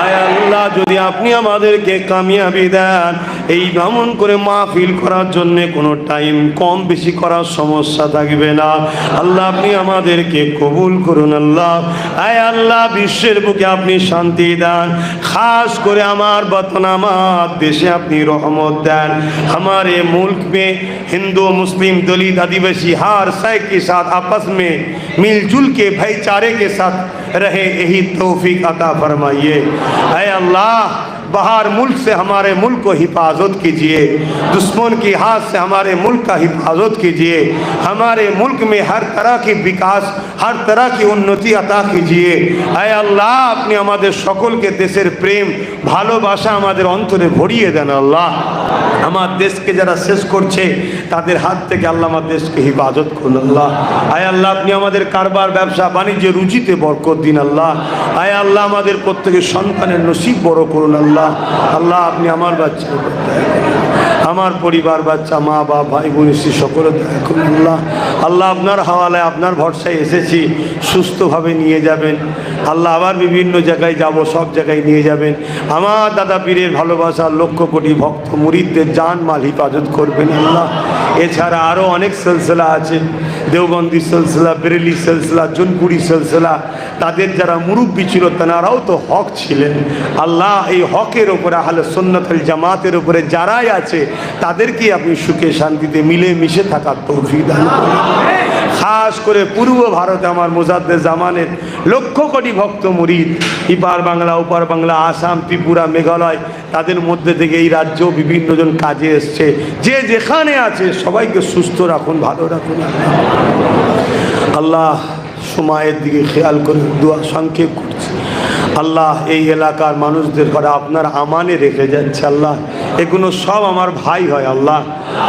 আয় আল্লাহ যদি আপনি আমাদেরকে কামিয়াবি দেন এই ভ্রমণ করে মাহফিল করার জন্য কোনো টাইম কম বেশি করার সমস্যা থাকবে না আল্লাহ আপনি আমাদেরকে কবুল করুন আল্লাহ আয় আল্লাহ বিশ্বের বুকে আপনি শান্তি দেন খাস করে আমার বতন আমার দেশে আপনি রহমত दें हमारे मुल्क में हिंदू मुस्लिम दलित आदिवासी हर शय के साथ आपस में मिलजुल के भाईचारे के साथ रहे यही तौफीक अता फरमाइए ऐ अल्लाह बाहर मुल्क से हमारे मुल्क को हिफाजत कीजिए दुश्मन की हाथ से हमारे मुल्क का हिफाजत कीजिए हमारे मुल्क में हर तरह की विकास हर तरह की उन्नति अता कीजिए ऐ अल्लाह अपने हमारे सकल के देशेर प्रेम ভালোবাসা আমাদের অন্তরে ভরিয়ে দেন আল্লাহ আমার দেশকে যারা শেষ করছে তাদের হাত থেকে আল্লাহ আমার দেশকে হিফাজত করুন আল্লাহ আয় আল্লাহ আপনি আমাদের কারবার ব্যবসা বাণিজ্যে রুচিতে বরকত দিন আল্লাহ আয় আল্লাহ আমাদের প্রত্যেকের সন্তানের নসিব বড় করুন আল্লাহ আল্লাহ আপনি আমার বাচ্চা আমার পরিবার বাচ্চা মা বাপ ভাই বোন সকলে দয়া করুন আল্লাহ আল্লাহ আপনার হাওয়ালায় আপনার ভরসায় এসেছি সুস্থভাবে নিয়ে যাবেন আল্লাহ আবার বিভিন্ন জায়গায় যাব সব জায়গায় নিয়ে যাবেন আমার দাদা পীরের ভালোবাসার লক্ষ কোটি ভক্ত মুরিদদের জান মাল হিফাজত করবেন আল্লাহ এছাড়া আরও অনেক সিলসিলা আছে দেওবন্দি সিলসিলা বেরেলি সিলসিলা জুনপুরি সিলসিলা তাদের যারা মুরব্বী ছিল তারাও তো হক ছিলেন আল্লাহ এই হকের ওপরে আহলে সুন্নাত ওয়াল জামাতের উপরে যারাই আছে তাদেরকে আপনি সুখে শান্তিতে মিলে মিশে থাকার তৌফিক দান করুন খাস করে পূর্ব ভারতে আমার মুজাদ্দেদ জামানের লক্ষ কোটি ভক্ত মুরিদ ইপার বাংলা ওপার বাংলা আসাম ত্রিপুরা মেঘালয় তাদের মধ্যে থেকে এই রাজ্য বিভিন্ন জন কাজে এসছে যে যেখানে আছে সবাইকে সুস্থ রাখুন ভালো রাখুন আল্লাহ সময়ের দিকে খেয়াল করে দোয়া সংক্ষেপ করছি আল্লাহ এই এলাকার মানুষদের ঘরে আপনার আমানে রেখে যাচ্ছে আল্লাহ এগুলো সব আমার ভাই হয় আল্লাহ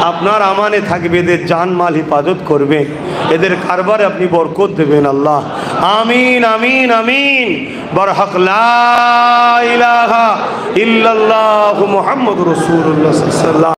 আপনার আমানে থাকবে এদের জানমাল হিফাজত করবেন এদের কারবারে আপনি বরকত দেবেন আল্লাহ আমিন আমিন আমিন বরহক লা ইলাহা ইল্লাল্লাহু মুহাম্মাদুর রাসূলুল্লাহ সাল্লাল্লাহু